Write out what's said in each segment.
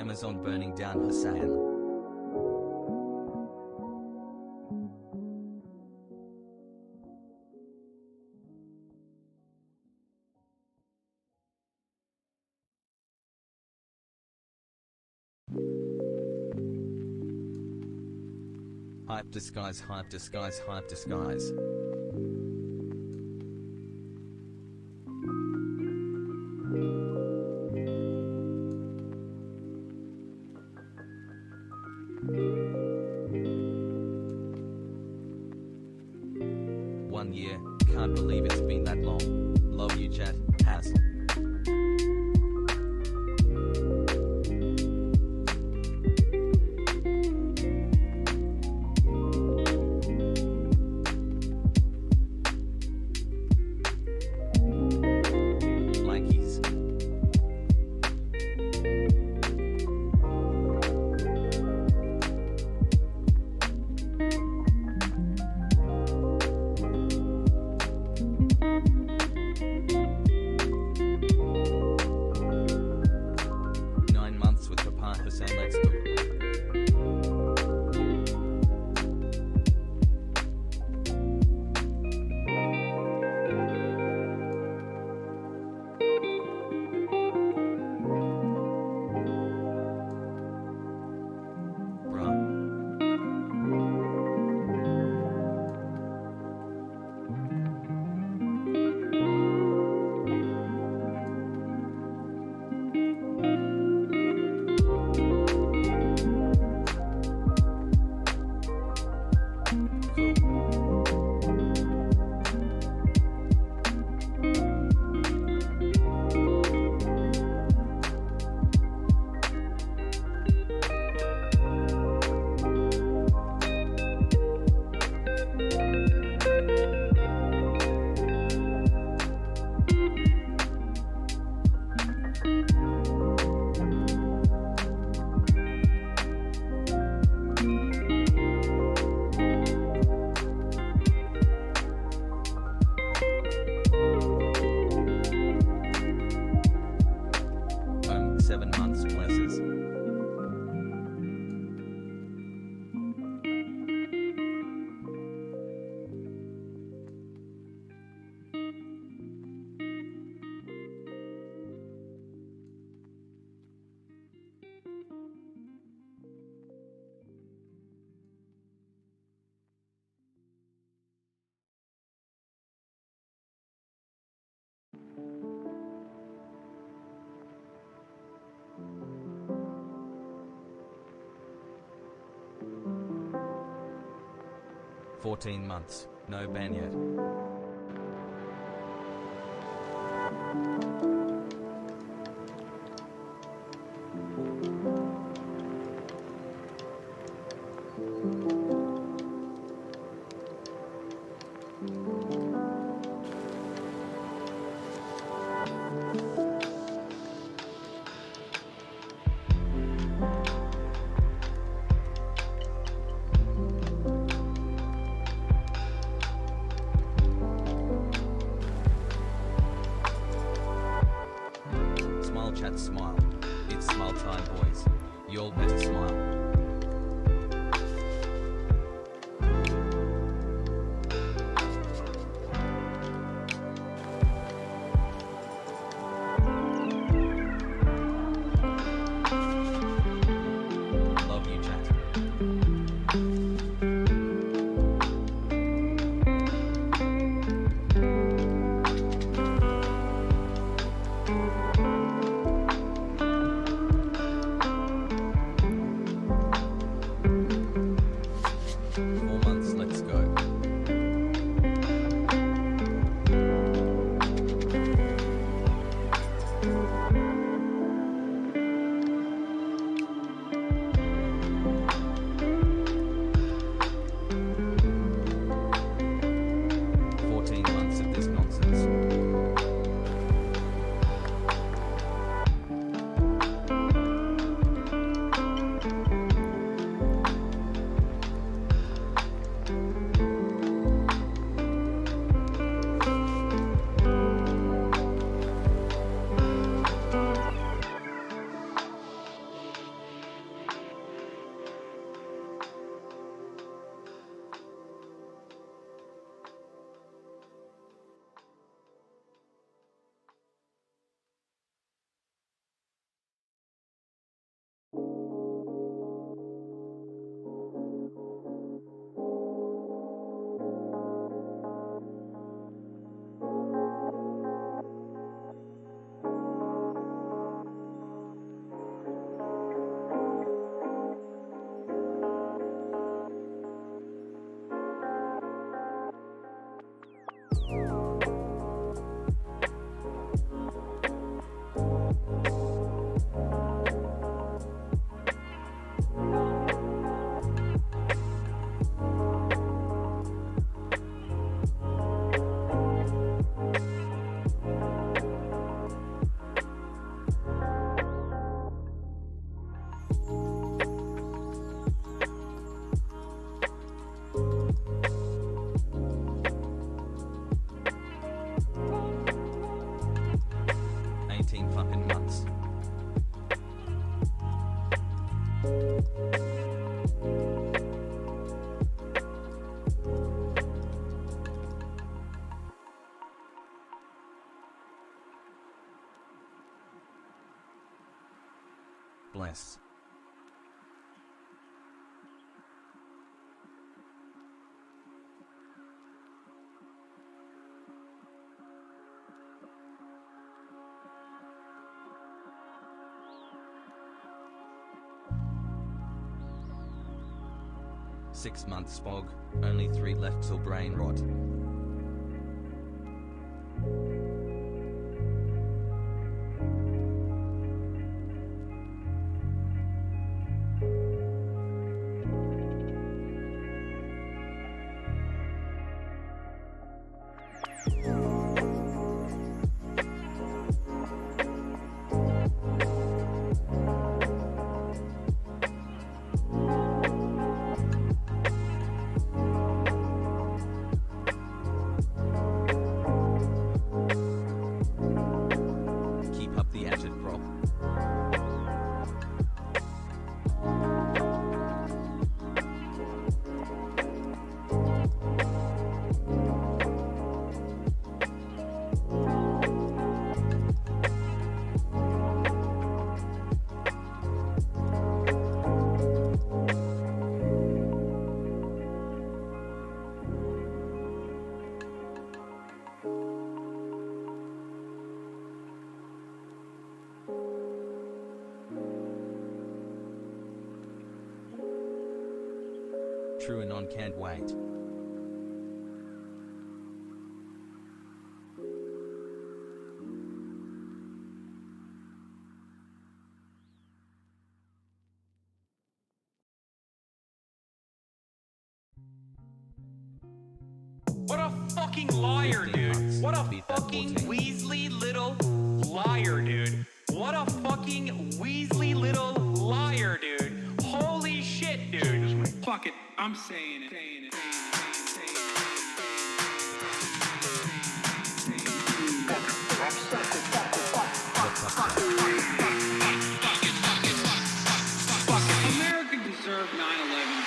Amazon burning down Hasan. Hype disguise, hype disguise, hype disguise. One year, can't believe it's been that long. Love you chat, Hasan. "14 months, no ban yet." Chat smile. It's smile time, boys. Y'all better smile. Love you, chat. bless. Six months fog, only 3 left till brain rot. TrueAnon can't wait. What a fucking liar, dude. What a fucking Weasley little liar, dude. What a fucking Weasley little liar, dude. Holy shit, dude. Fuck it, I'm saying it. America deserved 9/11.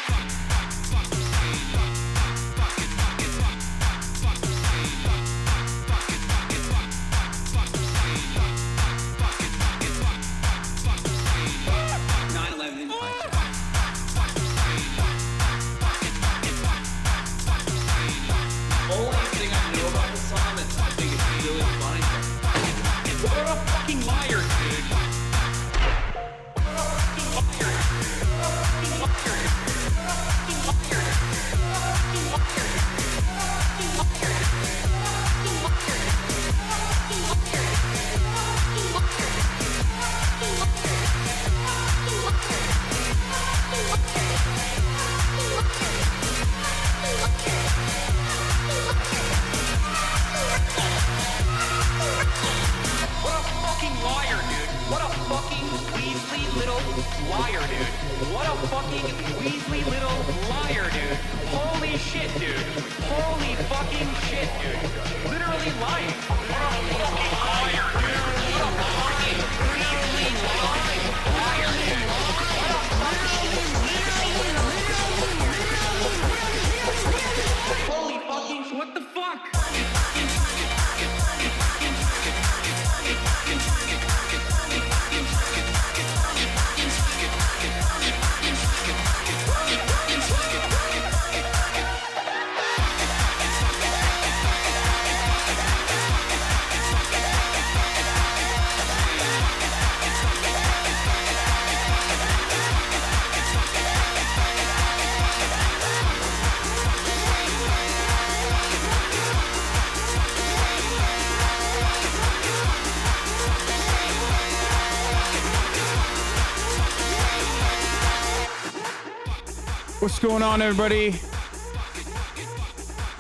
What's going on, everybody?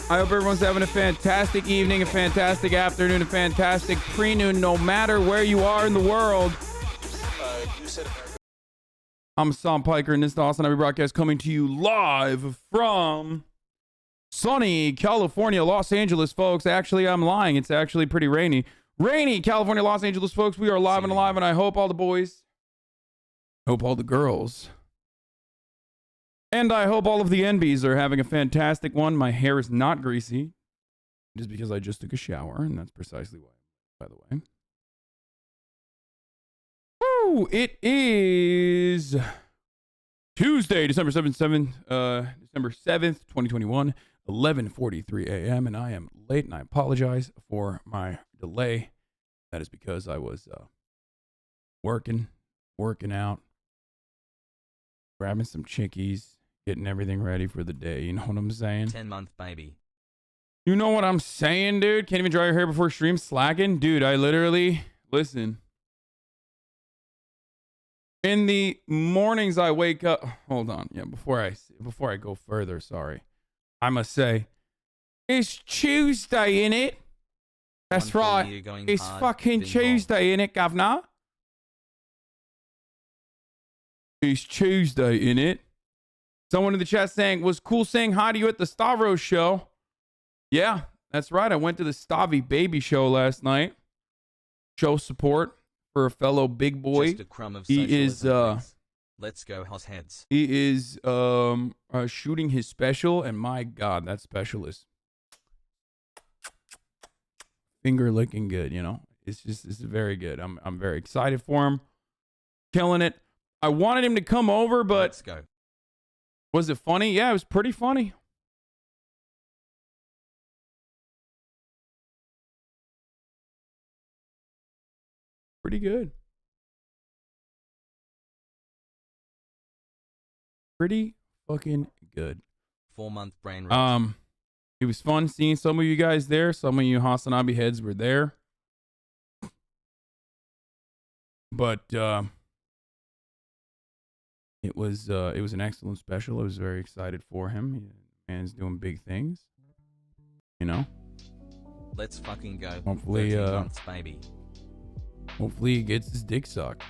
I hope everyone's having a fantastic evening, a fantastic afternoon, a fantastic pre-noon, no matter where you are in the world. I'm Hasan Piker, and this is the HasanAbi broadcast coming to you live from sunny California, Los Angeles, folks. Actually, I'm lying. It's actually pretty rainy. Rainy California, Los Angeles, folks. We are live and alive, and I hope all the boys, hope all the girls, and I hope all of the NBs are having a fantastic one. My hair is not greasy. It is because I just took a shower, and that's precisely why, by the way. Woo! It is Tuesday, December 7th, 2021, 11:43 a.m. and I am late and I apologize for my delay. That is because I was working out, grabbing some chickies, getting everything ready for the day. You know what I'm saying? 10-month baby. You know what I'm saying, dude? Can't even dry your hair before stream, slacking? Dude, I literally, listen. In the mornings I wake up, hold on. Yeah, before I go further, sorry. I must say, it's Tuesday, innit? That's right. It's fucking Tuesday, innit, governor? It's Tuesday, innit? Someone in the chat saying, was cool saying hi to you at the Stavros show. Yeah, that's right. I went to the Stavi baby show last night. Show support for a fellow big boy. Just a crumb of He is let's go house heads. He is shooting his special, and my God, that special is finger licking good, you know. It's very good. I'm very excited for him. Killing it. I wanted him to come over, but Let's go. Was it funny? Yeah, it was pretty funny. Pretty good. Pretty fucking good. 4-month brain rot. It was fun seeing some of you guys there. Some of you HasanAbi heads were there. But it was an excellent special. I was very excited for him. Man's doing big things. You know? Let's fucking go. Hopefully 13 months baby. Hopefully he gets his dick sucked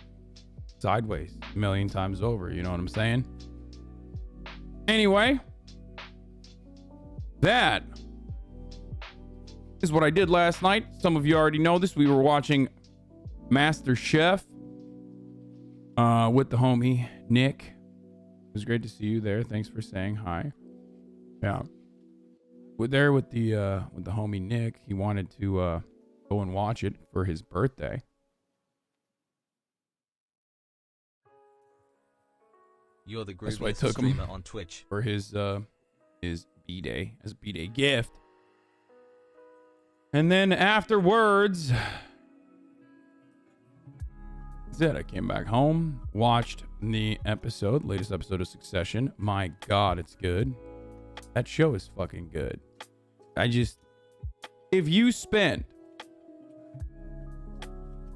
sideways a million times over. You know what I'm saying? Anyway, that is what I did last night. Some of you already know this. We were watching Master Chef with the homie Nick. It was great to see you there. Thanks for saying hi. Yeah, we're there with the homie Nick. He wanted to go and watch it for his birthday. You're the That's why I grooviest took him streamer on Twitch. for his B-day, as B-day gift. And then afterwards, that's it. I came back home, watched the latest episode of Succession. My God, it's good. That show is fucking good. If you spend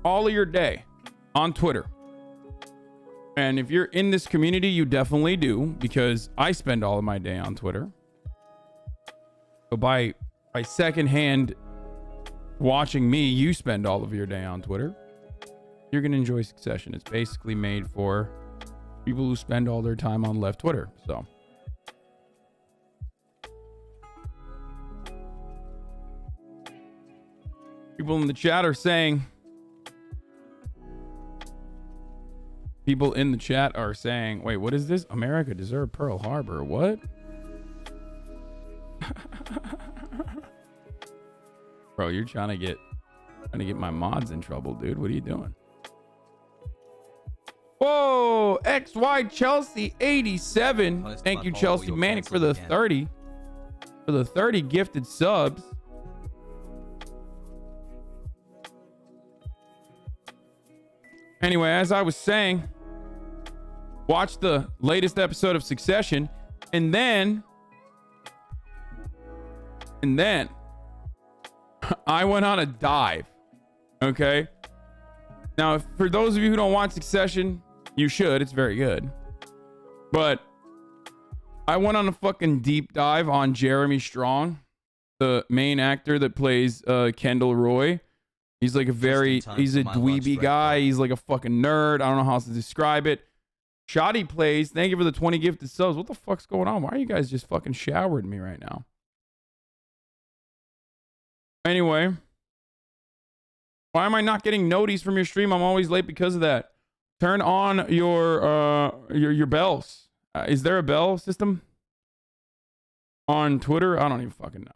all of your day on Twitter, and if you're in this community, you definitely do, because I spend all of my day on Twitter. But by secondhand watching me, you spend all of your day on Twitter. You're going to enjoy Succession. It's basically made for people who spend all their time on left Twitter. So people in the chat are saying, wait, what is this? America deserved Pearl Harbor. What? Bro, you're trying to get my mods in trouble, dude. What are you doing? Whoa, XY Chelsea 87. Thank you, Chelsea Manic, for the 30. For the 30 gifted subs. Anyway, as I was saying, watch the latest episode of Succession, and then I went on a dive. Okay? Now, for those of you who don't watch Succession, you should. It's very good. But I went on a fucking deep dive on Jeremy Strong, the main actor that plays Kendall Roy. He's like he's a dweeby guy. He's like a fucking nerd. I don't know how else to describe it. Shoddy plays. Thank you for the 20 gifted subs. What the fuck's going on? Why are you guys just fucking showering me right now? Anyway. Why am I not getting noties from your stream? I'm always late because of that. Turn on your bells. Is there a bell system on Twitter? I don't even fucking know.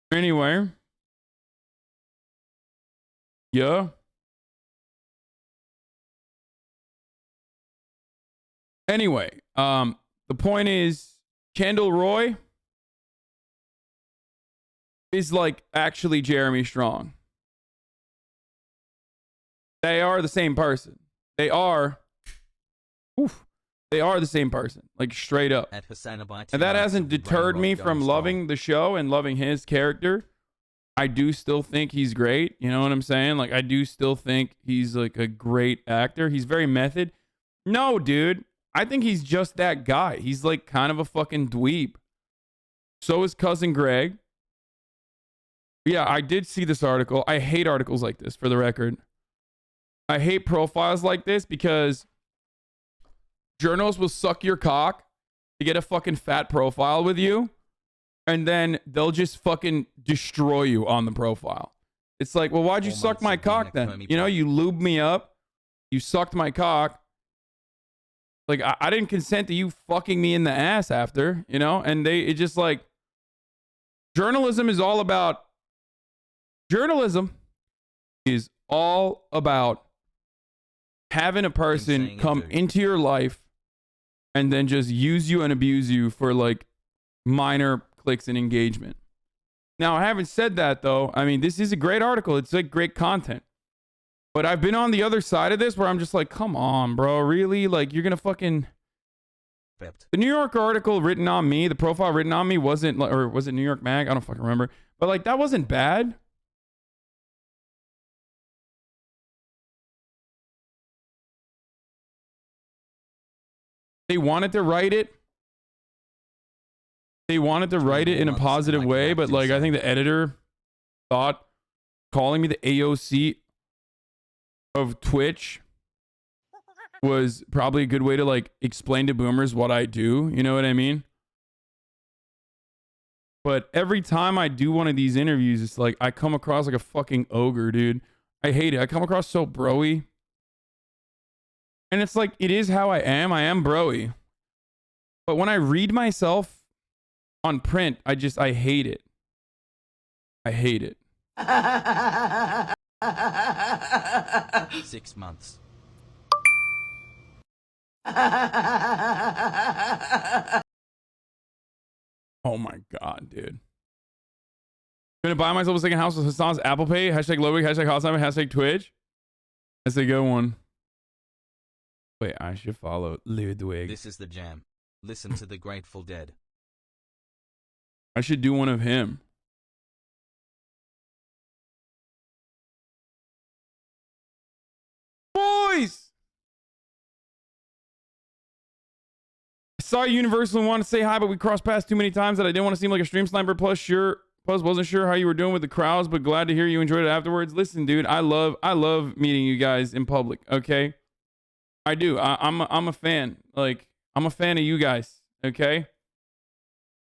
Anyway, Yeah. Anyway, the point is Kendall Roy is like actually Jeremy Strong. They are the same person. They are the same person, like straight up. At HasanAbi And that hasn't deterred me from loving strong. the show and loving his character. I do still think he's great. You know what I'm saying? Like, I do still think he's like a great actor. He's very method. No, dude. I think he's just that guy. He's like kind of a fucking dweeb. So is cousin Greg. Yeah, I did see this article. I hate articles like this, for the record. I hate profiles like this because journalists will suck your cock to get a fucking fat profile with you, and then they'll just fucking destroy you on the profile. It's like, well, why'd you 4 suck months my of being cock a then? Comey You know, bot. you lubed me up. You sucked my cock. Like, I didn't consent to you fucking me in the ass after, you know? And it just like, journalism is all about having a person saying it, come dude. into your life and then just use you and abuse you for like minor clicks and engagement. Now, having said that, though, I mean, this is a great article. It's like great content. But I've been on the other side of this where I'm just like, come on, bro. Really? Like, you're going to fucking... Pepped. The New York article written on me, the profile written on me wasn't... Or was it New York Mag? I don't fucking remember. But, like, that wasn't bad. They wanted to write it. They wanted to write it in a positive way, but like I think the editor thought calling me the AOC of Twitch was probably a good way to like explain to boomers what I do. You know what I mean? But every time I do one of these interviews, it's like I come across like a fucking ogre, dude. I hate it. I come across so broy. And it's like, it is how I am. I am broy. But when I read myself on print, I hate it. I hate it. 6 months. Oh my God, dude. Gonna buy myself a second house with Hasan's Apple Pay. Hashtag Lowig, hashtag HasanAbi, hashtag Twitch. That's a good one. Wait, I should follow Ludwig. This is the jam. Listen to the Grateful Dead. I should do one of him. Boys! I saw Universal and wanted to say hi, but we crossed paths too many times that I didn't want to seem like a stream sniper. Plus, wasn't sure how you were doing with the crowds, but glad to hear you enjoyed it afterwards. Listen, dude, I love meeting you guys in public, okay? I do. I'm a fan. Like, I'm a fan of you guys, okay?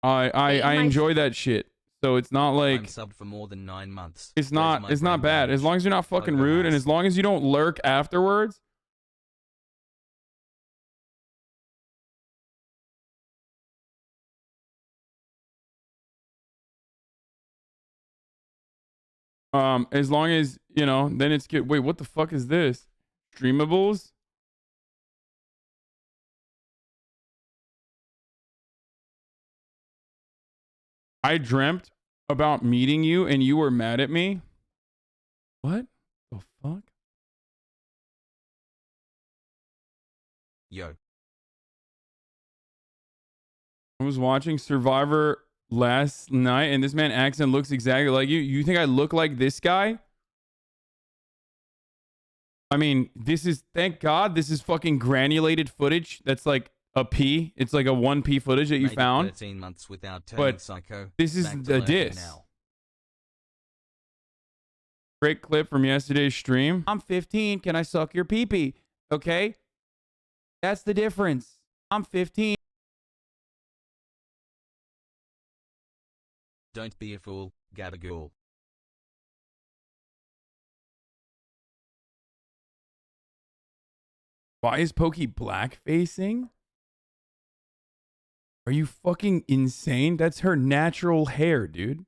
I enjoy that shit. So it's not like I'm subbed for more than 9 months. it's Where's not my it's not brain bad. damage? As long as you're not fucking rude and as long as you don't lurk afterwards. As long as, you know, then it's good. Wait, what the fuck is this? Streamables? I dreamt about meeting you and you were mad at me. What the fuck? Yo. I was watching Survivor last night and this man acts and looks exactly like you. You think I look like this guy? I mean, thank God, this is fucking granulated footage. That's like a P. It's like a 1P footage that you Made it found. 13 months without turning But psycho. this is Back to the lurking diss. now. Great clip from yesterday's stream. I'm 15. Can I suck your pee-pee? Okay? That's the difference. I'm 15. Don't be a fool, Gabagool. Why is Pokey black facing? Are you fucking insane? That's her natural hair, dude.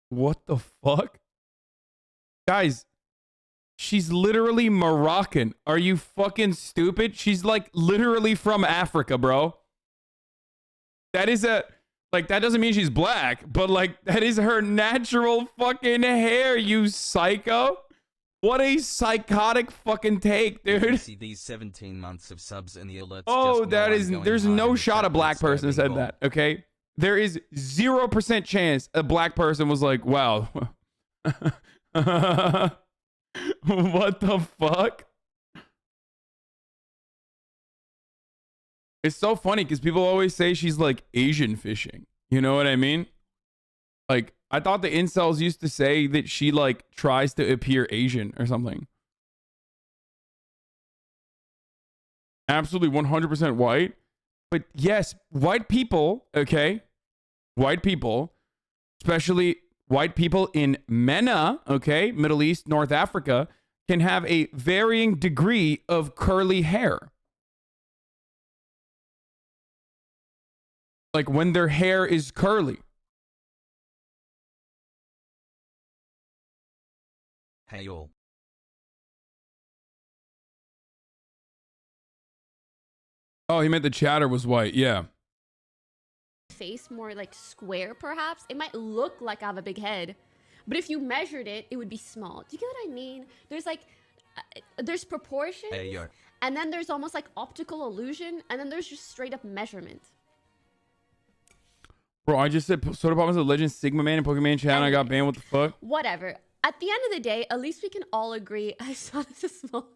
What the fuck? Guys, She's literally Moroccan. Are you fucking stupid? She's like literally from Africa, bro. That is a, like, that doesn't mean she's black, but like, that is her natural fucking hair, you psycho. What a psychotic fucking take, dude. See these 17 months of subs and the alerts. Oh, that is, there's no shot a black person said that, okay? There is 0% chance a black person was like, wow. What the fuck? It's so funny because people always say she's like Asian fishing. You know what I mean? Like, I thought the incels used to say that she like tries to appear Asian or something. Absolutely 100% white. But yes, white people, okay? White people, especially white people in MENA, okay? Middle East, North Africa, can have a varying degree of curly hair. Like when their hair is curly. Hey all. Oh, he meant the chatter was white. Yeah. Face more like square, perhaps. It might look like I have a big head, but if you measured it, it would be small. Do you get what I mean? There's like, there's proportion, Hey yo. and then there's almost like optical illusion, and then there's just straight up measurement. Bro, I just said Soda Pop is a legend Sigma Man in Pokemon chat and I got banned. What the fuck? Whatever. At the end of the day, at least we can all agree I saw this as small.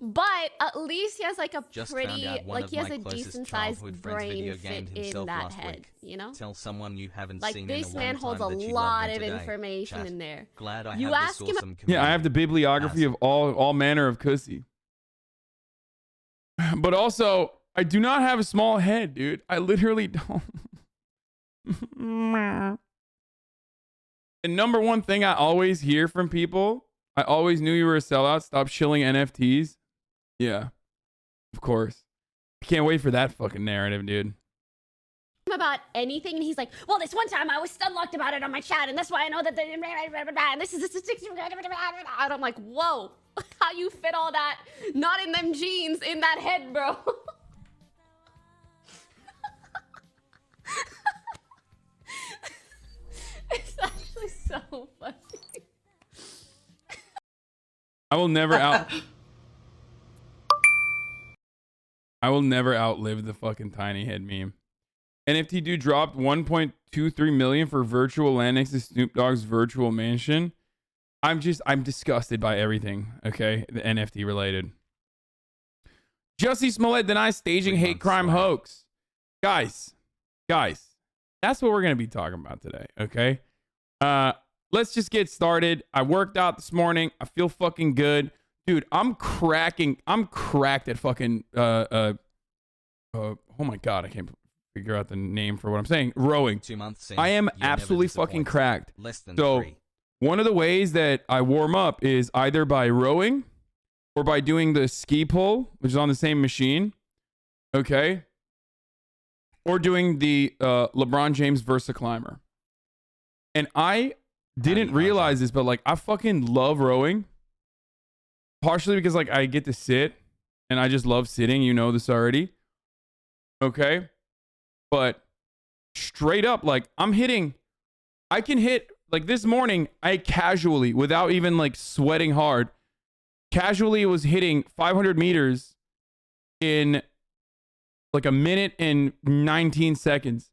But at least he has like a Just pretty, found out one like of he has my a closest decent sized childhood friends brain video fit gamed in himself that last head, week. you know? Tell someone you haven't Like seen this in a man long holds time a that you lot love of him today. information Chat. in there. Glad I You have ask this him- awesome Yeah, I have the bibliography of all manner of pussy. But also, I do not have a small head, dude. I literally don't. The number one thing I always hear from people, I always knew you were a sellout. Stop shilling NFTs. Yeah, of course. I can't wait for that fucking narrative, dude. About anything, and he's like, well, this one time I was stunlocked about it on my chat, and that's why I know that the and this is and I'm like, whoa, how you fit all that not in them jeans in that head, bro? It's actually so funny. I will never outlive the fucking tiny head meme. NFT dude dropped 1.23 million for virtual land next to Snoop Dogg's virtual mansion. I'm disgusted by everything, okay? The NFT related. Jussie Smollett denies staging hate crime hoax. Guys, that's what we're going to be talking about today, okay? Let's just get started. I worked out this morning. I feel fucking good. Dude, I'm cracked at fucking, oh my God, I can't figure out the name for what I'm saying. Rowing. 2 months in, I am you're absolutely never fucking disappointed. cracked. Less than So 3. one of the ways that I warm up is either by rowing or by doing the ski pull, which is on the same machine. Okay. Or doing the LeBron James Versa Climber. And I didn't realize this, but like I fucking love rowing. Partially because like I get to sit and I just love sitting. You know this already. Okay. But straight up, like I can hit, like this morning, I casually, without even like sweating hard, casually was hitting 500 meters in like a minute and 19 seconds.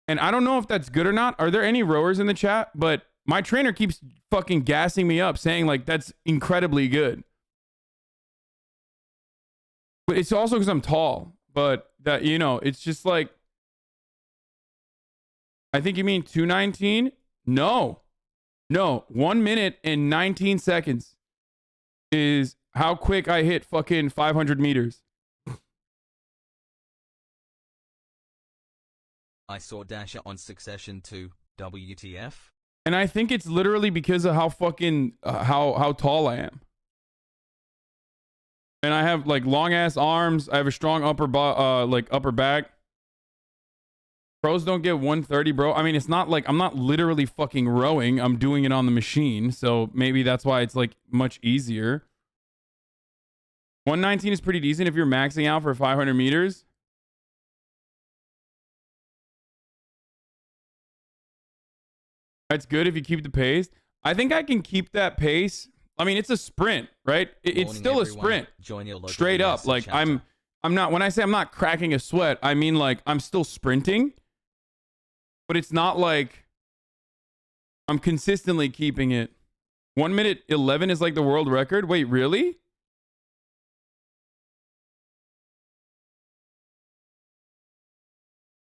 And I don't know if that's good or not. Are there any rowers in the chat? But my trainer keeps fucking gassing me up, saying like that's incredibly good. But it's also because I'm tall. But that, you know, it's just like, I think you mean 2:19? No, 1 minute and 19 seconds is how quick I hit fucking 500 meters. I saw Dasher on Succession 2. WTF? And I think it's literally because of how fucking how tall I am. And I have like long ass arms. I have a strong upper back. Pros don't get 130, bro. I mean, it's not like I'm not literally fucking rowing. I'm doing it on the machine. So maybe that's why it's like much easier. 119 is pretty decent if you're maxing out for 500 meters. That's good if you keep the pace. I think I can keep that pace. I mean, it's a sprint, right? It's still a sprint. Straight up. Like I'm not, when I say I'm not cracking a sweat, I mean like I'm still sprinting, but it's not like I'm consistently keeping it. 1 minute 11 is like the world record. Wait, really?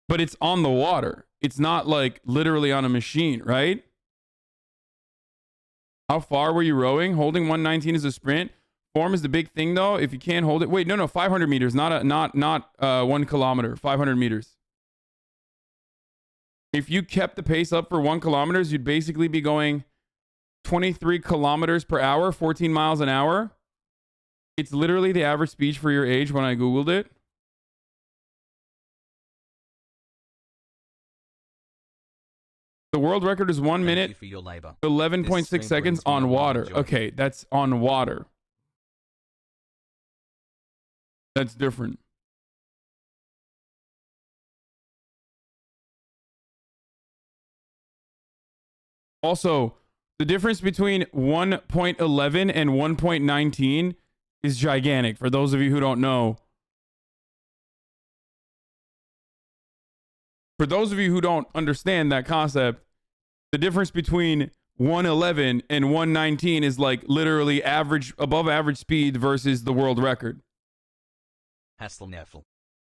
But it's on the water. It's not like literally on a machine, right? How far were you rowing? Holding 119 is a sprint. Form is the big thing though. If you can't hold it, wait, no, 500 meters, not 1 kilometer, 500 meters. If you kept the pace up for 1 kilometer, you'd basically be going 23 kilometers per hour, 14 miles an hour. It's literally the average speed for your age when I Googled it. The world record is 1 minute, 11.6 seconds on water. Okay, that's on water. That's different. Also, the difference between 1.11 and 1.19 is gigantic. For those of you who don't know. For those of you who don't understand that concept, the difference between 111 and 119 is like literally average, above average speed versus the world record.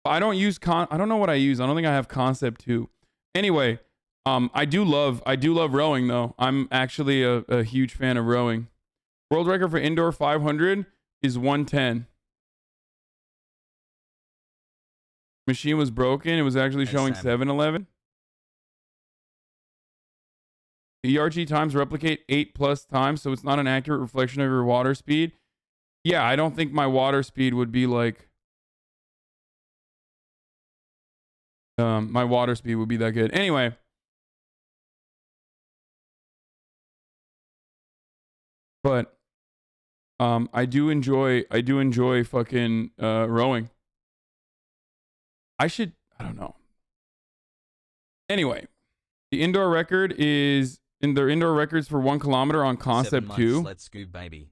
I don't use I don't know what I use. I don't think I have concept 2. Anyway, I do love rowing though. I'm actually a huge fan of rowing. World record for indoor 500 is 110. Machine was broken. It was actually showing 711. ERG times replicate 8+ times, so it's not an accurate reflection of your water speed. Yeah, I don't think my water speed would be like my water speed would be that good. Anyway, but I do enjoy fucking rowing. I don't know. Anyway, the indoor record is indoor records for 1 kilometer on concept 2. Let's go, baby.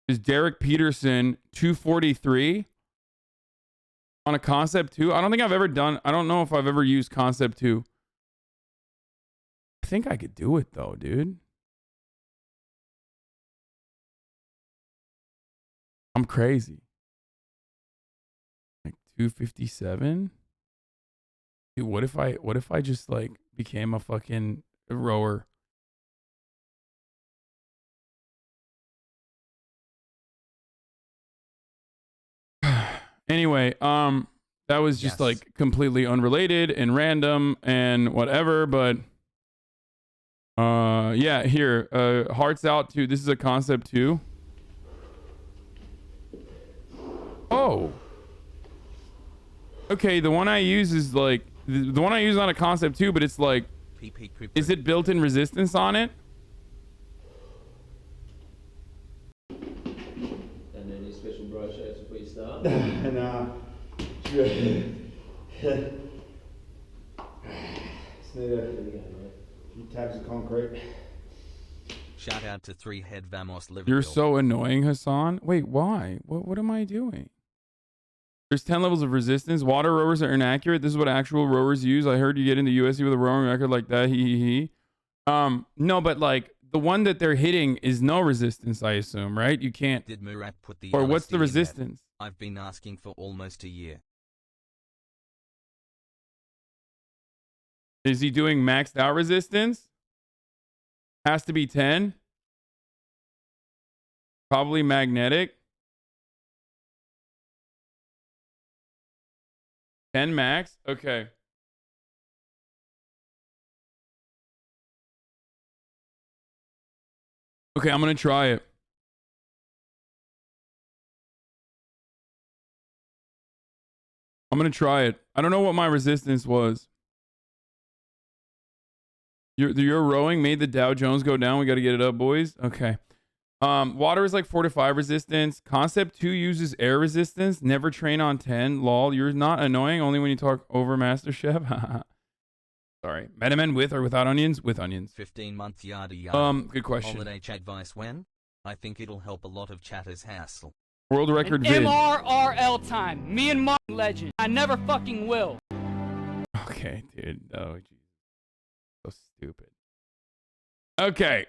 Is Derek Peterson 243 on a concept 2? I don't think I've ever done. I don't know if I've ever used concept 2. I think I could do it though, dude. I'm crazy. Like 257. Dude, what if I just like became a fucking rower? Anyway, that was just like completely unrelated and random and whatever, but yeah, here, hearts out to, this is a concept 2. Oh. Okay, the one I use is like the one I use on a concept 2, but it's like, is it built-in resistance on it? And any special brush outs before you start? Nah. Just need a few tabs of concrete. Shout out to 3 Head Vamos Liverpool. You're so annoying, Hasan. Wait, why? What am I doing? There's 10 levels of resistance. Water rowers are inaccurate. This is what actual rowers use. I heard you get into USC with a rowing record like that. No, but like the one that they're hitting is no resistance, I assume, right? You can't. Did Murat put the or what's the honesty in that? resistance? I've been asking for almost a year. Is he doing maxed out resistance? Has to be 10. Probably magnetic. 10 max? Okay. Okay, I'm going to try it. I'm gonna try it. I don't know what my resistance was. Your rowing made the Dow Jones go down. We got to get it up, boys. Okay. Water is like 4 to 5 resistance. Concept 2 uses air resistance. Never train on 10. Lol. You're not annoying. Only when you talk over Master Chef. Sorry. Metaman with or without onions? With onions. 15-month yada yada. Good question. Holiday chat advice when? I think it'll help a lot of chatters hassle. World record vid. MRRL time. Me and Martin legend. I never fucking will. Okay, dude. Oh, jeez. So stupid. Okay.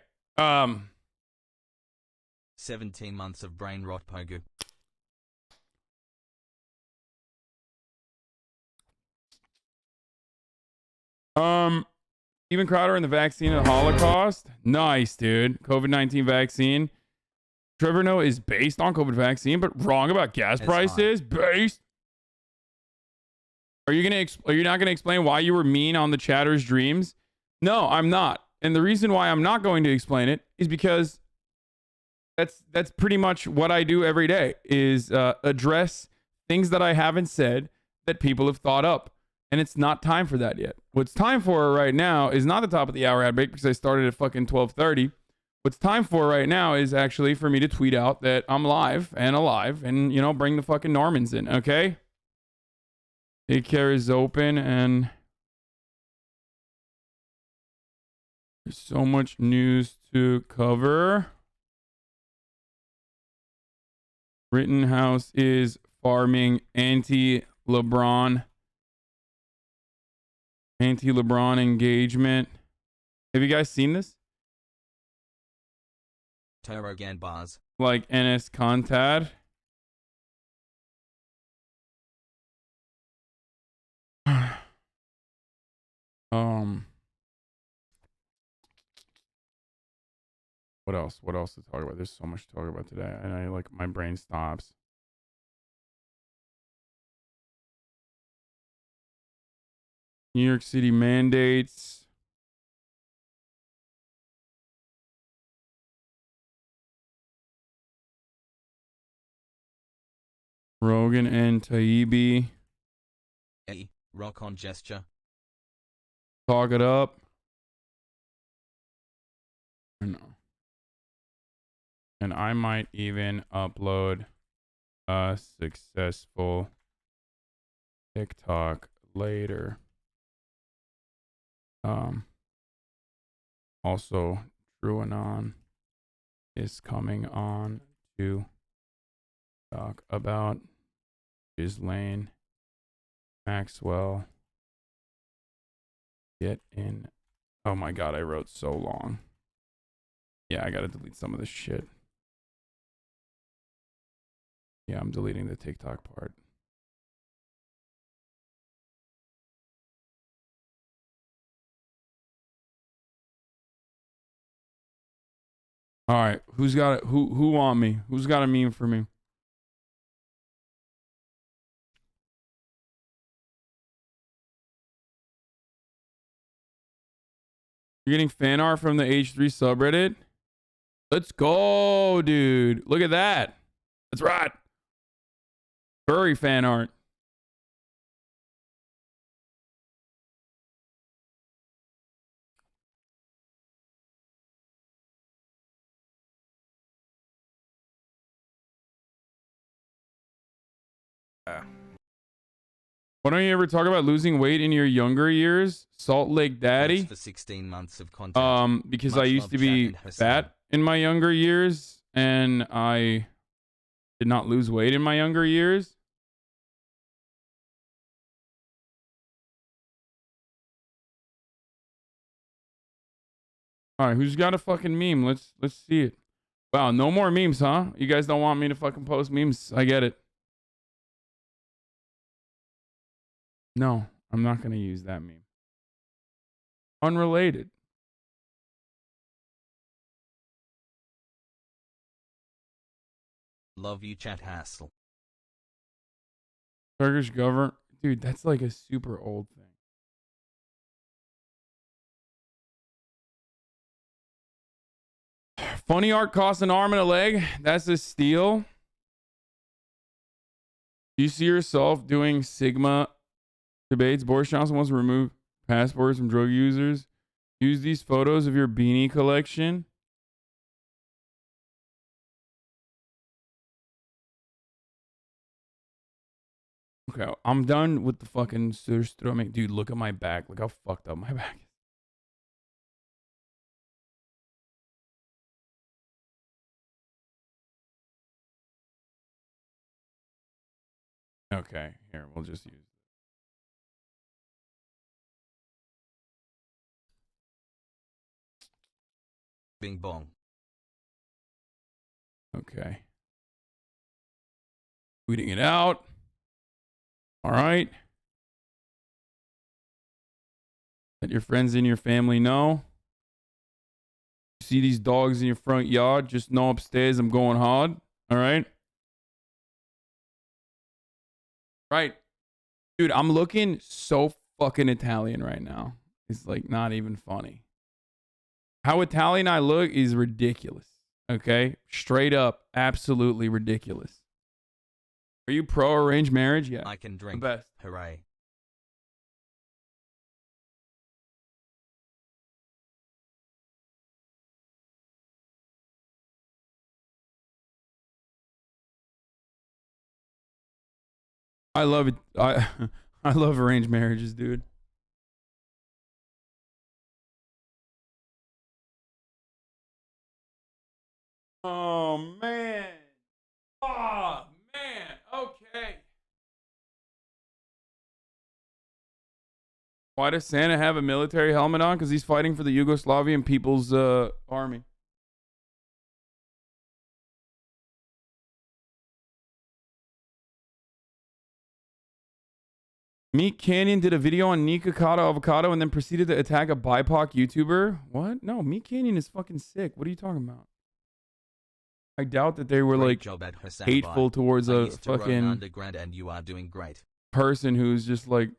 17 months of brain rot, Pogu. Steven Crowder and the vaccine of the Holocaust. Nice, dude. COVID-19 vaccine. Trevor Noah is based on COVID vaccine, but wrong about gas prices. Based. Are you not gonna explain why you were mean on the chatter's dreams? No, I'm not. And the reason why I'm not going to explain it is because that's pretty much what I do every day is address things that I haven't said that people have thought up. And it's not time for that yet. What's time for right now is not the top of the hour ad break because I started at fucking 12:30. What's time for right now is actually for me to tweet out that I'm live and alive and, you know, bring the fucking Normans in, okay? Daycare is open and there's so much news to cover. Rittenhouse is farming anti-LeBron engagement. Have you guys seen this? Rogan bars. Like NS Contad. What else? What else to talk about? There's so much to talk about today. And I like my brain stops. New York City mandates. Rogan and Taibbi. A rock on gesture. Talk it up. I know. And I might even upload a successful TikTok later. Also, TrueAnon is coming on to talk about Ghislaine Maxwell. Get in. Oh my god, I wrote so long. Yeah, I gotta delete some of this shit. Yeah, I'm deleting the TikTok part. All right, who's got it? Who want me? Who's got a meme for me? You're getting fan art from the H3 subreddit? Let's go, dude. Look at that. That's right. Furry fan art. Why don't you ever talk about losing weight in your younger years? Salt Lake Daddy. For 16 months of contact. Because Much I used love, to be Chat and Hasan. fat in my younger years, and I did not lose weight in my younger years. All right, who's got a fucking meme? Let's see it. Wow, no more memes, huh? You guys don't want me to fucking post memes? I get it. No, I'm not gonna use that meme. Unrelated. Love you, chat hassle. Turkish government, dude. That's like a super old thing. Funny art costs an arm and a leg. That's a steal. Do you see yourself doing Sigma debates? Boris Johnson wants to remove passports from drug users. Use these photos of your beanie collection. Okay, I'm done with the fucking surströmming. Dude, look at my back. Look how fucked up my back is. Okay, here, we'll just use. Bing bong. Okay. Tweeting it out. All right. Let your friends and your family know. You see these dogs in your front yard? Just know upstairs I'm going hard. All right. Right. Dude, I'm looking so fucking Italian right now. It's like not even funny. How Italian I look is ridiculous. Okay? Straight up, absolutely ridiculous. Are you pro arranged marriage? Yeah. I can drink. The best. Hooray. I love it. I love arranged marriages, dude. Oh man. Oh man. Okay. Why does Santa have a military helmet on? Because he's fighting for the Yugoslavian People's Army. Meat Canyon did a video on Nikocado Avocado and then proceeded to attack a BIPOC YouTuber. What? No, Meat Canyon is fucking sick. What are you talking about? I doubt that they were Great like job at HasanAbi. hateful towards I a used to run fucking underground and you are doing great. person who's just like.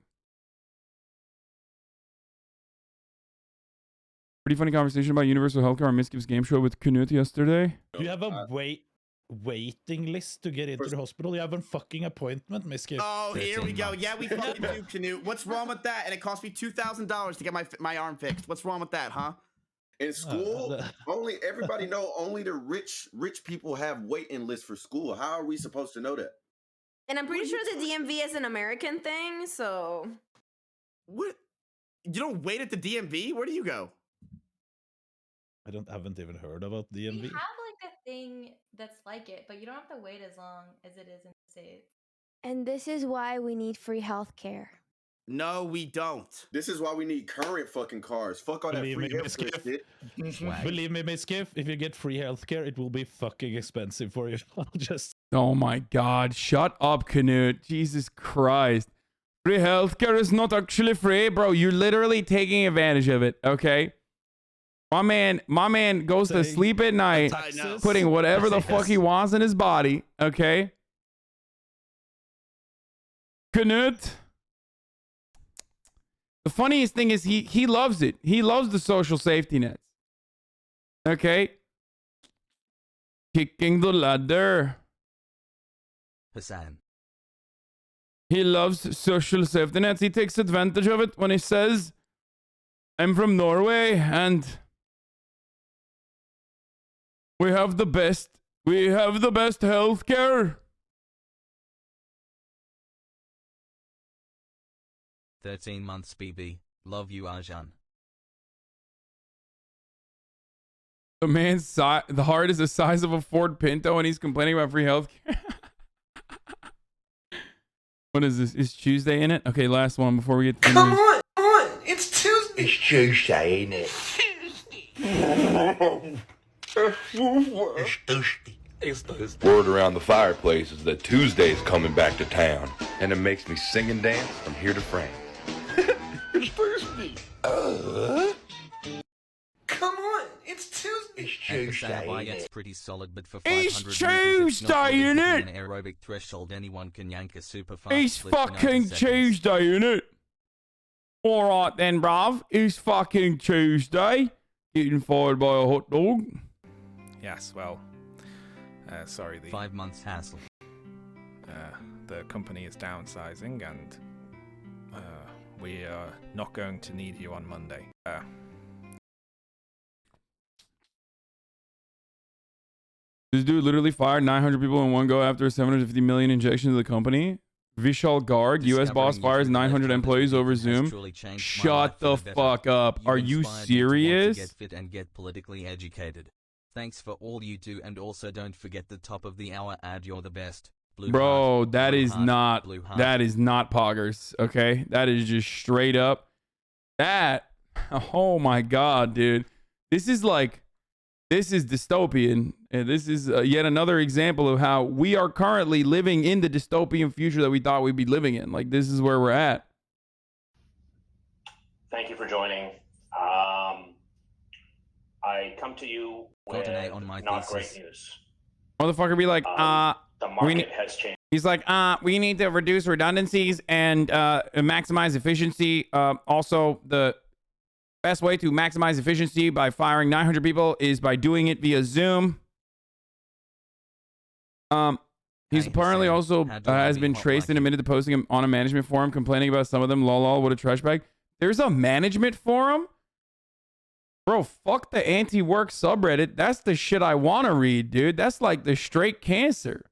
Pretty funny conversation about universal healthcare on Miskiff's game show with Knut yesterday. Do you have a waiting list to get into the hospital? You have a fucking appointment, Miskiff. Oh, here we go. Yeah, we fucking do, Canute. What's wrong with that? And it cost me $2,000 to get my arm fixed. What's wrong with that, huh? In school, only everybody know only the rich people have waiting lists for school. How are we supposed to know that? And I'm pretty sure the DMV is an American thing, so. What? You don't wait at the DMV? Where do you go? Haven't even heard about DMV. We have like a thing that's like it, but you don't have to wait as long as it is in the States. And this is why we need free healthcare. No, we don't. This is why we need current fucking cars. Fuck all that free healthcare shit. Believe me, Miskiff, if you get free healthcare, it will be fucking expensive for you. I'll just. Oh my god, shut up, Knut. Jesus Christ. Free healthcare is not actually free, bro. You're literally taking advantage of it, okay? My man goes to sleep at night, putting whatever the fuck he wants in his body, okay? Knut. The funniest thing is he loves it. He loves the social safety nets. Okay? Kicking the ladder. Hasan. He loves social safety nets. He takes advantage of it when he says, I'm from Norway and we have the best healthcare. 13 months BB. Love you, Arjan. The heart is the size of a Ford Pinto and he's complaining about free healthcare. What is this? Is Tuesday in it? Okay, last one before we get to the Come news. on! It's Tuesday! It's Tuesday, ain't it? It's Tuesday. It's Tuesday. Word around the fireplace is that Tuesday's coming back to town, and it makes me sing and dance from here to France. It's Thursday. Come on! It's Tuesday! It's Tuesday, ain't It's it? pretty solid, but for It's 500 meters, it's not Tuesday, really innit? hitting an aerobic threshold. Anyone can yank a super fast. It's split in under fucking seconds. Tuesday, innit? Alright then, bruv. It's fucking Tuesday. Getting fired by a hot dog. Yes, well, sorry. 5 months hassle. the company is downsizing and we are not going to need you on Monday. This dude literally fired 900 people in one go after a 750 million injection to the company. Vishal Garg, U.S. boss, fires 900 employees over Zoom. Shut the fuck up. Are you serious? Get fit and get politically educated. Thanks for all you do, and also don't forget the top of the hour ad. You're the best. Bro, that is not poggers. Okay, that is just straight up. That. Oh my god, dude. This is dystopian, and this is yet another example of how we are currently living in the dystopian future that we thought we'd be living in. Like, this is where we're at. Thank you for joining. I come to you with not great news. Motherfucker be like, the market has changed. He's like, we need to reduce redundancies and maximize efficiency. Also, the best way to maximize efficiency by firing 900 people is by doing it via Zoom. He's apparently also has been traced and admitted to posting on a management forum complaining about some of them. Lol, what a trash bag. There's a management forum? Bro, fuck the anti-work subreddit. That's the shit I want to read, dude. That's like the straight cancer.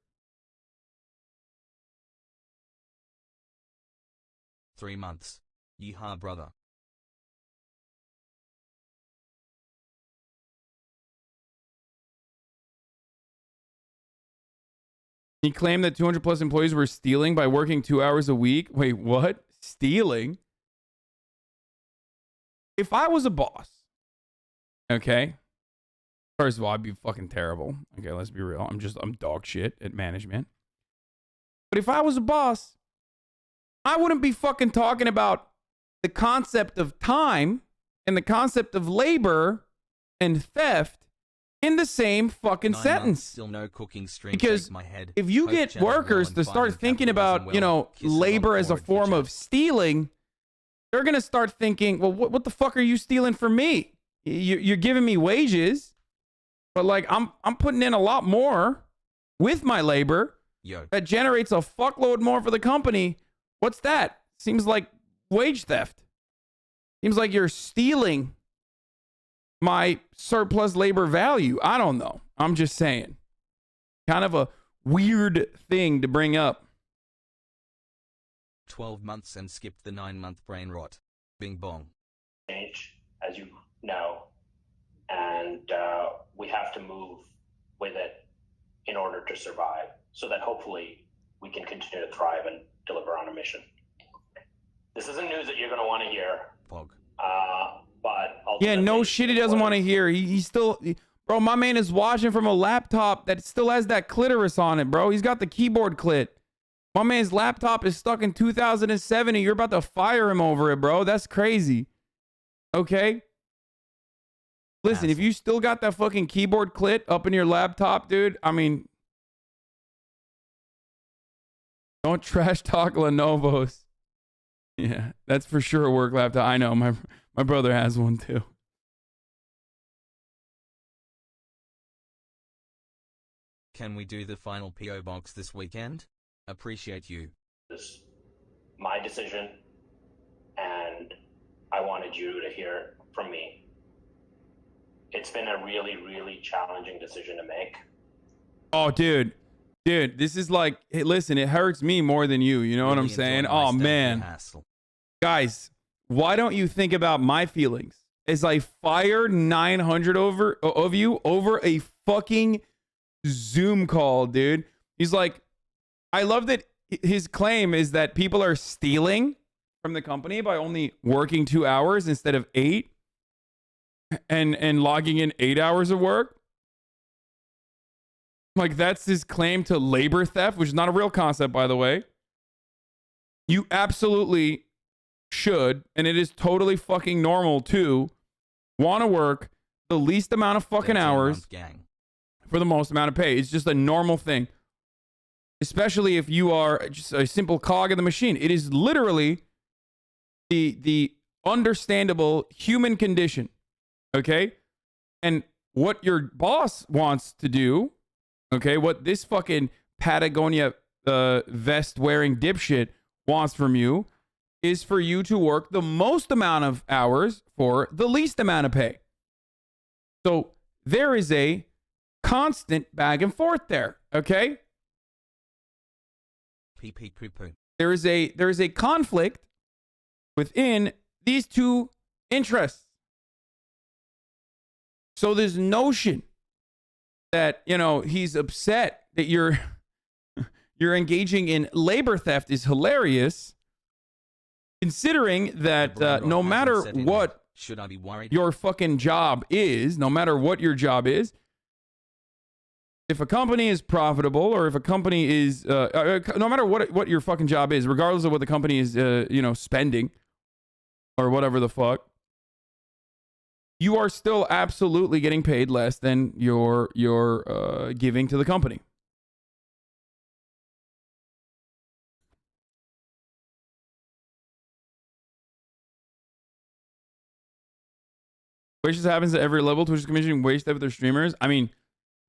3 months. Yeehaw, brother. He claimed that 200 plus employees were stealing by working 2 hours a week. Wait, what? Stealing? If I was a boss, okay? First of all, I'd be fucking terrible. Okay, let's be real. I'm dog shit at management. But if I was a boss, I wouldn't be fucking talking about the concept of time and the concept of labor and theft in the same fucking sentence. Still no cooking stream. Because if you get workers to start thinking about, you know, labor as a form of stealing, they're going to start thinking, well, what the fuck are you stealing from me? You're giving me wages, but like I'm putting in a lot more with my labor that generates a fuckload more for the company. What's that? Seems like wage theft. Seems like you're stealing my surplus labor value. I don't know. I'm just saying. Kind of a weird thing to bring up. 12 months and skipped the 9-month brain rot. Bing bong. Change, as you know, and we have to move with it in order to survive, so that hopefully we can continue to thrive and deliver on a mission. This isn't news that you're going to want to hear. Pog. But yeah, no shit he doesn't want to hear. He's still... Bro, my man is watching from a laptop that still has that clitoris on it, bro. He's got the keyboard clit. My man's laptop is stuck in 2007 and you're about to fire him over it, bro. That's crazy. Okay? Listen, if you still got that fucking keyboard clit up in your laptop, dude, I mean... Don't trash talk Lenovo's. Yeah, that's for sure a work laptop. I know, my brother has one too. Can we do the final PO box this weekend? Appreciate you. This is my decision, and I wanted you to hear from me. It's been a really, really challenging decision to make. Oh, dude, this is like, hey, listen, it hurts me more than you. You know what I'm saying? Oh, man. Guys, why don't you think about my feelings as I fired 900 of you over a fucking Zoom call, dude? He's like, I love that his claim is that people are stealing from the company by only working 2 hours instead of 8 and logging in 8 hours of work. Like, that's his claim to labor theft, which is not a real concept, by the way. You absolutely should, and it is totally fucking normal to want to work the least amount of fucking hours for the most amount of pay. It's just a normal thing. Especially if you are just a simple cog in the machine. It is literally the understandable human condition. Okay? And what your boss wants to do, okay, what this fucking Patagonia vest wearing dipshit wants from you is for you to work the most amount of hours for the least amount of pay. So there is a constant back and forth there, okay? There is a conflict within these two interests. So this notion that, you know, he's upset that you're engaging in labor theft is hilarious, considering that no matter what should I be worried? Your fucking job is, no matter what your job is, if a company is profitable or if a company is, no matter what your fucking job is, regardless of what the company is, spending or whatever the fuck, you are still absolutely getting paid less than you're giving to the company. Wage just happens at every level. Twitch is commissioning wage stuff with their streamers. I mean,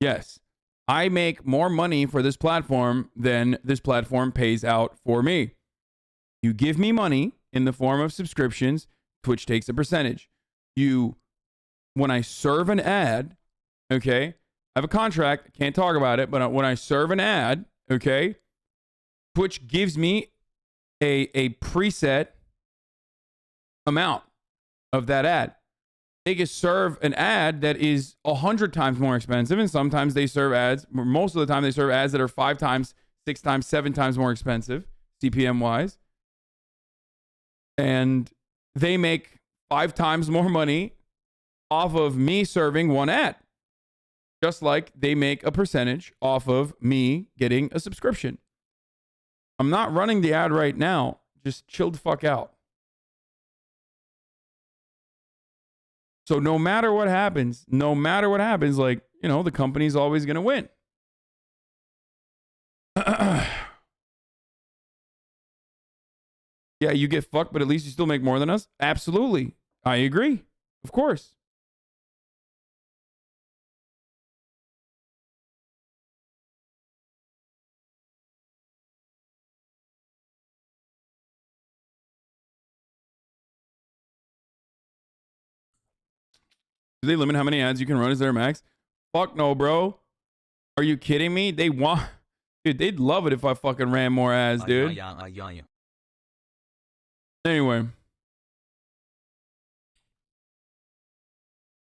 yes, I make more money for this platform than this platform pays out for me. You give me money in the form of subscriptions, Twitch takes a percentage. When I serve an ad, okay, I have a contract, can't talk about it, but when I serve an ad, okay, Twitch gives me a preset amount of that ad. They can serve an ad that is 100 times more expensive, and sometimes they serve ads, most of the time they serve ads that are 5 times, 6 times, 7 times more expensive, CPM wise. And they make 5 times more money off of me serving one ad. Just like they make a percentage off of me getting a subscription. I'm not running the ad right now. Just chill the fuck out. So no matter what happens, like, you know, the company's always going to win. Yeah, you get fucked, but at least you still make more than us. Absolutely. I agree. Of course. Do they limit how many ads you can run? Is there a max? Fuck no, bro. Are you kidding me? Dude, they'd love it if I fucking ran more ads, dude. Anyway. When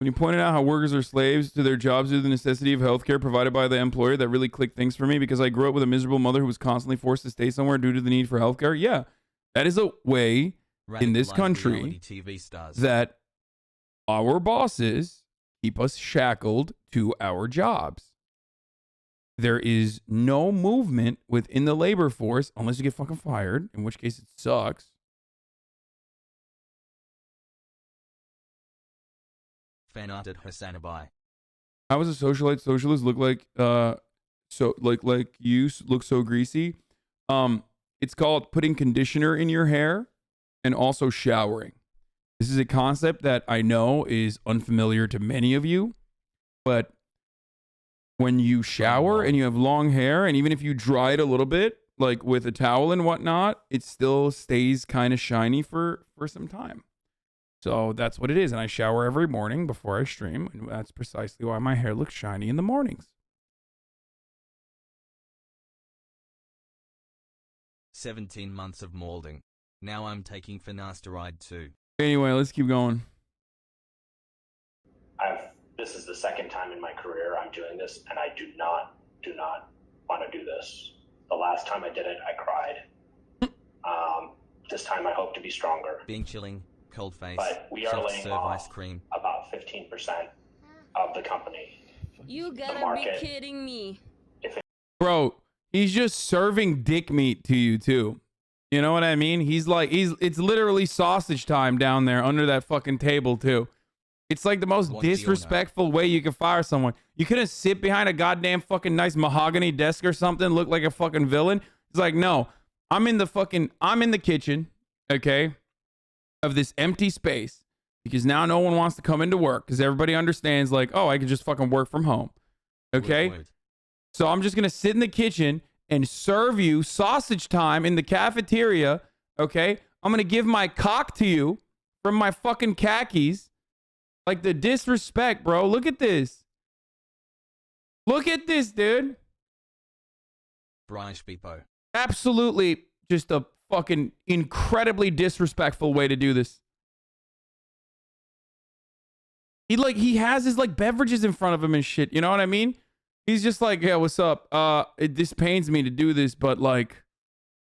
you pointed out how workers are slaves to their jobs due to the necessity of healthcare provided by the employer, that really clicked things for me because I grew up with a miserable mother who was constantly forced to stay somewhere due to the need for healthcare. Yeah, that is a way in this country that our bosses keep us shackled to our jobs. There is no movement within the labor force unless you get fucking fired, in which case it sucks. Fan art at HasanAbi. How does a socialite socialist look like? Like you look so greasy. It's called putting conditioner in your hair and also showering. This is a concept that I know is unfamiliar to many of you, but when you shower and you have long hair, and even if you dry it a little bit, like with a towel and whatnot, it still stays kind of shiny for some time. So that's what it is. And I shower every morning before I stream, and that's precisely why my hair looks shiny in the mornings. 17 months of molding. Now I'm taking finasteride too. Anyway, let's keep going. This is the second time in my career I'm doing this, and I do not want to do this. The last time I did it, I cried. This time I hope to be stronger. Being chilling, cold face, but we are laying serve off ice cream. about 15% of the company. You gotta be kidding me. Bro, he's just serving dick meat to you too. You know what I mean? It's literally sausage time down there under that fucking table too. It's like the most disrespectful way you can fire someone. You couldn't sit behind a goddamn fucking nice mahogany desk or something, look like a fucking villain. It's like, no, I'm in the kitchen, okay, of this empty space because now no one wants to come into work because everybody understands like, oh, I can just fucking work from home. Okay. So I'm just going to sit in the kitchen and serve you sausage time in the cafeteria, okay? I'm gonna give my cock to you from my fucking khakis. Like the disrespect, bro. Look at this. Look at this, dude. Bryce Beepo. Absolutely just a fucking incredibly disrespectful way to do this. He has his like beverages in front of him and shit. You know what I mean? He's just like, yeah, what's up? This pains me to do this, but like,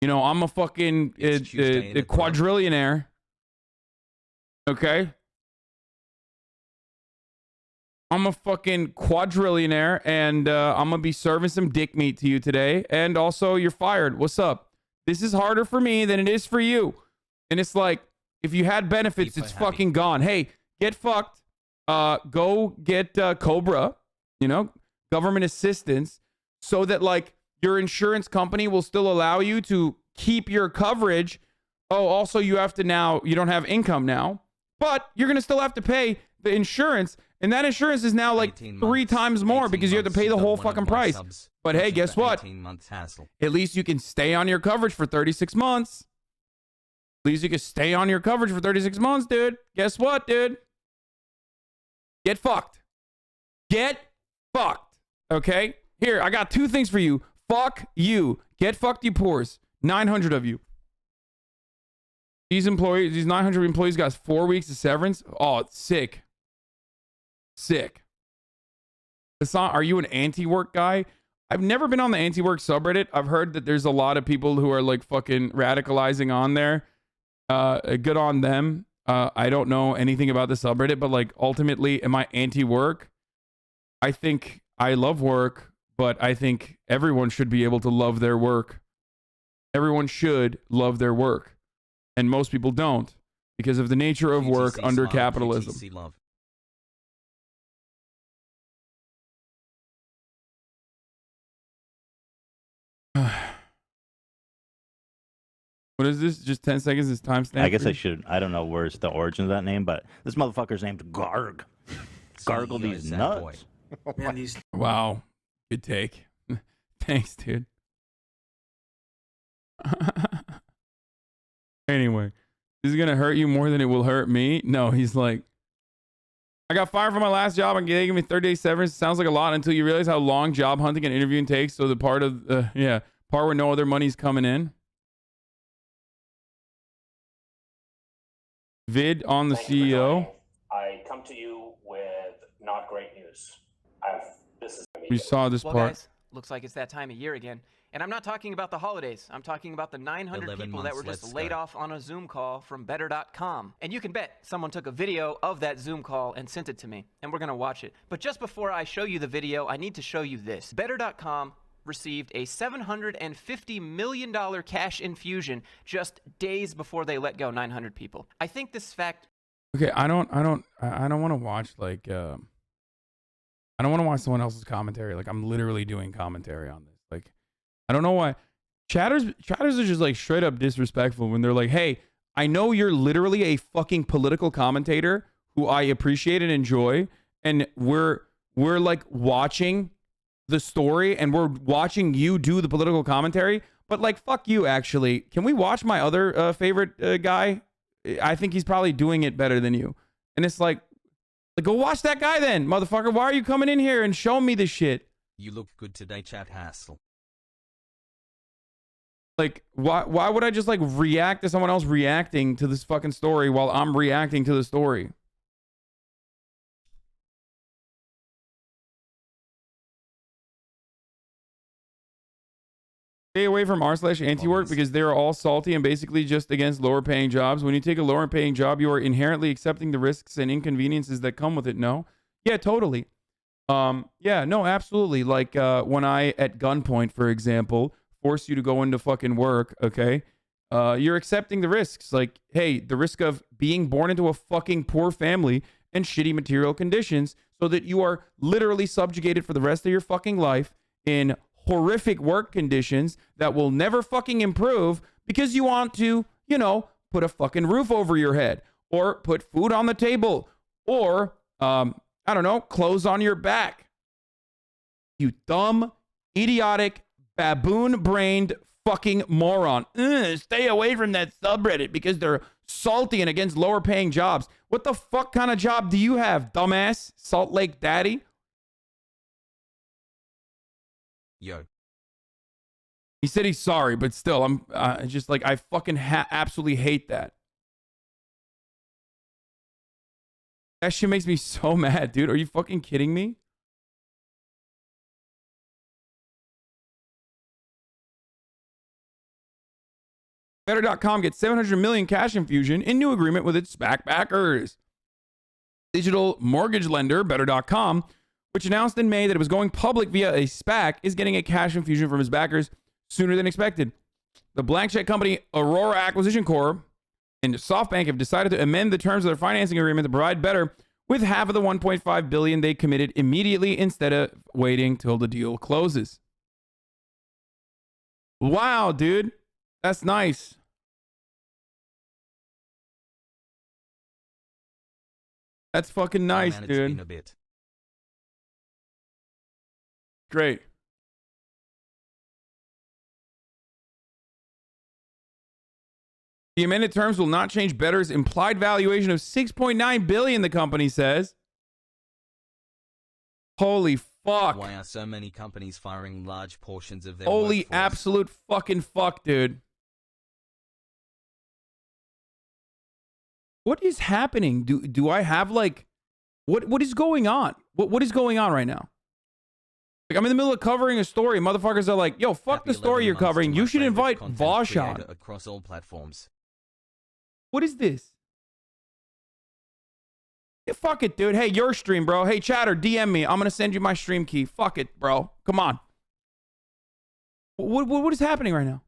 you know, I'm a fucking quadrillionaire. Okay? I'm a fucking quadrillionaire, and I'm gonna be serving some dick meat to you today. And also, you're fired. What's up? This is harder for me than it is for you. And it's like, if you had benefits, it's fucking gone. Hey, get fucked. Go get Cobra, you know, government assistance, so that like your insurance company will still allow you to keep your coverage. Oh, also you have to now, you don't have income now, but you're gonna still have to pay the insurance. And that insurance is now like 3 times more because you have to pay the whole fucking price. But hey, guess what? At least you can stay on your coverage for 36 months. At least you can stay on your coverage for 36 months, dude. Guess what, dude? Get fucked. Get fucked. Okay? Here, I got 2 things for you. Fuck you. Get fucked, you poors. 900 of you. These 900 employees got 4 weeks of severance. Oh, it's sick. Sick. Hasan, are you an anti-work guy? I've never been on the anti-work subreddit. I've heard that there's a lot of people who are like fucking radicalizing on there. Good on them. I don't know anything about the subreddit, but like ultimately, am I anti-work? I think I love work, but I think everyone should be able to love their work. Everyone should love their work. And most people don't because of the nature of work under capitalism. What is this? Just 10 seconds is timestamp? I guess I should. I don't know where's the origin of that name, but this motherfucker's named Garg. Gargle these nuts. Wow. Good take. Thanks, dude. Anyway, this is going to hurt you more than it will hurt me. No, he's like, I got fired from my last job and they gave me 30 days severance. Sounds like a lot until you realize how long job hunting and interviewing takes. So the part where no other money's coming in. Vid on the CEO. I come to you with not great news. We saw this well, part. Guys, looks like it's that time of year again. And I'm not talking about the holidays. I'm talking about the 900 people that were just laid off on a Zoom call from Better.com. And you can bet someone took a video of that Zoom call and sent it to me. And we're going to watch it. But just before I show you the video, I need to show you this. Better.com received a $750 million cash infusion just days before they let go 900 people. I think this fact... Okay, I don't want to watch like... I don't want to watch someone else's commentary. Like, I'm literally doing commentary on this. Like, I don't know why. Chatters are just like straight up disrespectful when they're like, hey, I know you're literally a fucking political commentator who I appreciate and enjoy, and we're like watching the story and we're watching you do the political commentary, but like, fuck you, actually. Can we watch my other favorite guy? I think he's probably doing it better than you. And it's like, go watch that guy then, motherfucker. Why are you coming in here and showing me this shit? You look good today, chat hassle. Like, why would I just like react to someone else reacting to this fucking story while I'm reacting to the story? Stay away from r/anti-work because they're all salty and basically just against lower paying jobs. When you take a lower paying job, you are inherently accepting the risks and inconveniences that come with it. No? Yeah, totally. Yeah, no, absolutely. Like when I, at gunpoint, for example, force you to go into fucking work, okay? You're accepting the risks. Like, hey, the risk of being born into a fucking poor family and shitty material conditions so that you are literally subjugated for the rest of your fucking life in horrific work conditions that will never fucking improve because you want to, you know, put a fucking roof over your head or put food on the table or, I don't know, clothes on your back. You dumb, idiotic baboon-brained fucking moron. Stay away from that subreddit because they're salty and against lower-paying jobs. What the fuck kind of job do you have, dumbass? Salt Lake Daddy? Yo. He said he's sorry, but still, I'm just like, I fucking absolutely hate that. That shit makes me so mad, dude. Are you fucking kidding me? Better.com gets 700 million cash infusion in new agreement with its SPAC backers. Digital mortgage lender Better.com, which announced in May that it was going public via a SPAC, is getting a cash infusion from its backers sooner than expected. The blank check company Aurora Acquisition Corp and SoftBank have decided to amend the terms of their financing agreement to provide Better with half of the $1.5 billion they committed immediately instead of waiting till the deal closes. Wow, dude. That's nice. That's fucking nice, man, it's dude. been a bit. Great. The amended terms will not change Better's implied valuation of $6.9 billion, the company says. Holy fuck. Why are so many companies firing large portions of their Holy workforce? absolute fucking fuck, dude. What is happening? Do I have like what is going on? What is going on right now? Like, I'm in the middle of covering a story. Motherfuckers are like, yo, fuck Happy the story 11 you're months to covering. my You should favorite invite content Vosh creator on. across all platforms. What is this? Yeah, fuck it, dude. Hey, your stream, bro. Hey, chatter, DM me. I'm going to send you my stream key. Fuck it, bro. Come on. What is happening right now?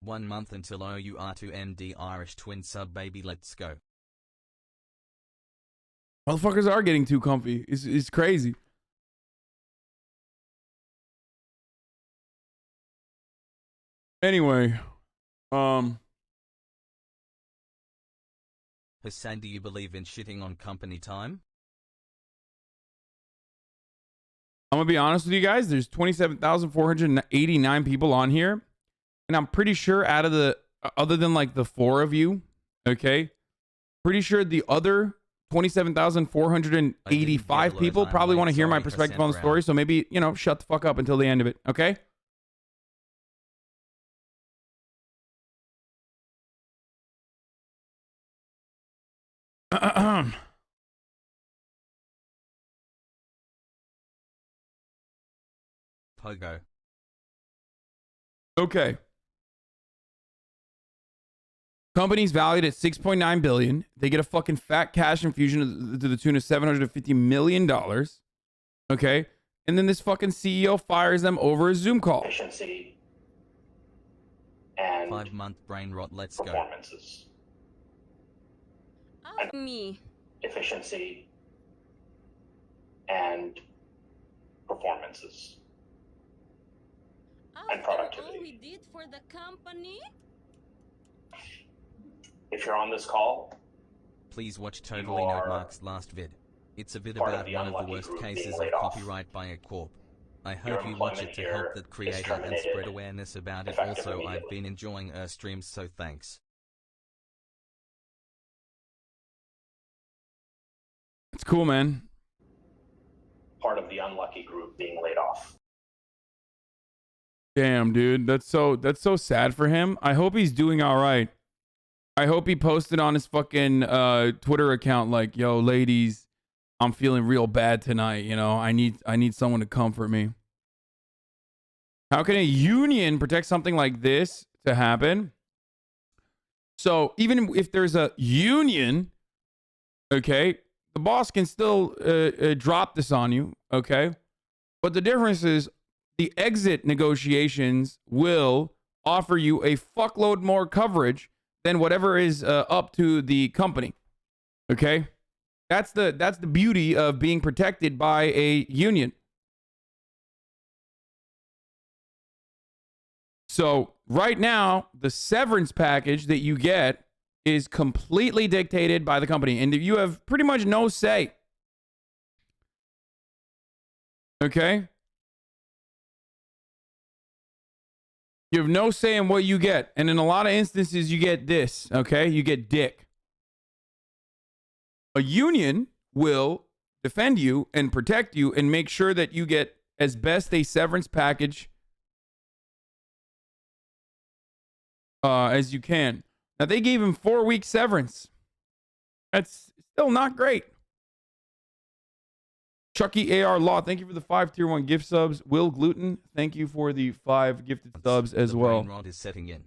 1 month until OUR to MD Irish twin sub baby. Let's go. Motherfuckers are getting too comfy. It's crazy. Anyway, Hasan, do you believe in shitting on company time? I'm going to be honest with you guys. There's 27,489 people on here. And I'm pretty sure out of the, other than like the 4 of you, okay, pretty sure the other 27,485 people probably want to hear my perspective on the story. So maybe, you know, shut the fuck up until the end of it, okay? Pogo. Okay. Company's valued at $6.9 billion. They get a fucking fat cash infusion to the tune of $750 million. Okay. And then this fucking CEO fires them over a Zoom call. Efficiency and 5-month brain rot. Let's performances. Me. Efficiency and performances. And productivity. All we did for the company? If you're on this call, please watch Totally Note Mark's last vid. It's a vid about one of the worst cases of copyright by a corp. I hope you watch it to help that creator and spread awareness about it. Also, I've been enjoying streams, so thanks. It's cool, man. part of the unlucky group being laid off. Damn, dude, that's so sad for him. I hope he's doing all right. I hope he posted on his fucking Twitter account like, "Yo, ladies, I'm feeling real bad tonight. You know, I need someone to comfort me." How can a union protect something like this to happen? So even if there's a union, okay, the boss can still drop this on you, okay? But the difference is the exit negotiations will offer you a fuckload more coverage than whatever is up to the company, okay? That's the beauty of being protected by a union. So right now, the severance package that you get is completely dictated by the company, and you have pretty much no say. Okay? You have no say in what you get. And in a lot of instances, you get this, okay? You get dick. A union will defend you and protect you and make sure that you get as best a severance package as you can. Now, they gave him 4-week severance. That's still not great. Chucky AR Law, thank you for the 5 tier 1 gift subs. Will Gluten, thank you for the 5 gifted subs as well. Brain rot is setting in.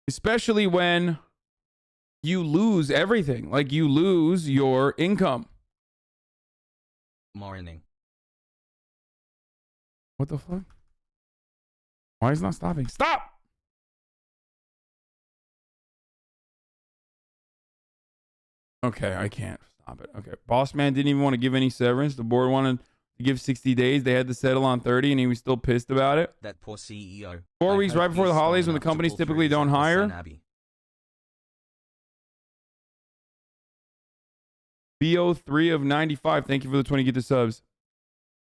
Especially when you lose everything. Like you lose your income. Morning. What the fuck? Why is it not stopping? Stop! Okay, I can't stop it. Okay, boss man didn't even want to give any severance. The board wanted to give 60 days. They had to settle on 30, and he was still pissed about it. That poor CEO. 4 weeks right before the holidays when the companies typically don't hire. BO3 of 95. Thank you for the 20 get the subs.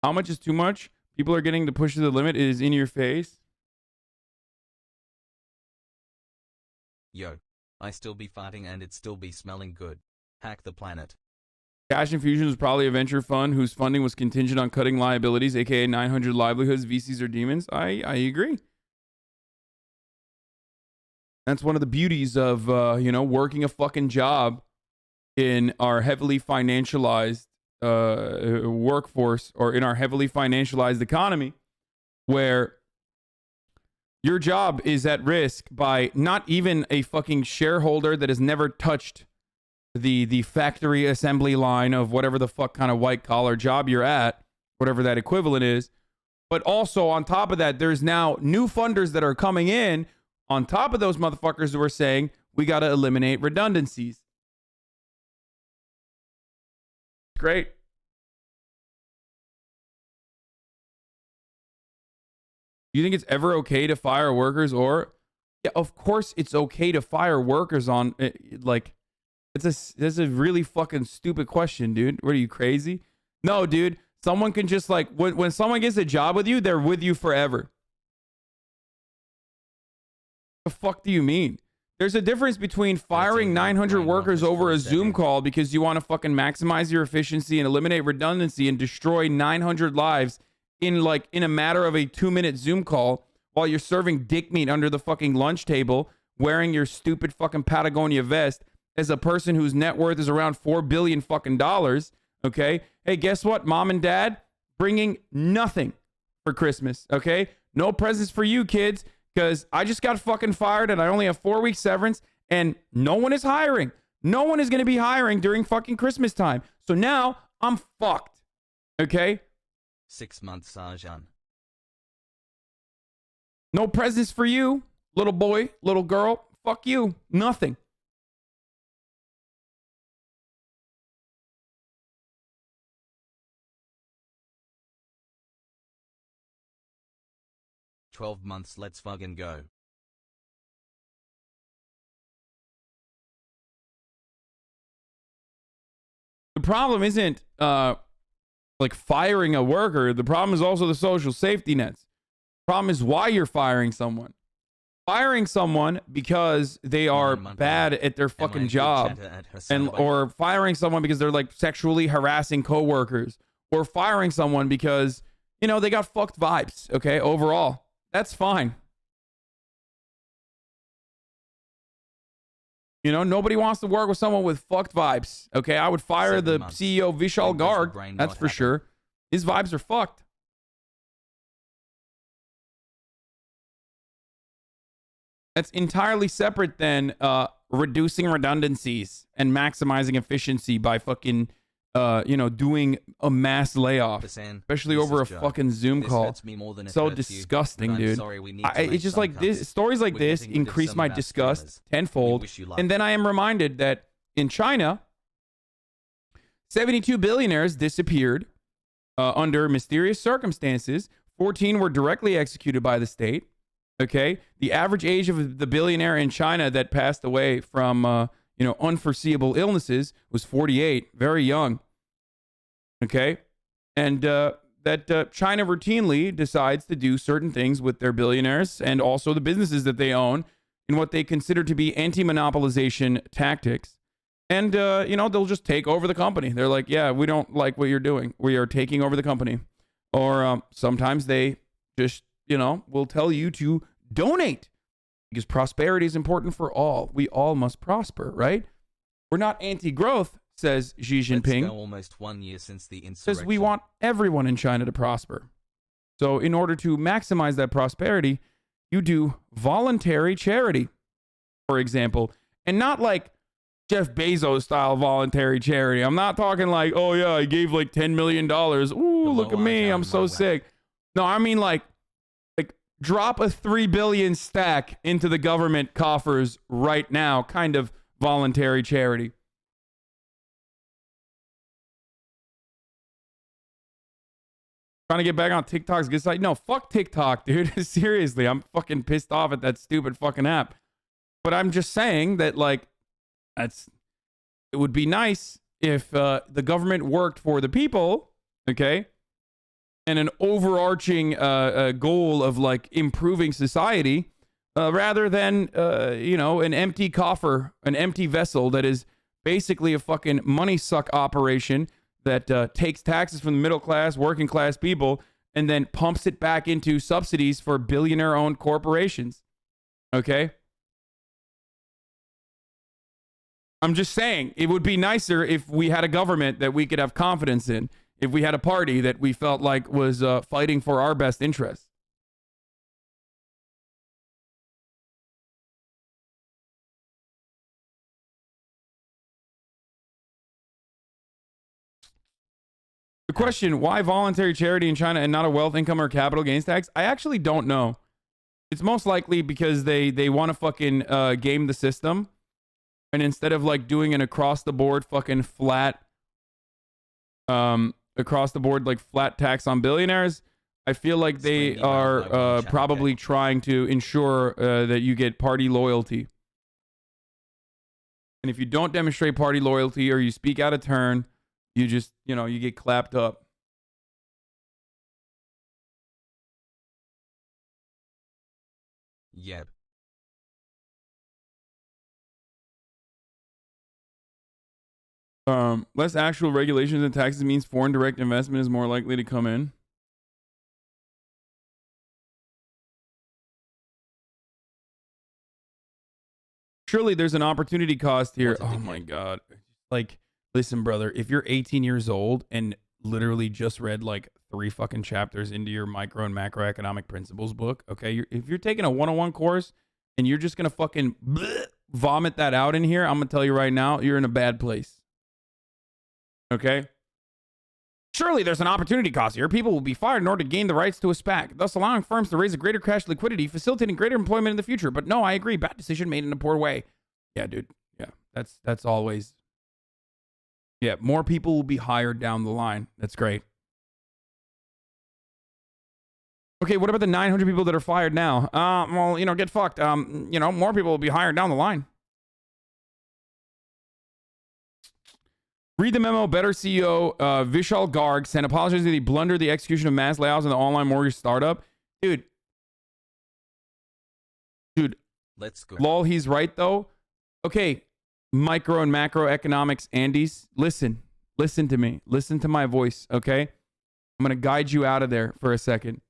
How much is too much? People are getting to push to the limit. It is in your face. Yo, I still be farting and it still be smelling good. Hack the planet. Cash Infusion was probably a venture fund whose funding was contingent on cutting liabilities, aka 900 livelihoods. VCs are demons. I agree. That's one of the beauties of working a fucking job in our heavily financialized workforce, or in our heavily financialized economy, where your job is at risk by not even a fucking shareholder that has never touched the factory assembly line of whatever the fuck kind of white collar job you're at, whatever that equivalent is. But also on top of that, there's now new funders that are coming in on top of those motherfuckers who are saying we got to eliminate redundancies. Great. Do you think it's ever okay to fire workers? Or, yeah, of course it's okay to fire workers on, like, that's a really fucking stupid question, dude. What are you, crazy? No, dude. Someone can just, like, when someone gets a job with you, they're with you forever. What the fuck do you mean? There's a difference between firing 900 workers over a Zoom call because you want to fucking maximize your efficiency and eliminate redundancy and destroy 900 lives in a matter of a 2-minute Zoom call while you're serving dick meat under the fucking lunch table wearing your stupid fucking Patagonia vest as a person whose net worth is around $4 billion fucking dollars. Okay. Hey, guess what? Mom and dad bringing nothing for Christmas. Okay. No presents for you kids, because I just got fucking fired and I only have 4 weeks severance and no one is hiring. No one is going to be hiring during fucking Christmas time. So now I'm fucked. Okay. 6 months, Hasan. No presents for you, little boy, little girl. Fuck you. Nothing. "12 months, let's fucking go." The problem isn't like firing a worker. The problem is also the social safety nets. The problem is why you're firing someone. Firing someone because they are bad at their fucking job, or firing someone because they're like sexually harassing coworkers, or firing someone because they got fucked vibes. Okay, overall. That's fine. Nobody wants to work with someone with fucked vibes. Okay, I would fire the CEO Vishal Garg. That's for sure. His vibes are fucked. That's entirely separate than reducing redundancies and maximizing efficiency by fucking doing a mass layoff, especially over a fucking Zoom call. So disgusting, dude. It's just like this. Stories like this increase my disgust tenfold. And then I am reminded that in China, 72 billionaires disappeared under mysterious circumstances. 14 were directly executed by the state. Okay, the average age of the billionaire in China that passed away from unforeseeable illnesses was 48, very young. Okay? And that China routinely decides to do certain things with their billionaires and also the businesses that they own in what they consider to be anti-monopolization tactics. And, they'll just take over the company. They're like, yeah, we don't like what you're doing. We are taking over the company. Or sometimes they just, will tell you to donate because prosperity is important for all. We all must prosper, right? We're not anti-growth, says Xi Jinping. Let's go almost 1 year since the insurrection. Says we want everyone in China to prosper. So in order to maximize that prosperity, you do voluntary charity, for example, and not like Jeff Bezos style voluntary charity. I'm not talking like, oh yeah, I gave like $10 million. Ooh, look at me, I'm so sick. No, I mean like drop a 3 billion stack into the government coffers right now, kind of voluntary charity. Trying to get back on TikTok's good side. No, fuck TikTok, dude. Seriously, I'm fucking pissed off at that stupid fucking app. But I'm just saying that, like, it would be nice if the government worked for the people, okay? And an overarching goal of, like, improving society rather than, an empty coffer, an empty vessel that is basically a fucking money suck operation that takes taxes from the middle class, working class people, and then pumps it back into subsidies for billionaire-owned corporations. Okay? I'm just saying, it would be nicer if we had a government that we could have confidence in, if we had a party that we felt like was fighting for our best interests. The question, why voluntary charity in China and not a wealth, income, or capital gains tax? I actually don't know. It's most likely because they want to fucking game the system. And instead of like doing an across the board fucking flat, across the board like flat tax on billionaires, I feel like they are probably trying to ensure that you get party loyalty. And if you don't demonstrate party loyalty or you speak out of turn, you just, you get clapped up. Yep. Less actual regulations and taxes means foreign direct investment is more likely to come in. Surely there's an opportunity cost here. Oh my God. Like, listen, brother, if you're 18 years old and literally just read like 3 fucking chapters into your micro and macroeconomic principles book, okay, if you're taking a 101 course and you're just gonna fucking vomit that out in here, I'm gonna tell you right now, you're in a bad place. Okay? Surely there's an opportunity cost here. People will be fired in order to gain the rights to a SPAC, thus allowing firms to raise a greater cash liquidity, facilitating greater employment in the future. But no, I agree. Bad decision made in a poor way. Yeah, dude. Yeah, that's always. Yeah, more people will be hired down the line. That's great. Okay, what about the 900 people that are fired now? Well, get fucked. More people will be hired down the line. Read the memo. Better CEO Vishal Garg sent apologizing that he blundered the execution of mass layoffs in the online mortgage startup. Dude. Let's go. Lol, he's right though. Okay, micro and macroeconomics, Andes. Listen to me. Listen to my voice, okay? I'm going to guide you out of there for a second.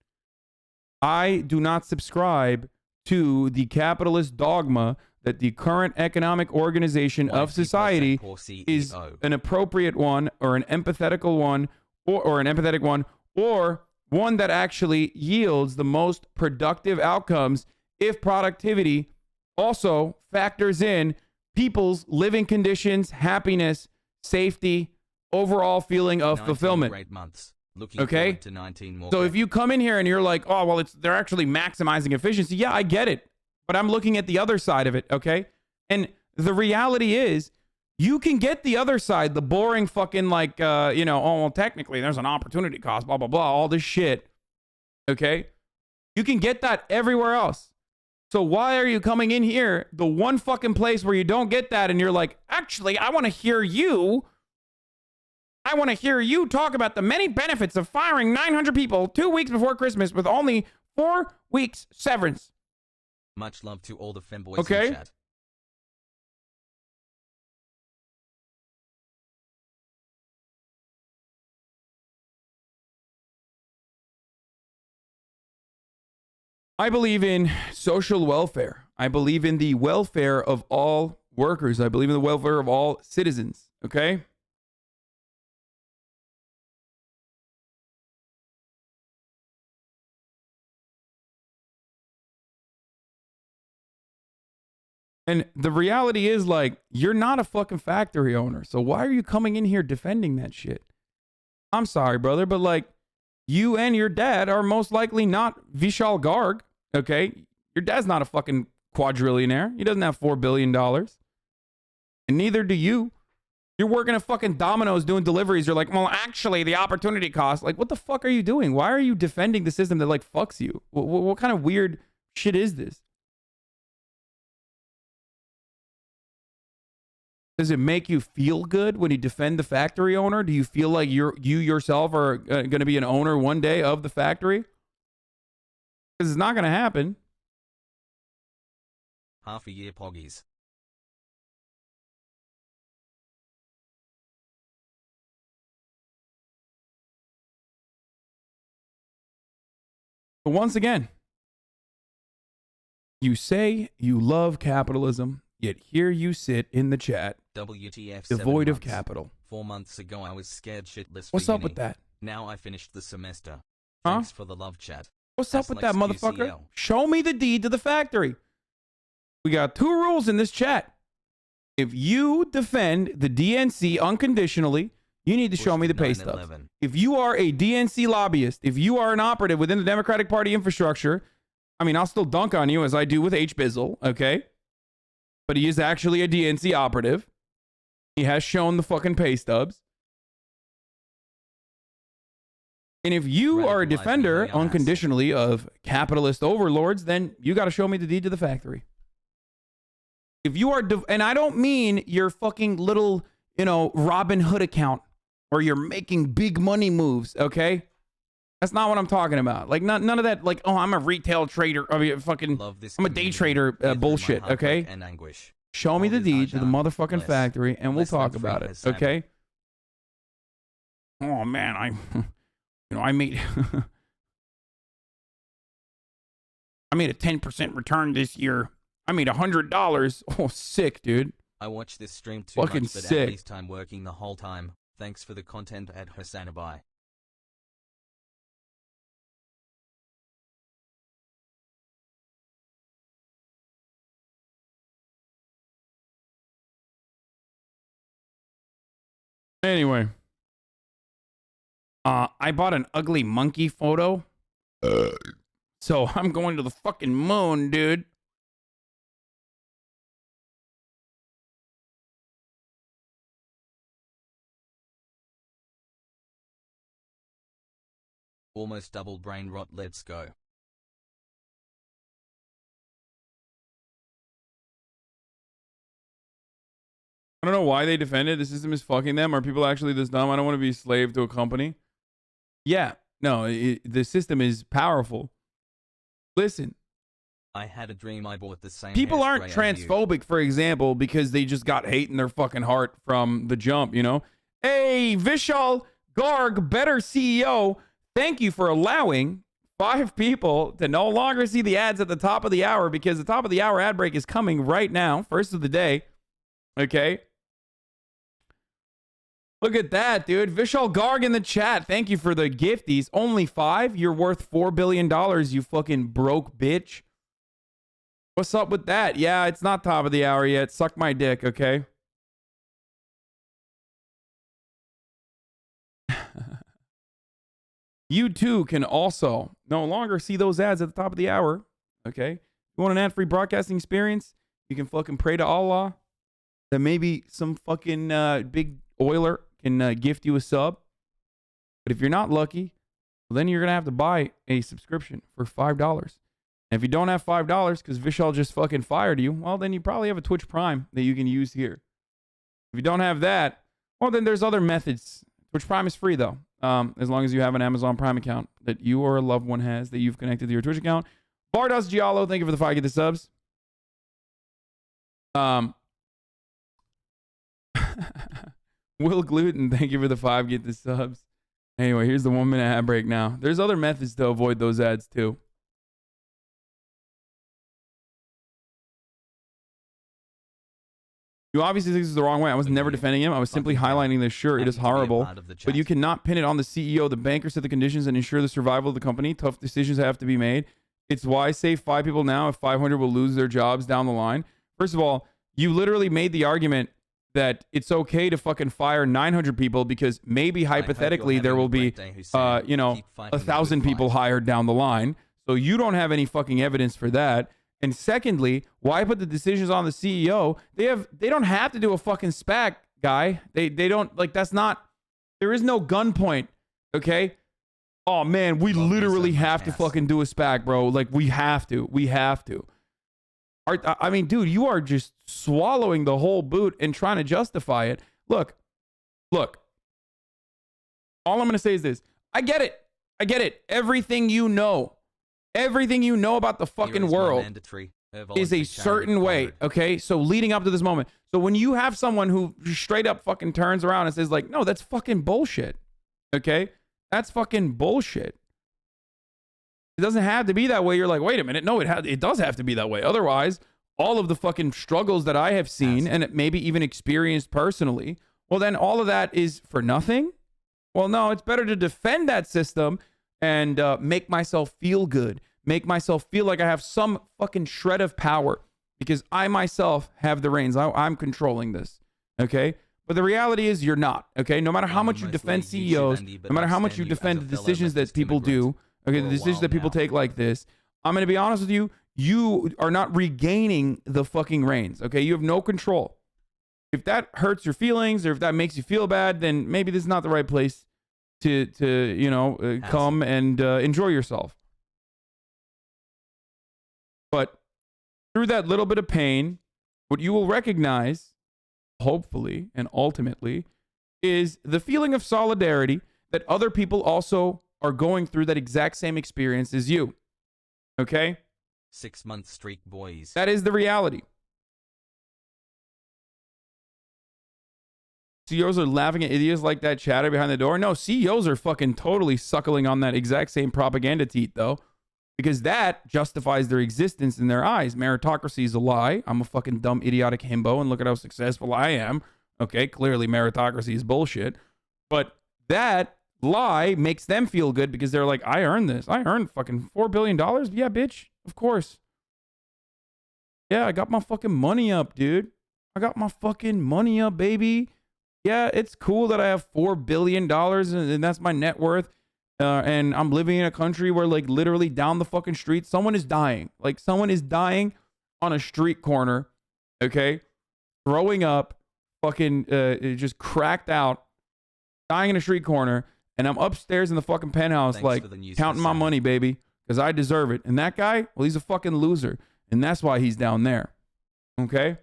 I do not subscribe to the capitalist dogma that the current economic organization of society is an appropriate one or an empathetical one or an empathetic one or one that actually yields the most productive outcomes if productivity also factors in people's living conditions, happiness, safety, overall feeling of fulfillment. Great months. Looking okay? To 19 more so if you come in here and you're like, oh, well, they're actually maximizing efficiency. Yeah, I get it. But I'm looking at the other side of it, okay? And the reality is, you can get the other side, the boring fucking like, oh, well, technically there's an opportunity cost, blah, blah, blah, all this shit, okay? You can get that everywhere else. So why are you coming in here, the one fucking place where you don't get that, and you're like, actually, I want to hear you. I want to hear you talk about the many benefits of firing 900 people 2 weeks before Christmas with only 4 weeks severance. Much love to all the femboys Okay. in chat. I believe in social welfare. I believe in the welfare of all workers. I believe in the welfare of all citizens. Okay? And the reality is, like, you're not a fucking factory owner. So why are you coming in here defending that shit? I'm sorry, brother, but like, you and your dad are most likely not Vishal Garg. Okay? Your dad's not a fucking quadrillionaire. He doesn't have $4 billion. And neither do you. You're working at fucking Domino's doing deliveries. You're like, well, actually, the opportunity cost. Like, what the fuck are you doing? Why are you defending the system that, like, fucks you? What kind of weird shit is this? Does it make you feel good when you defend the factory owner? Do you feel like you yourself are going to be an owner one day of the factory? Because it's not going to happen. Half a year poggies. But once again, you say you love capitalism, yet here you sit in the chat, WTF, devoid 7 of months. capital. 4 months ago I was scared shitless. What's up with that? Now I finished the semester. Huh? Thanks for the love chat. What's up with that, Aslex motherfucker? QCL. Show me the deed to the factory. We got 2 rules in this chat. If you defend the DNC unconditionally, you need to show me the pay stubs. 9/11. If you are a DNC lobbyist, if you are an operative within the Democratic Party infrastructure, I mean, I'll still dunk on you as I do with H. Bizzle, okay? But he is actually a DNC operative. He has shown the fucking pay stubs. And if you are a defender unconditionally of capitalist overlords, then you got to show me the deed to the factory. If you are, and I don't mean your fucking little, Robin Hood account or you're making big money moves, okay? That's not what I'm talking about. Like, none of that, like, oh, I'm a retail trader. I mean, I'm a day trader bullshit, okay? And anguish. Show me the deed to the motherfucking less- factory and we'll less than talk 3 about it, Hasan. okay? Oh, man, I made I made a 10% return this year. I made $100. Oh, sick, dude. I watch this stream too Fucking much, but sick. at least I'm working the whole time. Thanks for the content at HasanAbi. Anyway. I bought an ugly monkey photo. So I'm going to the fucking moon, dude. Almost double brain rot, let's go. I don't know why they defend it. The system is fucking them. Are people actually this dumb? I don't want to be a slave to a company. Yeah. No, the system is powerful. Listen. I had a dream I bought the same People aren't hairspray as you. transphobic, for example, because they just got hate in their fucking heart from the jump, Hey, Vishal Garg, better CEO. Thank you for allowing 5 people to no longer see the ads at the top of the hour because the top of the hour ad break is coming right now. First of the day. Okay. Look at that, dude. Vishal Garg in the chat. Thank you for the gifties. Only 5? You're worth $4 billion, you fucking broke bitch. What's up with that? Yeah, it's not top of the hour yet. Suck my dick, okay? You too can also no longer see those ads at the top of the hour, okay? You want an ad-free broadcasting experience? You can fucking pray to Allah that maybe some fucking big oiler can gift you a sub. But if you're not lucky, well, then you're going to have to buy a subscription for $5. And if you don't have $5 because Vishal just fucking fired you, well, then you probably have a Twitch Prime that you can use here. If you don't have that, well, then there's other methods Twitch Prime is free though, as long as you have an Amazon Prime account that you or a loved one has that you've connected to your Twitch account. Bardos Giallo, thank you for the 5 get the subs. Will Gluten, thank you for the 5 get the subs. Anyway, here's the 1 minute ad break now. There's other methods to avoid those ads too. You obviously think this is the wrong way. I was never defending him. I was simply highlighting this. Sure, it is horrible, but you cannot pin it on the CEO. The banker set the conditions and ensure the survival of the company. Tough decisions have to be made. It's why save 5 people now if 500 will lose their jobs down the line. First of all, you literally made the argument that it's okay to fucking fire 900 people because maybe hypothetically there will be, 1,000 people hired down the line. So you don't have any fucking evidence for that. And secondly, why put the decisions on the CEO? They don't have to do a fucking SPAC, guy. They don't, like, that's not, there is no gunpoint, okay? Oh man, we literally have to fucking do a SPAC, bro. Like, we have to. I mean, dude, you are just swallowing the whole boot and trying to justify it. Look. All I'm going to say is this. I get it. Everything you know about the fucking world is a certain way, okay? So leading up to this moment. So when you have someone who straight up fucking turns around and says like, no, that's fucking bullshit, okay? That's fucking bullshit. It doesn't have to be that way. You're like, wait a minute. No, it does have to be that way. Otherwise, all of the fucking struggles that I have seen and maybe even experienced personally, well, then all of that is for nothing. Well, no, it's better to defend that system and make myself feel good. Make myself feel like I have some fucking shred of power because I myself have the reins. I'm controlling this, okay? But the reality is you're not, okay? No matter how much you defend CEOs, no matter how much you defend the decisions that people do, okay, the decisions that people take like this, I'm going to be honest with you, you are not regaining the fucking reins, okay? You have no control. If that hurts your feelings or if that makes you feel bad, then maybe this is not the right place to come and enjoy yourself. But through that little bit of pain, what you will recognize, hopefully and ultimately, is the feeling of solidarity that other people also are going through that exact same experience as you. Okay? 6-month streak, boys. That is the reality. CEOs are laughing at idiots like that chatter behind the door. No, CEOs are fucking totally suckling on that exact same propaganda teat, though. Because that justifies their existence in their eyes. Meritocracy is a lie. I'm a fucking dumb, idiotic himbo, and look at how successful I am. Okay, clearly meritocracy is bullshit. But that lie makes them feel good because they're like, I earned this. I earned fucking $4 billion. Yeah, bitch. Of course. Yeah, I got my fucking money up, dude. I got my fucking money up, baby. Yeah, it's cool that I have $4 billion and that's my net worth. And I'm living in a country where, like, literally down the fucking street, someone is dying. Like, someone is dying on a street corner, okay? Throwing up, fucking just cracked out, dying in a street corner. And I'm upstairs in the fucking penthouse, like, counting my money, baby, because I deserve it. And that guy, well, he's a fucking loser. And that's why he's down there, okay?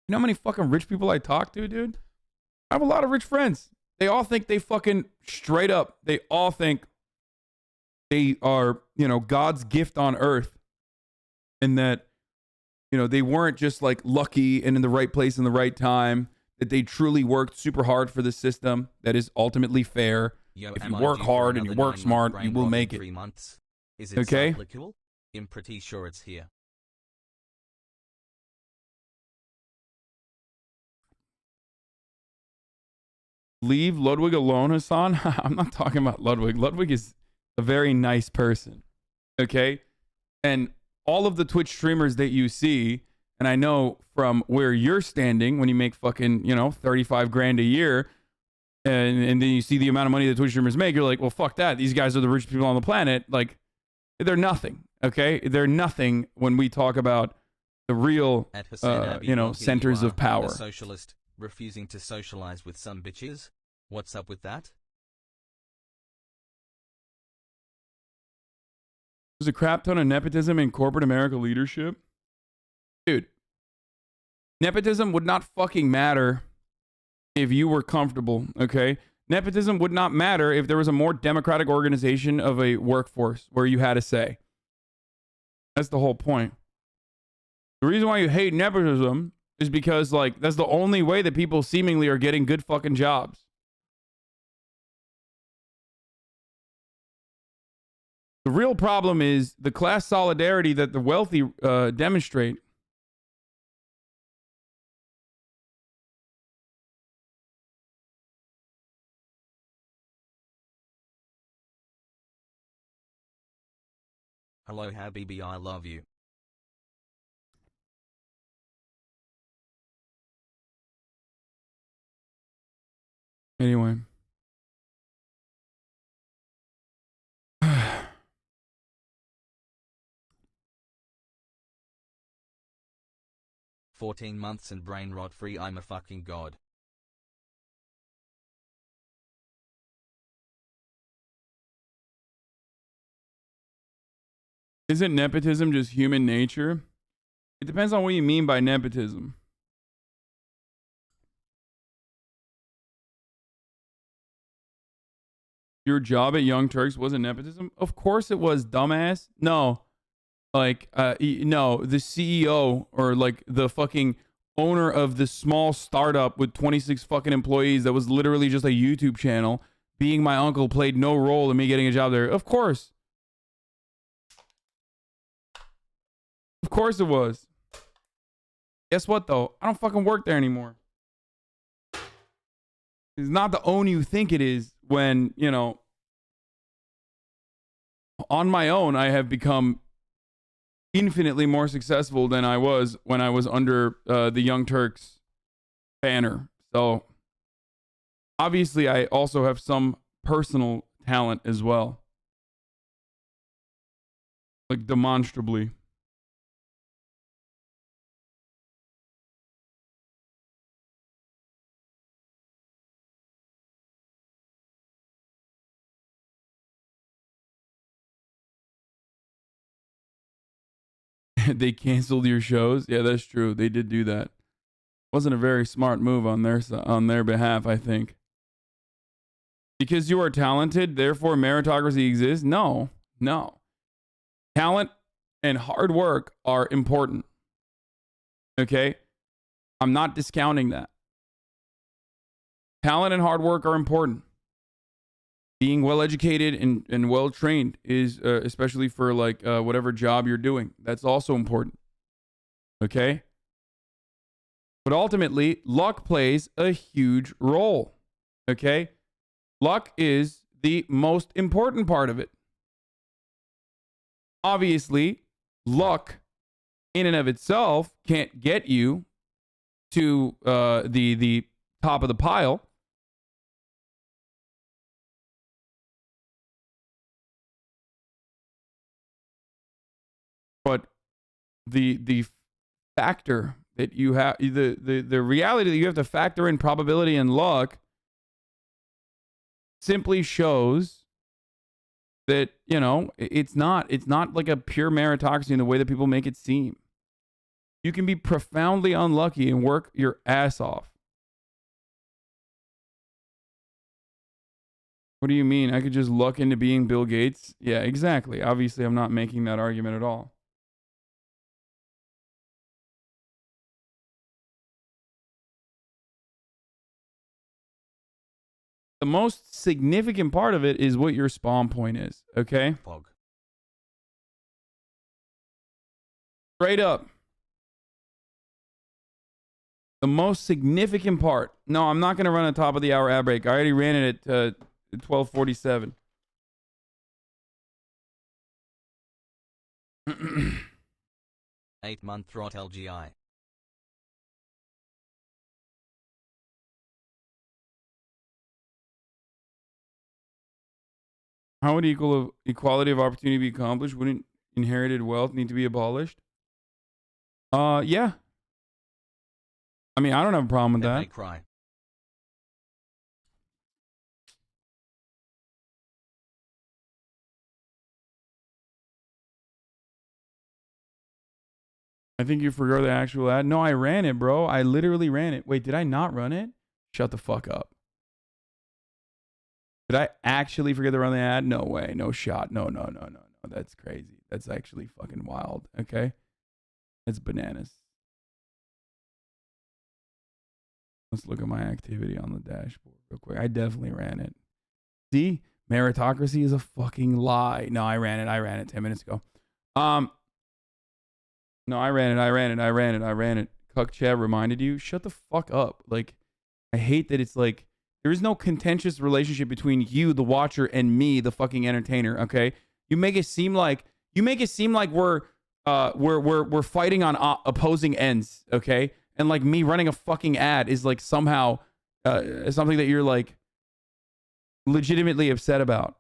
You know how many fucking rich people I talk to, dude? I have a lot of rich friends. They all think they fucking straight up. They all think they are, God's gift on earth. And that, they weren't just like lucky and in the right place in the right time. That they truly worked super hard for the system that is ultimately fair. If you work hard and you work smart, you will make it. 3 months. Is it okay? Applicable? I'm pretty sure it's here. Leave Ludwig alone, Hasan. I'm not talking about Ludwig. Ludwig is a very nice person. Okay? And all of the Twitch streamers that you see, and I know from where you're standing when you make fucking, 35 grand a year, and then you see the amount of money that Twitch streamers make, you're like, well, fuck that. These guys are the richest people on the planet. Like, they're nothing. Okay? They're nothing when we talk about the real, centers of power. A socialist refusing to socialize with some bitches? What's up with that? There's a crap ton of nepotism in corporate America leadership. Dude, nepotism would not fucking matter if you were comfortable, okay? Nepotism would not matter if there was a more democratic organization of a workforce where you had a say. That's the whole point. The reason why you hate nepotism is because, like, that's the only way that people seemingly are getting good fucking jobs. The real problem is the class solidarity that the wealthy demonstrate. Hello Habibi, I love you. Anyway. 14 months and brain rot free, I'm a fucking god. Isn't nepotism just human nature? It depends on what you mean by nepotism. Your job at Young Turks wasn't nepotism? Of course it was, dumbass. No. Like, no, the CEO or like the fucking owner of this small startup with 26 fucking employees that was literally just a YouTube channel, being my uncle, played no role in me getting a job there. Of course. Of course it was. Guess what, though? I don't fucking work there anymore. It's not the own you think it is when, you know, on my own, I have become infinitely more successful than I was when I was under the Young Turks banner. So, obviously, I also have some personal talent as well. Like, demonstrably. They canceled your shows. Yeah, that's true. They did do that. Wasn't a very smart move on their behalf, I think. Because you are talented, therefore meritocracy exists? No. No. Talent and hard work are important. Okay? I'm not discounting that. Talent and hard work are important. Being well educated and well trained is especially for like whatever job you're doing. That's also important. Okay? But ultimately, luck plays a huge role. Okay? Luck is the most important part of it. Obviously, luck in and of itself can't get you to the top of the pile. But the factor that you have, the reality that you have to factor in probability and luck simply shows that, you know, it's not like a pure meritocracy in the way that people make it seem. You can be profoundly unlucky and work your ass off. What do you mean? I could just luck into being Bill Gates? Yeah, exactly. Obviously, I'm not making that argument at all. The most significant part of it is what your spawn point is, okay? Pog. Straight up. The most significant part. No, I'm not going to run a top of the hour ad break. I already ran it at 12:47. 8-month rot LGI. How would equality of opportunity be accomplished? Wouldn't inherited wealth need to be abolished? Yeah. I mean, I don't have a problem with that. I cry. I think you forgot the actual ad. No, I ran it, bro. I literally ran it. Wait, did I not run it? Shut the fuck up. Did I actually forget to run the ad? No way. No shot. No. That's crazy. That's actually fucking wild. Okay? That's bananas. Let's look at my activity on the dashboard real quick. I definitely ran it. See? Meritocracy is a fucking lie. No, I ran it 10 minutes ago. No, I ran it. Cuck Chad reminded you. Shut the fuck up. Like, I hate that it's like, there is no contentious relationship between you, the watcher, and me, the fucking entertainer, okay? You make it seem like we're fighting on opposing ends, okay? And like me running a fucking ad is like somehow something that you're like legitimately upset about.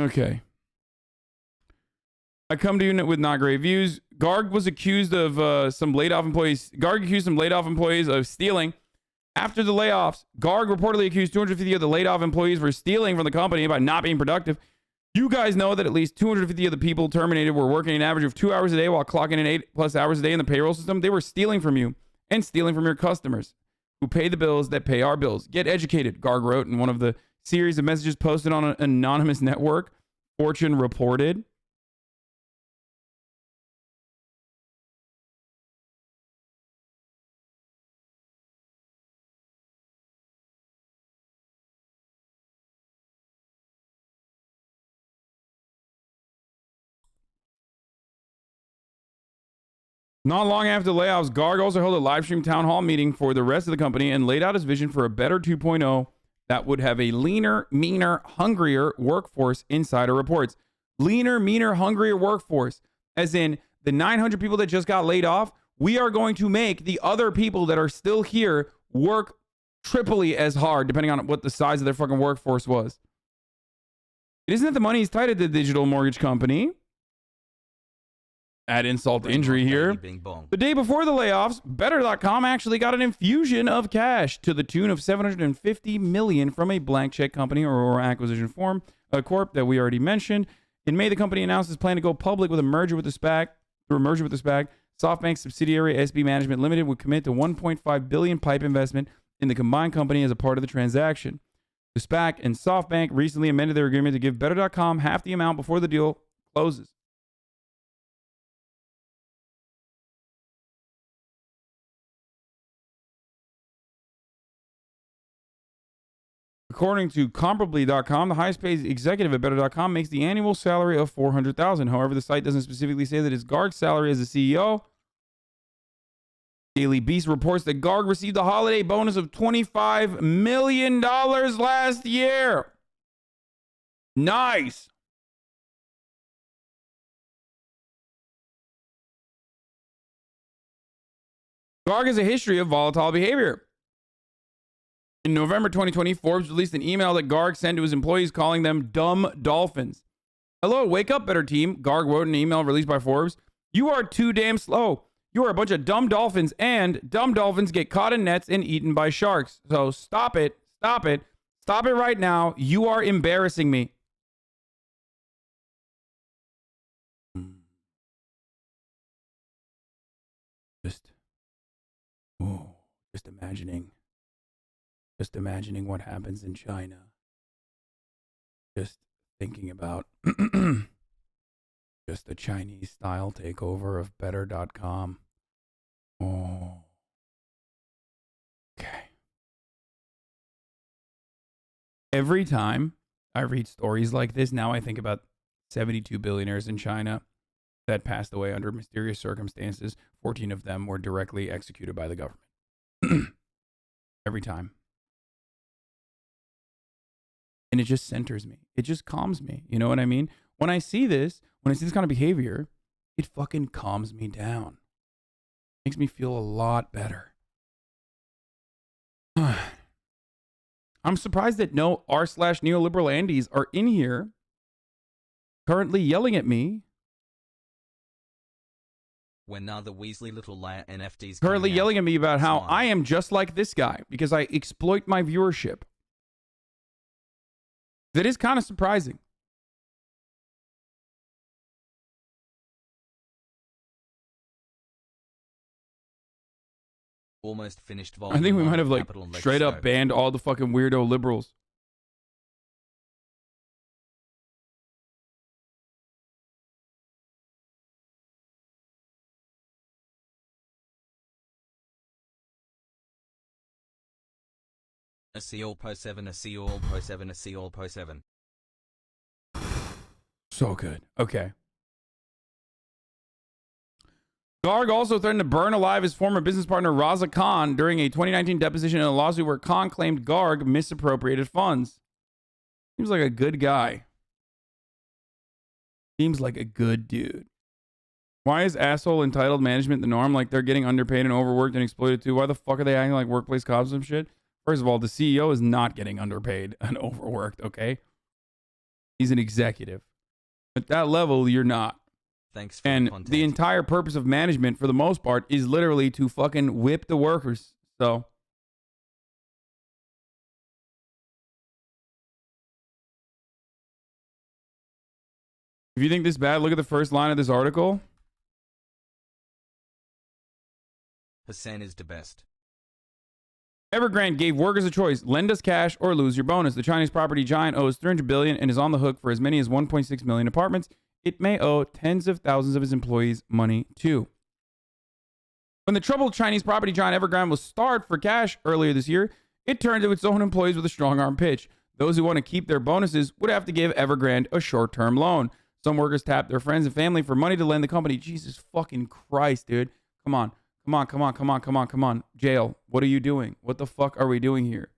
Okay. I come to you with not great views. Garg was accused of some laid off employees. Garg accused some laid off employees of stealing. After the layoffs, Garg reportedly accused 250 of the laid off employees for stealing from the company by not being productive. You guys know that at least 250 of the people terminated were working an average of 2 hours a day while clocking in 8+ hours a day in the payroll system. They were stealing from you and stealing from your customers who pay the bills that pay our bills. Get educated, Garg wrote in one of the series of messages posted on an anonymous network. Fortune reported. Not long after the layoffs, Garg also held a live stream town hall meeting for the rest of the company and laid out his vision for a better 2.0 that would have a leaner, meaner, hungrier workforce, Insider reports. Leaner, meaner, hungrier workforce. As in, the 900 people that just got laid off, we are going to make the other people that are still here work triply as hard, depending on what the size of their fucking workforce was. It isn't that the money is tied at the digital mortgage company. Add insult to injury here. The day before the layoffs, Better.com actually got an infusion of cash to the tune of $750 million from a blank check company or acquisition form, a corp that we already mentioned. In May, the company announced its plan to go public with a merger with the SPAC. SoftBank subsidiary SB Management Limited would commit to $1.5 billion PIPE investment in the combined company as a part of the transaction. The SPAC and SoftBank recently amended their agreement to give Better.com half the amount before the deal closes. According to comparably.com, the highest paid executive at Better.com makes the annual salary of $400,000. However, the site doesn't specifically say that it's Garg's salary as a CEO. Daily Beast reports that Garg received a holiday bonus of $25 million last year. Nice. Garg has a history of volatile behavior. In November 2020, Forbes released an email that Garg sent to his employees calling them dumb dolphins. Hello, wake up, better team. Garg wrote in an email released by Forbes. You are too damn slow. You are a bunch of dumb dolphins, and dumb dolphins get caught in nets and eaten by sharks. So stop it. Stop it. Stop it right now. You are embarrassing me. Just imagining what happens in China. Just thinking about just the Chinese style takeover of Better.com. Oh. Okay. Every time I read stories like this, now I think about 72 billionaires in China that passed away under mysterious circumstances. 14 of them were directly executed by the government. Every time. And it just centers me. It just calms me. You know what I mean? When I see this kind of behavior, it fucking calms me down. Makes me feel a lot better. I'm surprised that no r/neoliberal Andes are in here currently yelling at me. When now the Weasley little liar NFTs currently yelling at me about how I am just like this guy because I exploit my viewership. That is kind of surprising. Almost finished I volume think we 1 might have like Capital straight up Lexicon. banned all the fucking weirdo liberals. A C all po 7, a C all po 7, a C all po 7. So good. Okay. Garg also threatened to burn alive his former business partner Raza Khan during a 2019 deposition in a lawsuit where Khan claimed Garg misappropriated funds. Seems like a good guy. Seems like a good dude. Why is asshole entitled management the norm? Like they're getting underpaid and overworked and exploited too. Why the fuck are they acting like workplace cops and shit? First of all, the CEO is not getting underpaid and overworked, okay? He's an executive. At that level, you're not. Thanks for And the content. the entire purpose of management, for the most part, is literally to fucking whip the workers. So, if you think this bad, look at the first line of this article. Hasan is the best. Evergrande gave workers a choice: lend us cash or lose your bonus. The Chinese property giant owes $300 billion and is on the hook for as many as 1.6 million apartments. It may owe tens of thousands of its employees money too. When the troubled Chinese property giant Evergrande was starved for cash earlier this year, it turned to its own employees with a strong arm pitch. Those who want to keep their bonuses would have to give Evergrande a short-term loan. Some workers tapped their friends and family for money to lend the company. Jesus fucking Christ, dude. Come on. Come on, come on, come on, come on, come on. Jail. What are you doing? What the fuck are we doing here?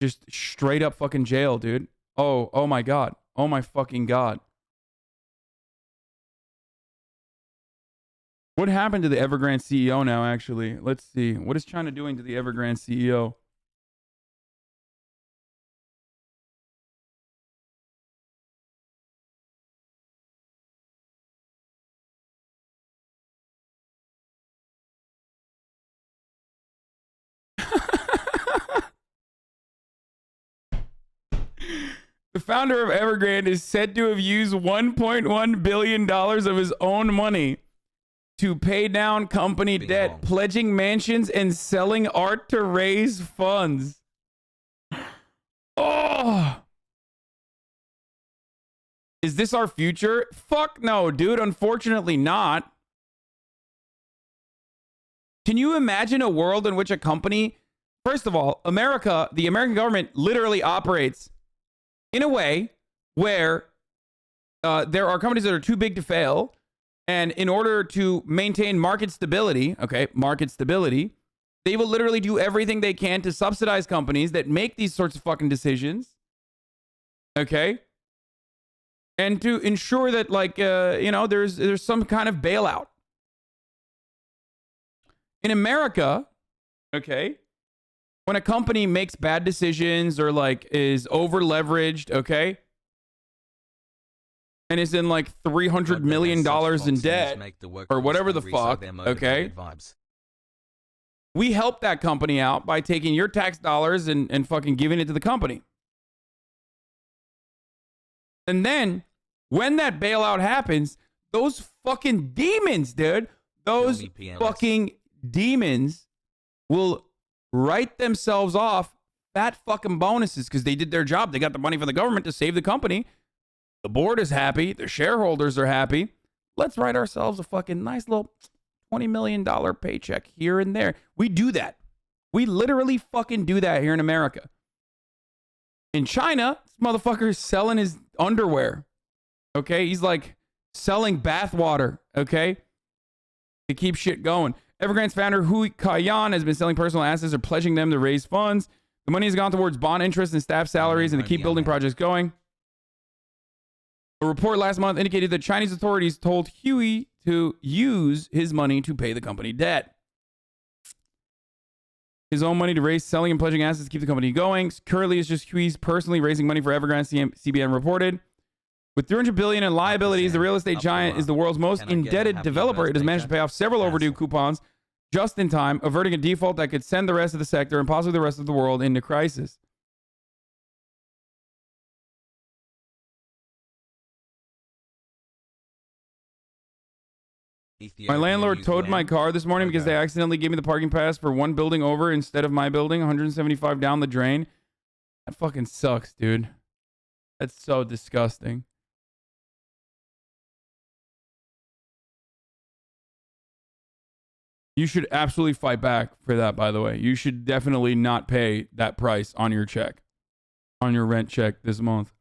Just straight up fucking jail, dude. Oh my God. Oh my fucking God. What happened to the Evergrande CEO now, actually? Let's see. What is China doing to the Evergrande CEO? The founder of Evergrande is said to have used $1.1 billion of his own money to pay down company debt, pledging mansions and selling art to raise funds. Oh! Is this our future? Fuck no, dude. Unfortunately not. Can you imagine a world in which a company... First of all, the American government literally operates in a way where there are companies that are too big to fail. And in order to maintain market stability, they will literally do everything they can to subsidize companies that make these sorts of fucking decisions. Okay? And to ensure that, like, there's some kind of bailout. In America, okay, when a company makes bad decisions or, like, is over leveraged, okay, and is in like $300 million in debt or whatever the fuck, okay? We help that company out by taking your tax dollars and fucking giving it to the company. And then when that bailout happens, those fucking demons, dude, those fucking demons will write themselves off fat fucking bonuses because they did their job. They got the money from the government to save the company. The board is happy. The shareholders are happy. Let's write ourselves a fucking nice little $20 million paycheck here and there. We do that. We literally fucking do that here in America. In China, this motherfucker is selling his underwear. Okay? He's like selling bathwater. Okay? To keep shit going. Evergrande's founder, Hui Kaiyan, has been selling personal assets or pledging them to raise funds. The money has gone towards bond interest and staff salaries and to keep building projects going. A report last month indicated that Chinese authorities told Huey to use his money to pay the company debt. His own money to raise, selling, and pledging assets to keep the company going. Currently, it's just Huey's personally raising money for Evergrande, CBN reported. With $300 billion in liabilities, the real estate giant is the world's most indebted developer. It has managed to pay off several overdue coupons just in time, averting a default that could send the rest of the sector and possibly the rest of the world into crisis. My landlord towed my car this morning because they accidentally gave me the parking pass for one building over instead of my building, 175 down the drain. That fucking sucks, dude. That's so disgusting. You should absolutely fight back for that, by the way. You should definitely not pay that price on your check, on your rent check this month.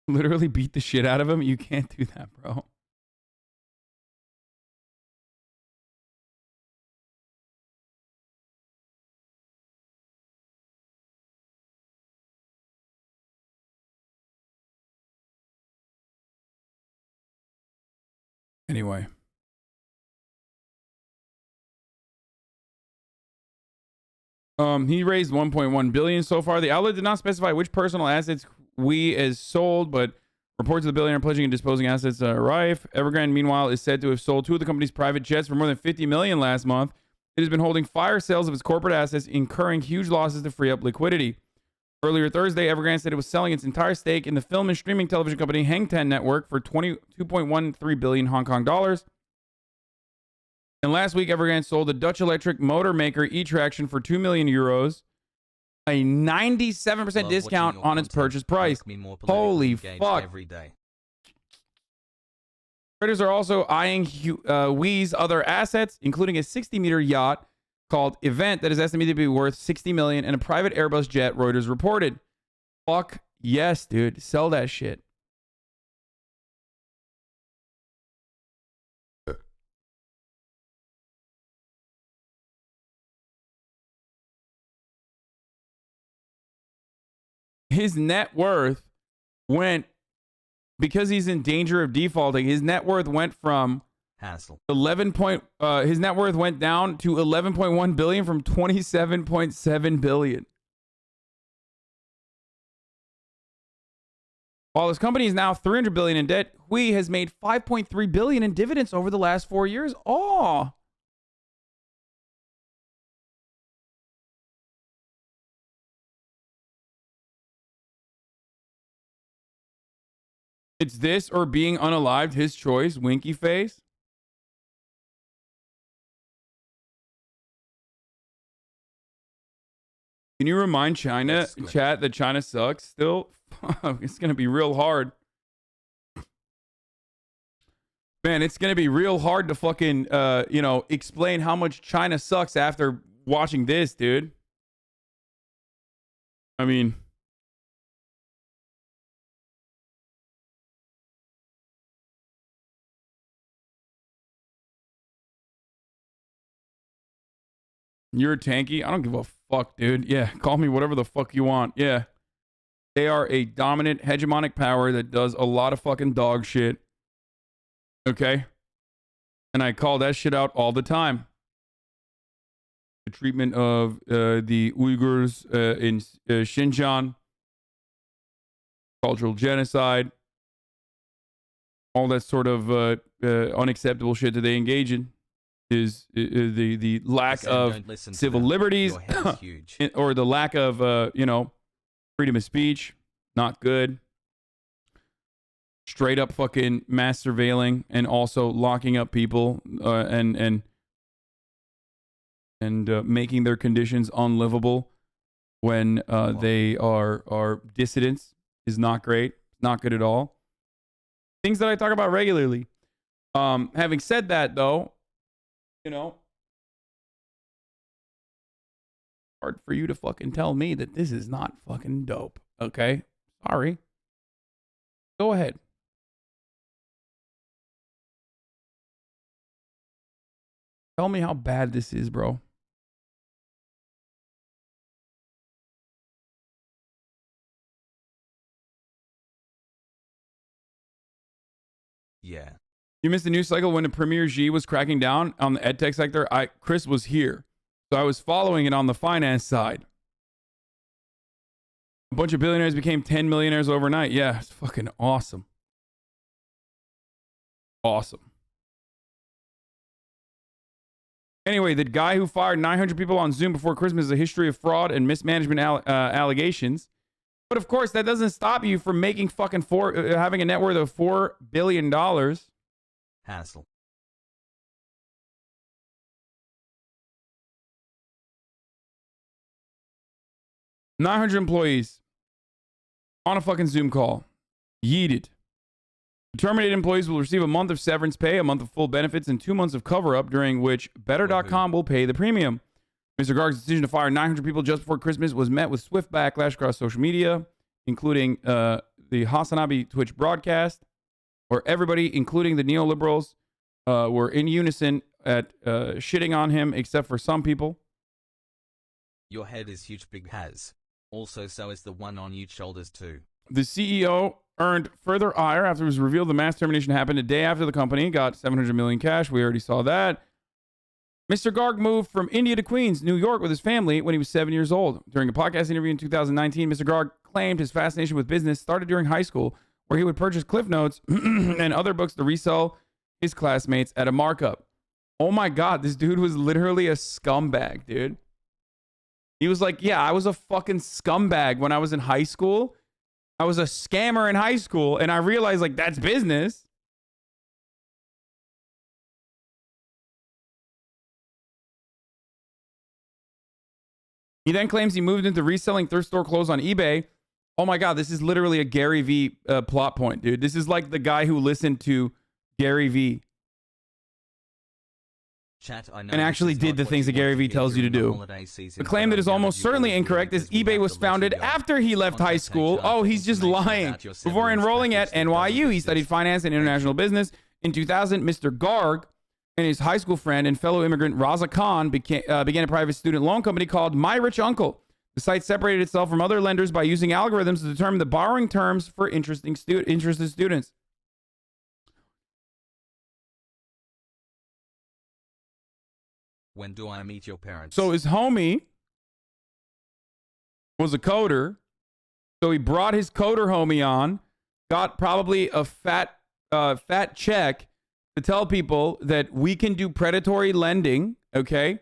Literally beat the shit out of him? You can't do that, bro. Anyway. He raised 1.1 billion so far. The outlet did not specify which personal assets we as sold, but reports of the billionaire pledging and disposing assets are rife. Evergrande, meanwhile, is said to have sold two of the company's private jets for more than 50 million last month. It has been holding fire sales of its corporate assets, incurring huge losses to free up liquidity. Earlier Thursday, Evergrande said it was selling its entire stake in the film and streaming television company Hang Ten Network for 22.13 billion Hong Kong dollars. And last week, Evergrande sold the Dutch electric motor maker E-Traction for 2 million euros, a 97% discount on its purchase price. Holy fuck. Every day. Traders are also eyeing Wee's other assets, including a 60-meter yacht called Event that is estimated to be worth 60 million and a private Airbus jet, Reuters reported. Fuck yes, dude. Sell that shit. His net worth went, because he's in danger of defaulting, his net worth went from Hassle. His net worth went down to 11.1 billion from 27.7 billion. While his company is now 300 billion in debt, Hui has made 5.3 billion in dividends over the last 4 years. Oh. It's this or being unalived, his choice, winky face. Can you remind China, chat, that China sucks still? It's going to be real hard. Man, it's going to be real hard to fucking, explain how much China sucks after watching this, dude. I mean... You're tanky? I don't give a fuck, dude. Yeah, call me whatever the fuck you want. Yeah. They are a dominant, hegemonic power that does a lot of fucking dog shit. Okay? And I call that shit out all the time. The treatment of the Uyghurs in Xinjiang. Cultural genocide. All that sort of unacceptable shit that they engage in. Is the lack of civil liberties or the lack of freedom of speech. Not good. Straight up fucking mass surveilling and also locking up people and making their conditions unlivable when they are dissidents is not great. Not good at all. Things that I talk about regularly. Having said that, though, hard for you to fucking tell me that this is not fucking dope. Okay? Sorry. Go ahead. Tell me how bad this is, bro. Yeah. You missed the news cycle when the Premier Xi was cracking down on the edtech sector. Chris was here, so I was following it on the finance side. A bunch of billionaires became 10 millionaires overnight. Yeah, it's fucking awesome. Awesome. Anyway, the guy who fired 900 people on Zoom before Christmas has a history of fraud and mismanagement allegations. But of course, that doesn't stop you from making fucking having a net worth of $4 billion. Hassle. $900 employees on a fucking Zoom call. Yeeted. Terminated employees will receive a month of severance pay, a month of full benefits, and 2 months of cover-up, during which Better.com will pay the premium. Mr. Garg's decision to fire 900 people just before Christmas was met with swift backlash across social media, including the HasanAbi Twitch broadcast, where everybody, including the neoliberals, were in unison at shitting on him, except for some people. Your head is huge, big Has. Also, so is the one on your shoulders too. The CEO earned further ire after it was revealed the mass termination happened a day after the company got $700 million cash. We already saw that. Mr. Garg moved from India to Queens, New York with his family when he was 7 years old. During a podcast interview in 2019, Mr. Garg claimed his fascination with business started during high school, where he would purchase Cliff Notes and other books to resell his classmates at a markup. Oh my God, this dude was literally a scumbag, dude. He was like, yeah, I was a fucking scumbag when I was in high school. I was a scammer in high school, and I realized, like, that's business. He then claims he moved into reselling thrift store clothes on eBay. Oh my God, this is literally a Gary V plot point, dude. This is like the guy who listened to Gary V. Chat, I know and actually did the things that Gary Vee tells you to do. The claim that is almost certainly incorrect is eBay was founded after he left high school. Oh, he's just lying. Before enrolling at NYU, he studied finance and international business. In 2000, Mr. Garg and his high school friend and fellow immigrant Raza Khan began a private student loan company called My Rich Uncle. The site separated itself from other lenders by using algorithms to determine the borrowing terms for interested students. When do I meet your parents? So his homie was a coder. So he brought his coder homie on, got probably a fat check to tell people that we can do predatory lending, okay?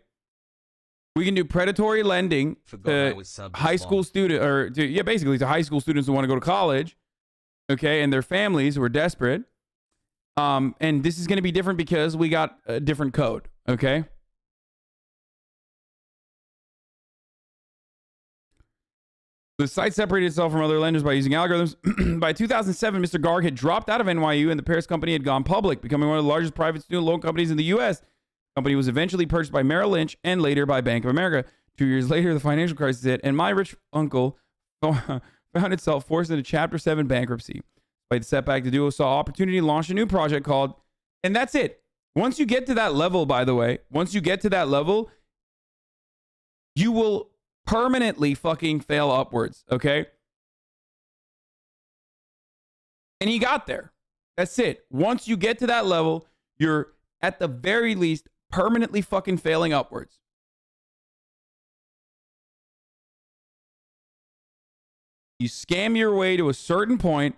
We can do predatory lending to high school student, or basically to high school students who want to go to college, okay, and their families who are desperate. And this is going to be different because we got a different code, okay? The site separated itself from other lenders by using algorithms. By 2007, Mr. Garg had dropped out of NYU and the Paris company had gone public, becoming one of the largest private student loan companies in the U.S. The company was eventually purchased by Merrill Lynch and later by Bank of America. 2 years later, the financial crisis hit, and My Rich Uncle found itself forced into Chapter 7 bankruptcy. By the setback, the duo saw opportunity to launch a new project called, and that's it. Once you get to that level, by the way, you will permanently fucking fail upwards, okay? And he got there. That's it. Once you get to that level, you're at the very least permanently fucking failing upwards. You scam your way to a certain point,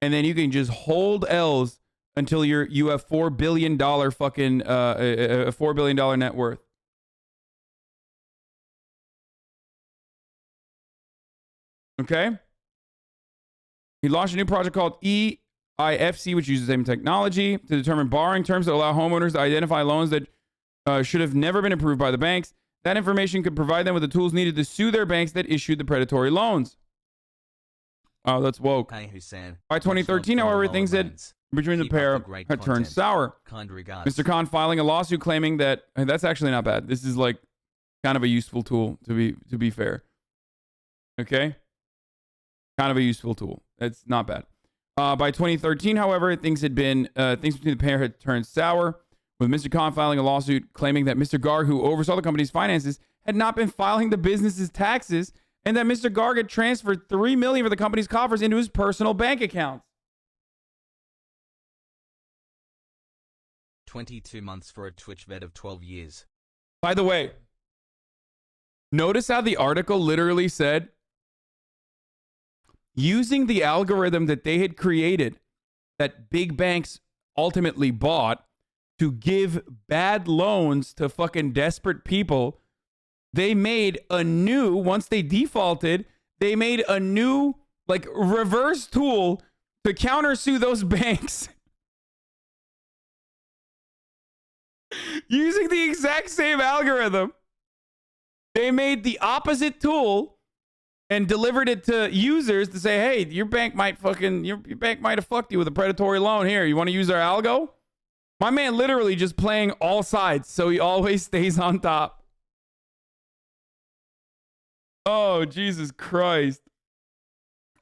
and then you can just hold L's until you have $4 billion fucking a $4 billion net worth. Okay. He launched a new project called EIFC, which uses the same technology to determine borrowing terms that allow homeowners to identify loans that should have never been approved by the banks. That information could provide them with the tools needed to sue their banks that issued the predatory loans. Oh, that's woke. Hey, Hasan. By 2013, however, things between the pair had turned sour. Kind regards. Mr. Khan filing a lawsuit claiming that that's actually not bad. This is like kind of a useful tool to be fair. Okay. Kind of a useful tool. It's not bad. By 2013, however, things between the pair had turned sour, with Mr. Khan filing a lawsuit claiming that Mr. Garg, who oversaw the company's finances, had not been filing the business's taxes, and that Mr. Garg had transferred $3 million for the company's coffers into his personal bank accounts. 22 months for a Twitch vet of 12 years. By the way, notice how the article literally said, using the algorithm that they had created that big banks ultimately bought, to give bad loans to fucking desperate people, they made a new, once they defaulted, they made a new like reverse tool to countersue those banks using the exact same algorithm. They made the opposite tool and delivered it to users to say, hey, your bank might your bank might have fucked you with a predatory loan. Here, you want to use our algo? My man literally just playing all sides, so he always stays on top. Oh, Jesus Christ.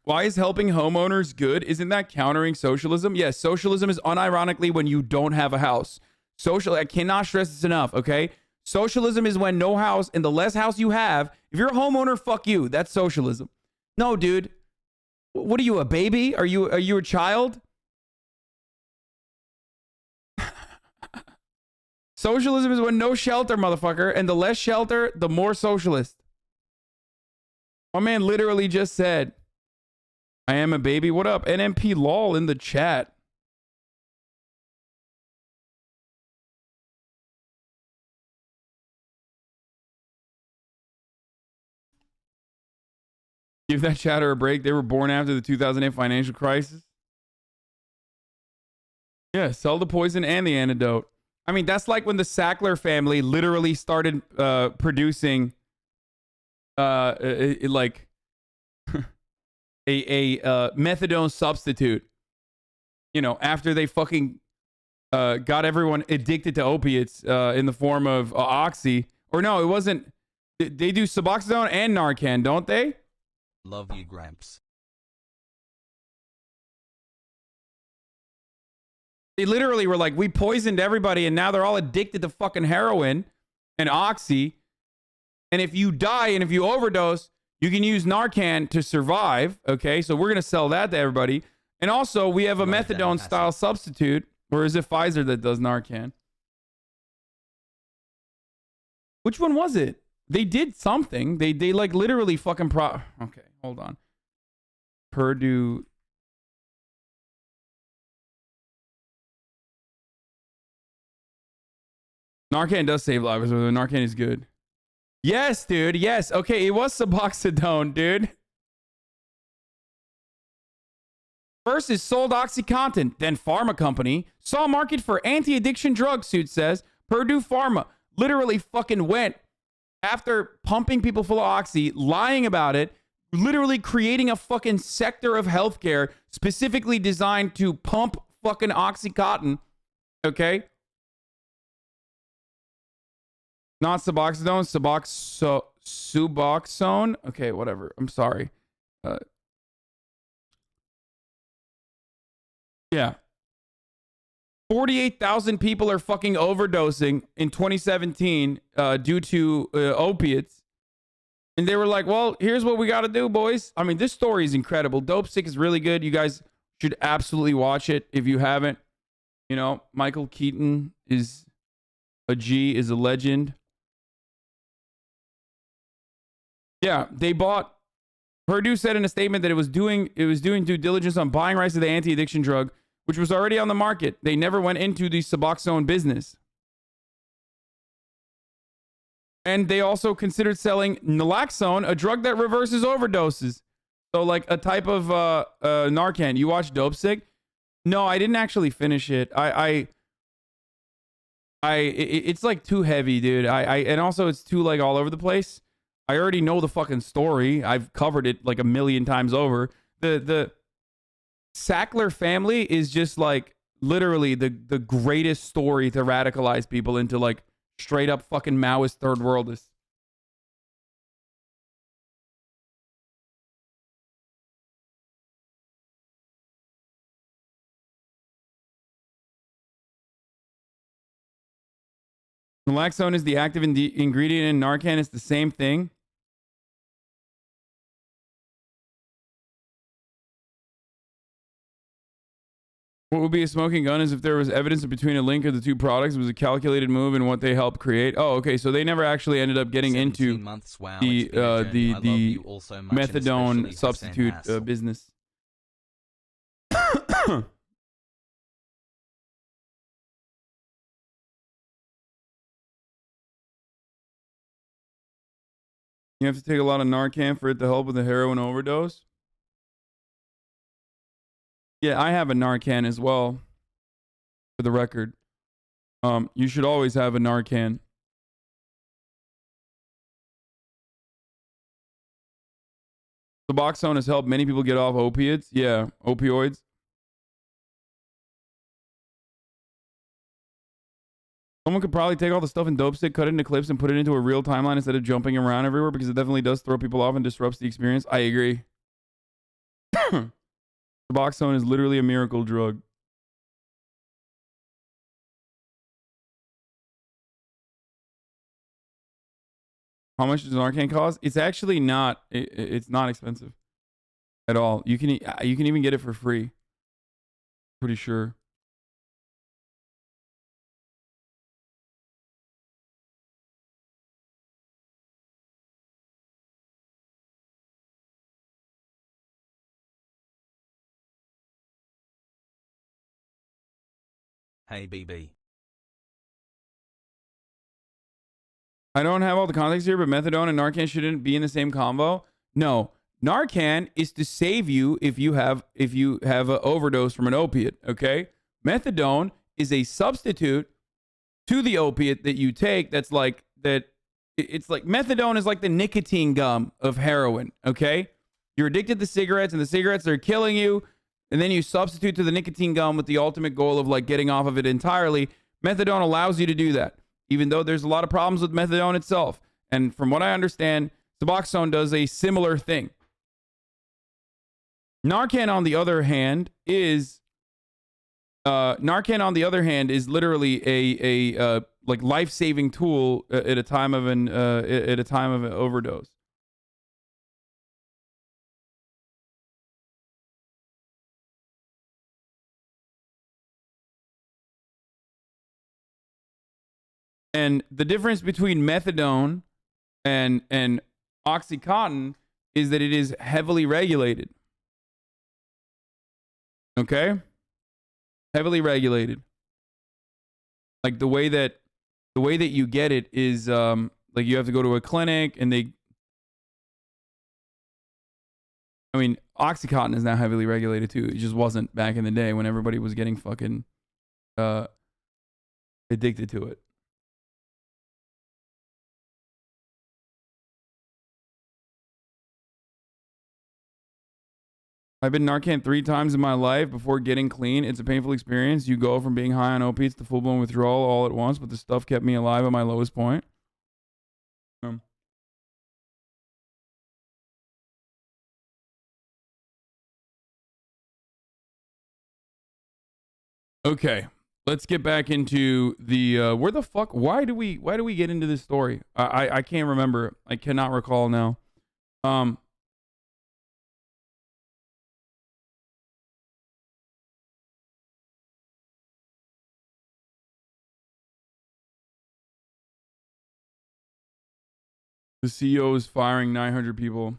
Why is helping homeowners good? Isn't that countering socialism? Yes, socialism is unironically when you don't have a house. I cannot stress this enough, okay? Socialism is when no house, and the less house you have, if you're a homeowner, fuck you. That's socialism. No, dude. What are you, a baby? Are you a child? Socialism is when no shelter, motherfucker, and the less shelter, the more socialist. My man literally just said, I am a baby. What up? NMP lol in the chat. Give that chatter a break. They were born after the 2008 financial crisis. Yeah, sell the poison and the antidote. I mean, that's like when the Sackler family literally started producing like a methadone substitute. You know, after they fucking got everyone addicted to opiates in the form of Oxy. Or no, it wasn't. They do Suboxone and Narcan, don't they? Love you, Gramps. They literally were like, we poisoned everybody and now they're all addicted to fucking heroin and Oxy. And if you die and if you overdose, you can use Narcan to survive. Okay, so we're going to sell that to everybody. And also, we have a methadone style substitute. Or is it Pfizer that does Narcan? Which one was it? They did something. They like literally fucking Okay, hold on. Purdue. Narcan does save lives. Narcan is good. Yes, dude. Yes. Okay, it was Suboxone, dude. First is sold OxyContin, then pharma company saw market for anti-addiction drugs, suit says. Purdue Pharma literally fucking went after pumping people full of Oxy, lying about it, literally creating a fucking sector of healthcare specifically designed to pump fucking OxyContin. Okay? Not Suboxone, Suboxone. Okay, whatever. I'm sorry. Yeah. 48,000 people are fucking overdosing in 2017 due to opiates. And they were like, well, here's what we got to do, boys. I mean, this story is incredible. Dope Sick is really good. You guys should absolutely watch it if you haven't. You know, Michael Keaton is a G, is a legend. Yeah, they bought. Purdue said in a statement that it was doing due diligence on buying rights to the anti-addiction drug, which was already on the market. They never went into the Suboxone business. And they also considered selling naloxone, a drug that reverses overdoses. So like a type of Narcan. You watch Dope Sick? No, I didn't actually finish it. It's like too heavy, dude. And also it's too like all over the place. I already know the fucking story. I've covered it like a million times over. The Sackler family is just like literally the greatest story to radicalize people into like straight up fucking Maoist third worldists. Naloxone is the active ingredient in Narcan. It's the same thing. What would be a smoking gun is if there was evidence between a link of the two products. It was a calculated move in what they helped create. Oh, okay. So they never actually ended up getting into the methadone substitute business. You have to take a lot of Narcan for it to help with a heroin overdose. Yeah, I have a Narcan as well, for the record. You should always have a Narcan. Suboxone has helped many people get off opiates. Yeah, opioids. Someone could probably take all the stuff in Dope Stick, cut it into clips, and put it into a real timeline instead of jumping around everywhere, because it definitely does throw people off and disrupts the experience. I agree. Suboxone is literally a miracle drug. How much does Narcan cost? It's actually not. It's not expensive at all. You can even get it for free. Pretty sure. Hey BB. I don't have all the context here, but methadone and Narcan shouldn't be in the same combo. No, Narcan is to save you if you have an overdose from an opiate. Okay, methadone is a substitute to the opiate that you take. That's like that. It's like methadone is like the nicotine gum of heroin. Okay, you're addicted to cigarettes, and the cigarettes are killing you, and then you substitute to the nicotine gum with the ultimate goal of like getting off of it entirely. Methadone allows you to do that, even though there's a lot of problems with methadone itself. And from what I understand, Suboxone does a similar thing. Narcan, on the other hand, is literally a like life-saving tool at a time of an overdose. And the difference between methadone and Oxycontin is that it is heavily regulated. Okay? Heavily regulated. Like the way that you get it is like you have to go to a clinic, and Oxycontin is now heavily regulated too. It just wasn't back in the day when everybody was getting fucking addicted to it. I've been Narcan 3 times in my life before getting clean. It's a painful experience. You go from being high on opiates to full-blown withdrawal all at once, but the stuff kept me alive at my lowest point. Okay, let's get back into the where the fuck? Why do we get into this story? I can't remember. I cannot recall now. The CEO is firing 900 people.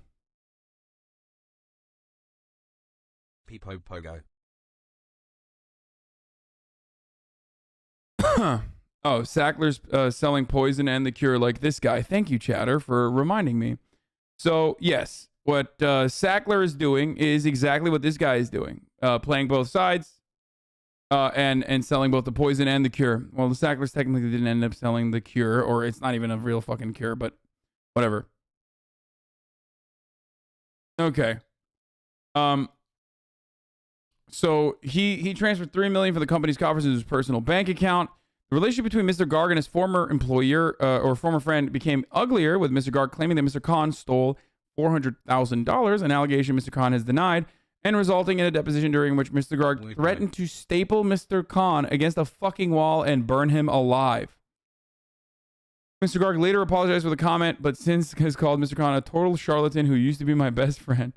Peepo Pogo. Oh, Sacklers selling poison and the cure like this guy. Thank you, Chatter, for reminding me. So, yes, what Sackler is doing is exactly what this guy is doing. Playing both sides and selling both the poison and the cure. Well, the Sacklers technically didn't end up selling the cure, or it's not even a real fucking cure, but whatever. Okay. So he transferred $3 million from the company's coffers into his personal bank account. The relationship between Mr. Garg and his former employer or former friend became uglier, with Mr. Garg claiming that Mr. Khan stole $400,000, an allegation Mr. Khan has denied, and resulting in a deposition during which Mr. Garg threatened to staple Mr. Khan against a fucking wall and burn him alive. Mr. Garg later apologized for the comment, but since has called Mr. Khan a total charlatan who used to be my best friend.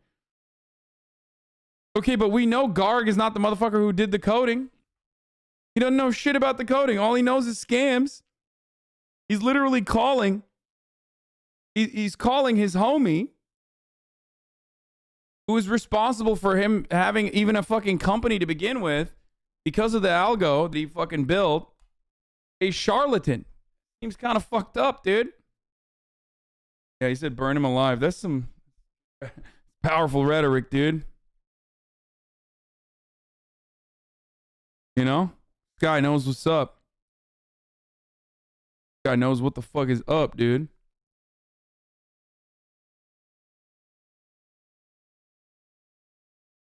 Okay, but we know Garg is not the motherfucker who did the coding. He doesn't know shit about the coding. All he knows is scams. He's literally calling. He's calling his homie, who is responsible for him having even a fucking company to begin with, because of the algo that he fucking built, a charlatan. Seems kind of fucked up, dude. Yeah, he said burn him alive. That's some powerful rhetoric, dude. You know? This guy knows what's up. This guy knows what the fuck is up, dude.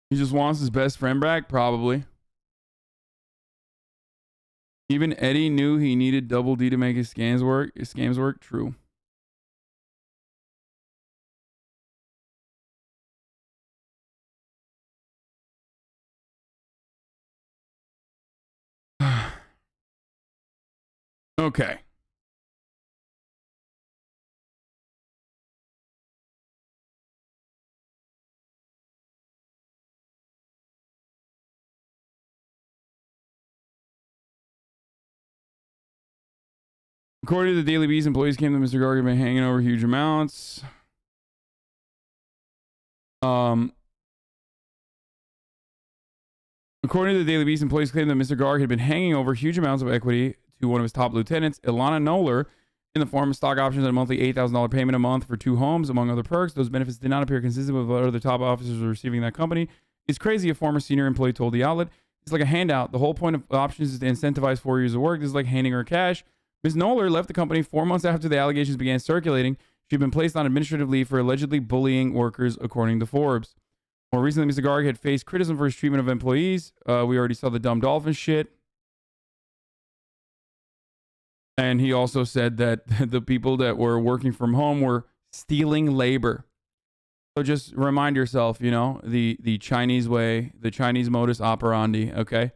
He just wants his best friend back? Probably. Even Eddie knew he needed Double D to make his scams work. True. Okay. According to the Daily Beast, employees came to Mr. Garg had been hanging over huge amounts. According to the Daily Beast, employees claimed that Mr. Garg had been hanging over huge amounts of equity to one of his top lieutenants, Ilana Noller, in the form of stock options and a monthly $8,000 payment a month for 2 homes, among other perks. Those benefits did not appear consistent with what other top officers were receiving in that company. It's crazy, a former senior employee told the outlet. It's like a handout. The whole point of options is to incentivize 4 years of work. This is like handing her cash. Ms. Noller left the company 4 months after the allegations began circulating. She'd been placed on administrative leave for allegedly bullying workers, according to Forbes. More recently, Mr. Garg had faced criticism for his treatment of employees. We already saw the dumb dolphin shit. And he also said that the people that were working from home were stealing labor. So just remind yourself, you know, the Chinese way, the Chinese modus operandi, okay?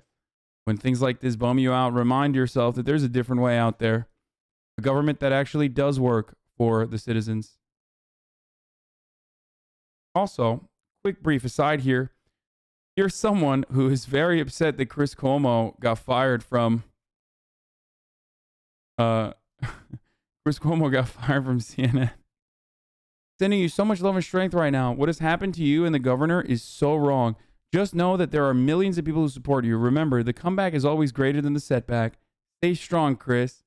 When things like this bum you out, remind yourself that there's a different way out there. A government that actually does work for the citizens. Also, quick brief aside here. Here's someone who is very upset that Chris Cuomo got fired from Chris Cuomo got fired from CNN. Sending you so much love and strength right now. What has happened to you and the governor is so wrong. Just know that there are millions of people who support you. Remember, the comeback is always greater than the setback. Stay strong, Chris.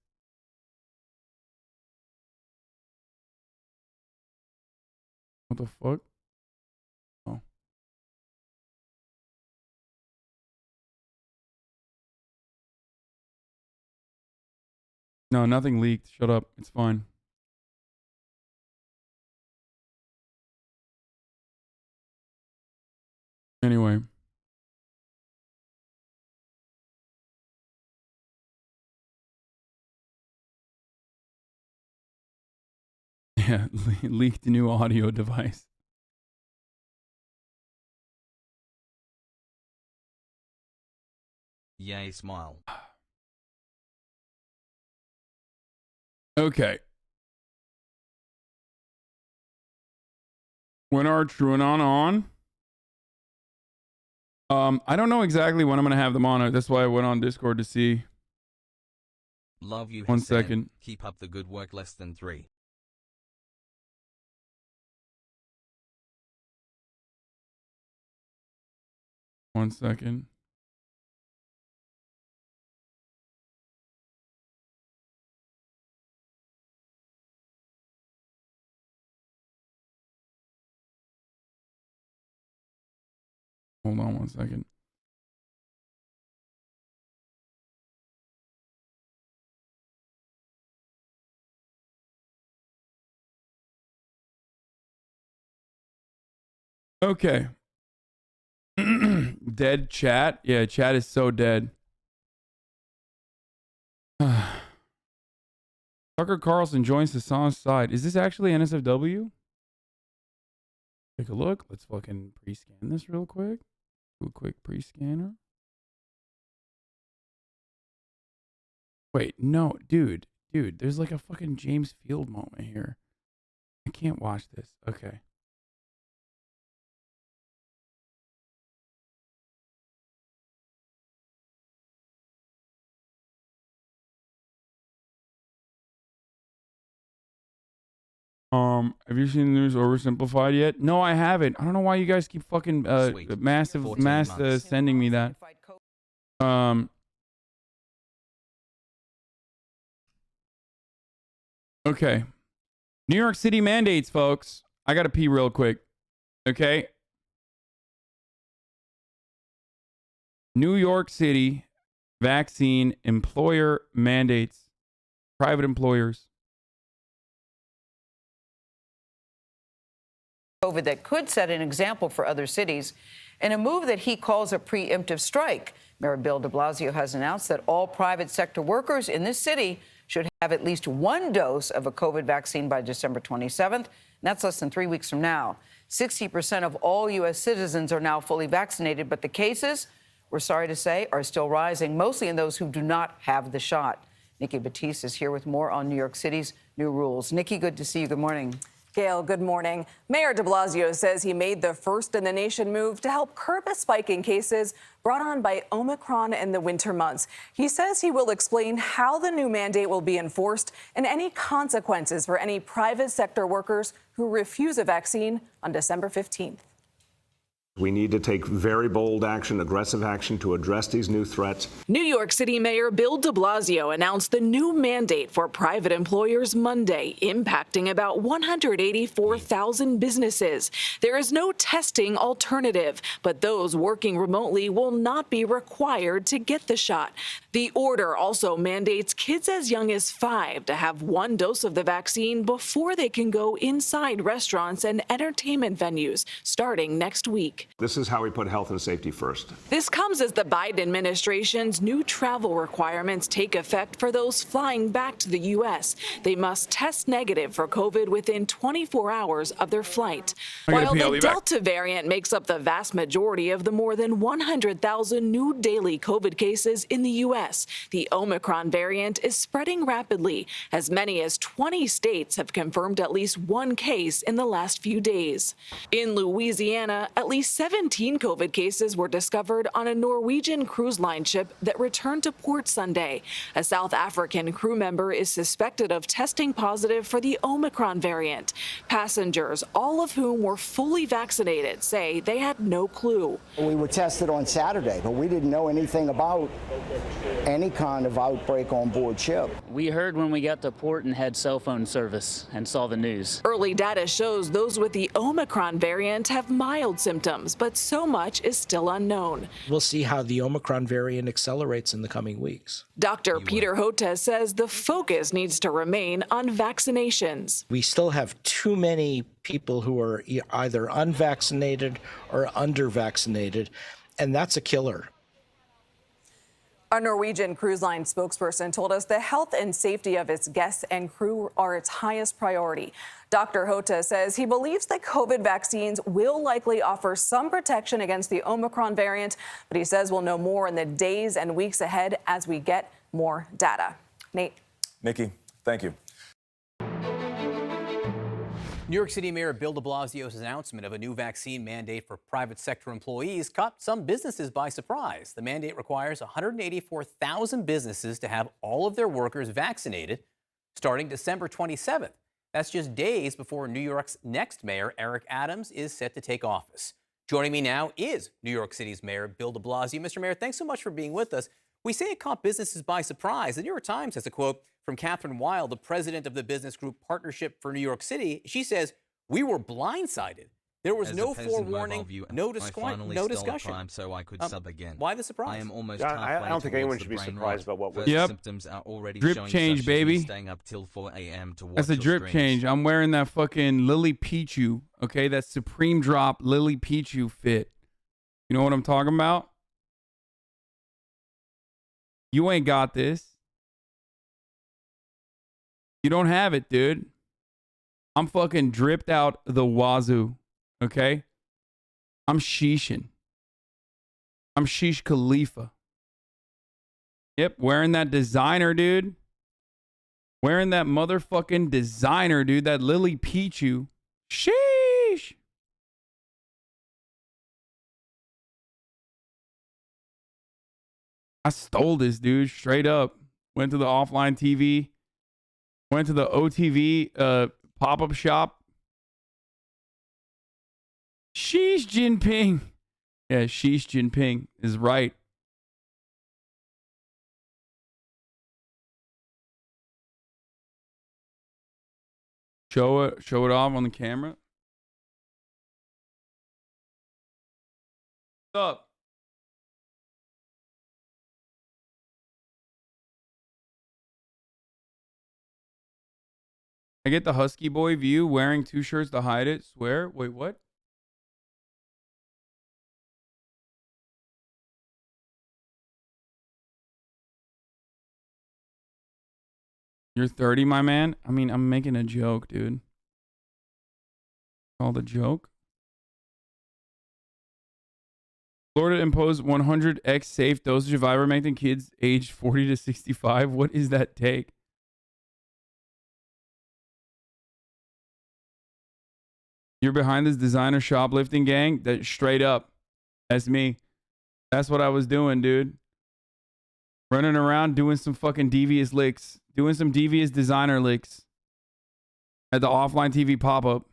What the fuck? Oh. No, nothing leaked. Shut up. It's fine. Anyway. Yeah, leaked new audio device. Yay, smile. Okay. When are TrueAnon on? I don't know exactly when I'm going to have them on. That's why I went on Discord to see. Love you, One Hasan. second. Keep up the good work. Less than 3. One second. Hold on one second. Okay. Dead chat? Yeah, chat is so dead. Tucker Carlson joins Hasan's side. Is this actually NSFW? Take a look. Let's fucking pre-scan this real quick. Do a quick pre-scanner. Wait, no, dude, there's like a fucking James Field moment here. I can't watch this. Okay. Have you seen the news Oversimplified yet? No, I haven't. I don't know why you guys keep fucking mass sending me that. Okay. New York City mandates, folks. I got to pee real quick. Okay. New York City vaccine employer mandates. Private employers. COVID that could set an example for other cities in a move that he calls a preemptive strike. Mayor Bill de Blasio has announced that all private sector workers in this city should have at least one dose of a COVID vaccine by December 27th. And that's less than 3 weeks from now. 60% of all U.S. citizens are now fully vaccinated, but the cases, we're sorry to say, are still rising, mostly in those who do not have the shot. Nikki Batiste is here with more on New York City's new rules. Nikki, good to see you. Good morning. Gail, good morning. Mayor de Blasio says he made the first in the nation move to help curb a spike in cases brought on by Omicron in the winter months. He says he will explain how the new mandate will be enforced and any consequences for any private sector workers who refuse a vaccine on December 15th. We need to take very bold action, aggressive action to address these new threats. New York City Mayor Bill de Blasio announced the new mandate for private employers Monday, impacting about 184,000 businesses. There is no testing alternative, but those working remotely will not be required to get the shot. The order also mandates kids as young as 5 to have one dose of the vaccine before they can go inside restaurants and entertainment venues, starting next week. This is how we put health and safety first. This comes as the Biden administration's new travel requirements take effect for those flying back to the U.S. They must test negative for COVID within 24 hours of their flight. While the Delta variant makes up the vast majority of the more than 100,000 new daily COVID cases in the U.S., the Omicron variant is spreading rapidly. As many as 20 states have confirmed at least one case in the last few days. In Louisiana, at least 17 COVID cases were discovered on a Norwegian cruise line ship that returned to port Sunday. A South African crew member is suspected of testing positive for the Omicron variant. Passengers, all of whom were fully vaccinated, say they had no clue. We were tested on Saturday, but we didn't know anything about any kind of outbreak on board ship. We heard when we got to port and had cell phone service and saw the news. Early data shows those with the Omicron variant have mild symptoms, but so much is still unknown. We'll see how the Omicron variant accelerates in the coming weeks. Dr. Peter Hota says the focus needs to remain on vaccinations. We still have too many people who are either unvaccinated or under-vaccinated, and that's a killer. A Norwegian cruise line spokesperson told us the health and safety of its guests and crew are its highest priority. Dr. Hota says he believes that COVID vaccines will likely offer some protection against the Omicron variant, but he says we'll know more in the days and weeks ahead as we get more data. Nate. Nikki, thank you. New York City Mayor Bill de Blasio's announcement of a new vaccine mandate for private sector employees caught some businesses by surprise. The mandate requires 184,000 businesses to have all of their workers vaccinated starting December 27th. That's just days before New York's next mayor, Eric Adams, is set to take office. Joining me now is New York City's Mayor Bill de Blasio. Mr. Mayor, thanks so much for being with us. We say it caught businesses by surprise. The New York Times has a quote from Catherine Weil, the president of the business group Partnership for New York City. She says, "We were blindsided. There was no forewarning, no discussion." So I could sub again. Why the surprise? I am almost I don't think anyone should be surprised about what was. Symptoms are already Drip showing, change, such as baby. Staying up till 4 a.m. to watch That's a your drip streams. change. I'm wearing that fucking Lily Pichu. Okay, that Supreme Drop Lily Pichu fit. You know what I'm talking about? You ain't got this. You don't have it, dude. I'm fucking dripped out the wazoo. Okay? I'm sheeshing. I'm Sheesh Khalifa. Yep, wearing that designer, dude. Wearing that motherfucking designer, dude. That Lily Pichu. Sheesh. I stole this, dude, straight up. Went to the offline TV. Went to the OTV pop-up shop. Xi Jinping. Yeah, Xi Jinping is right. Show it off on the camera. What's up? I get the Husky Boy view wearing 2 shirts to hide it. Swear? Wait, what? You're 30, my man? I mean, I'm making a joke, dude. Called a joke? Florida imposed 100x safe dosage of ivermectin kids aged 40 to 65. What is that take? You're behind this designer shoplifting gang? That straight up. That's me. That's what I was doing, dude. Running around doing some fucking devious licks. Doing some devious designer licks. At the offline TV pop-up.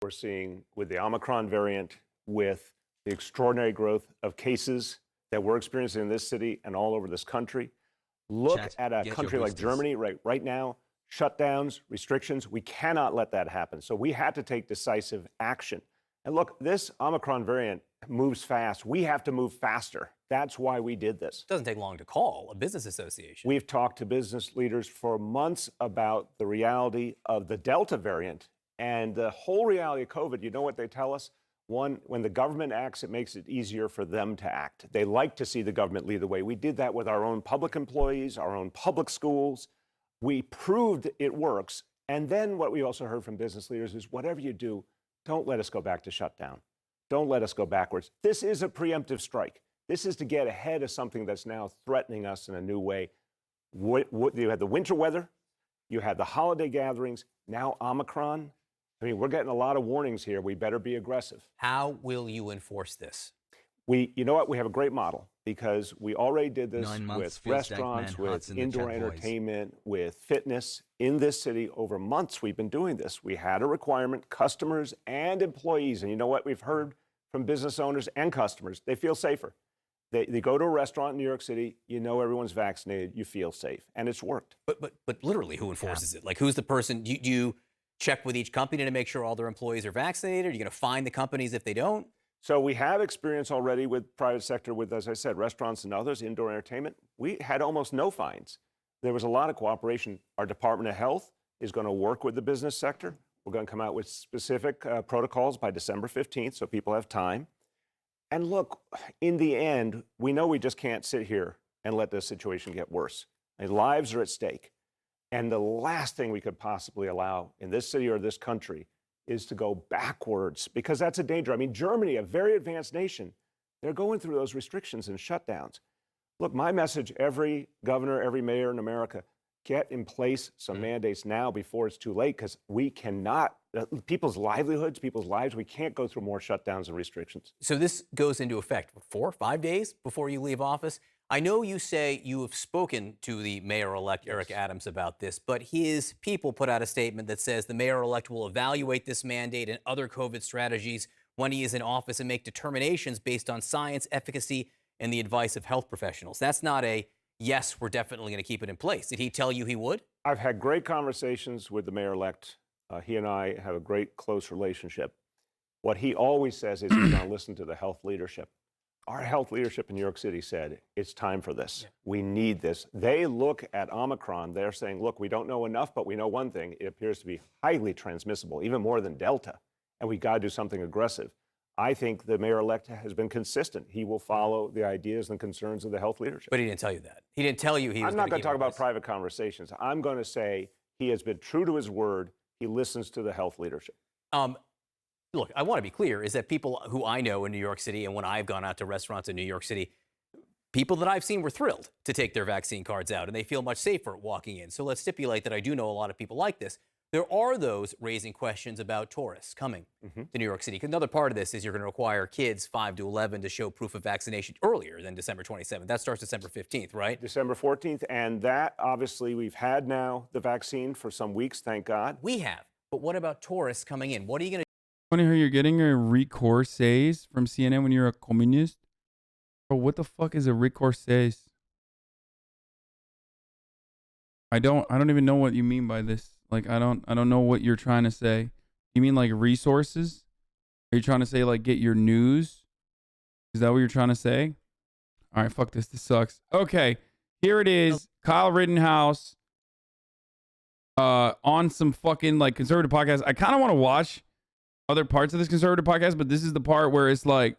We're seeing with the Omicron variant, with the extraordinary growth of cases that we're experiencing in this city and all over this country. Look at a country like Germany right now. Shutdowns, restrictions, we cannot let that happen. So we had to take decisive action. And look, this Omicron variant moves fast. We have to move faster. That's why we did this. It doesn't take long to call a business association. We've talked to business leaders for months about the reality of the Delta variant and the whole reality of COVID. You know what they tell us? One, when the government acts, it makes it easier for them to act. They like to see the government lead the way. We did that with our own public employees, our own public schools. We proved it works. And then what we also heard from business leaders is whatever you do, don't let us go back to shutdown. Don't let us go backwards. This is a preemptive strike. This is to get ahead of something that's now threatening us in a new way. You had the winter weather, you had the holiday gatherings, now Omicron. I mean, we're getting a lot of warnings here. We better be aggressive. How will you enforce this? You know what? We have a great model because we already did this with restaurants, with indoor entertainment, with fitness in this city. Over months, we've been doing this. We had a requirement, customers and employees. And you know what? We've heard from business owners and customers. They feel safer. They go to a restaurant in New York City, you know everyone's vaccinated, you feel safe. And it's worked. But literally, who enforces it? Like, who's the person? Do you check with each company to make sure all their employees are vaccinated? Are you going to fine the companies if they don't? So we have experience already with private sector, with, as I said, restaurants and others, indoor entertainment. We had almost no fines. There was a lot of cooperation. Our Department of Health is going to work with the business sector. We're going to come out with specific protocols by December 15th so people have time. And look, in the end, we know we just can't sit here and let this situation get worse. And lives are at stake. And the last thing we could possibly allow in this city or this country is to go backwards, because that's a danger. I mean, Germany, a very advanced nation, they're going through those restrictions and shutdowns. Look, my message, every governor, every mayor in America, get in place some mandates now before it's too late, because we cannot, people's livelihoods, people's lives, we can't go through more shutdowns and restrictions. So this goes into effect 4 or 5 days before you leave office. I know you say you have spoken to the mayor-elect Eric Adams about this, but his people put out a statement that says the mayor-elect will evaluate this mandate and other COVID strategies when he is in office and make determinations based on science, efficacy, and the advice of health professionals. That's not a, yes, we're definitely going to keep it in place. Did he tell you he would? I've had great conversations with the mayor-elect. He and I have a great, close relationship. What he always says is he's going to listen to the health leadership. Our health leadership in New York City said, it's time for this. Yeah. We need this. They look at Omicron. They're saying, look, we don't know enough, but we know one thing. It appears to be highly transmissible, even more than Delta. And we got to do something aggressive. I think the mayor-elect has been consistent. He will follow the ideas and concerns of the health leadership. But he didn't tell you that. He didn't tell you he was I'm not going to talk about private conversations. I'm going to say he has been true to his word. He listens to the health leadership. Look, I want to be clear, is that people who I know in New York City, and when I've gone out to restaurants in New York City, people that I've seen were thrilled to take their vaccine cards out, and they feel much safer walking in. So let's stipulate that I do know a lot of people like this. There are those raising questions about tourists coming to New York City. Another part of this is you're going to require kids 5 to 11 to show proof of vaccination earlier than December 27th. That starts December 15th, right? December 14th, and that, obviously, we've had now the vaccine for some weeks, thank God. We have. But what about tourists coming in? What are you going to Funny how you're getting a recourses from CNN when you're a communist. Bro, what the fuck is a recourses? I don't even know what you mean by this. Like, I don't know what you're trying to say. You mean like resources? Are you trying to say like get your news? Is that what you're trying to say? All right, fuck this. This sucks. Okay, here it is. Kyle Rittenhouse on some fucking like conservative podcast. I kind of want to watch other parts of this conservative podcast, but this is the part where it's like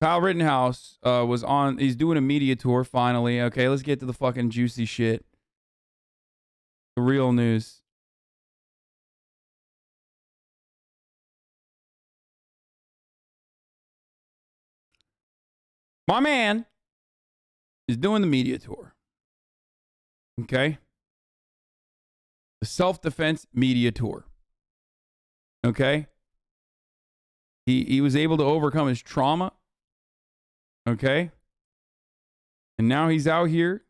Kyle Rittenhouse was on. He's doing a media tour finally. Okay, let's get to the fucking juicy shit. The real news. My man is doing the media tour. Okay? The self-defense media tour. Okay? He was able to overcome his trauma. Okay? And now he's out here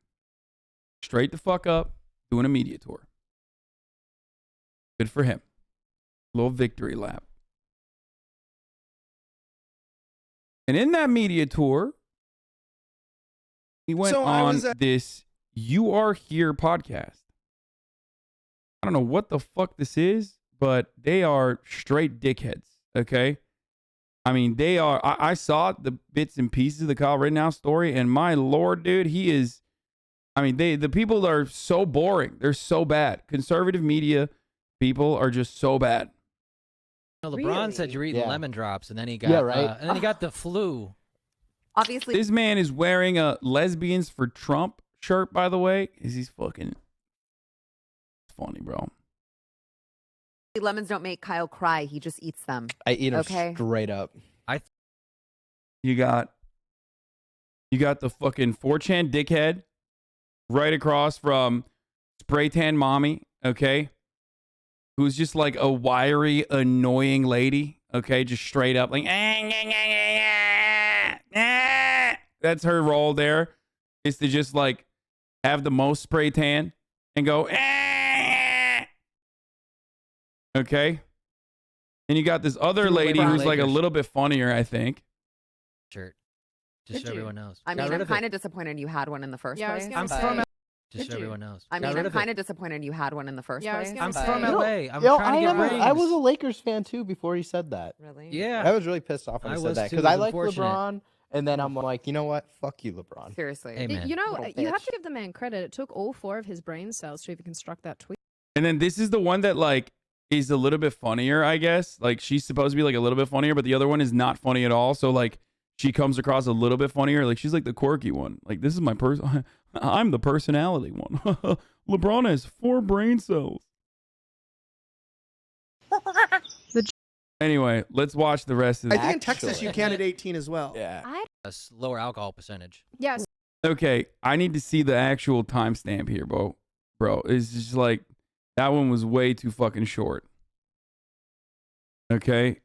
straight the fuck up doing a media tour. Good for him. Little victory lap. And in that media tour, he went on this You Are Here podcast. I don't know what the fuck this is, but they are straight dickheads, okay? I mean, they are. I saw the bits and pieces of the Kyle Rittenhouse story, and my lord, dude, he is. I mean, the people are so boring. They're so bad. Conservative media people are just so bad. LeBron said you're eating lemon drops, and then he got and then he got the flu. Obviously, this man is wearing a Lesbians for Trump shirt, by the way. He's fucking funny, bro. Lemons don't make Kyle cry. He just eats them. I eat them straight up. You got the fucking 4chan dickhead right across from Spray Tan Mommy, okay? Who's just like a wiry, annoying lady, okay? Just straight up like, that's her role there, is to just like have the most spray tan and go, okay? And you got this other lady who's like a little bit funnier, I think. Shirt. Just so everyone knows. I mean, I'm kind of disappointed you had one in the first place. I'm from just so everyone knows. I mean, I'm kind of disappointed you had one in the first place. I'm from LA. I'm trying to get rings. I was a Lakers fan too before he said that. Really? Yeah. I was really pissed off when he said that because I like LeBron. And then I'm like, you know what? Fuck you, LeBron. Seriously. Amen. You know, you have to give the man credit. It took all 4 of his brain cells to even construct that tweet. And then this is the one that like is a little bit funnier, I guess. Like she's supposed to be like a little bit funnier, but the other one is not funny at all. So like she comes across a little bit funnier. Like she's like the quirky one. Like this is my person. I'm the personality one. LeBron has 4 brain cells. Anyway, let's watch the rest of I it. think in Texas you can at 18 as well. Yeah. A lower alcohol percentage. Yes. Okay, I need to see the actual timestamp here, bro. Bro, it's just like that one was way too fucking short. Okay.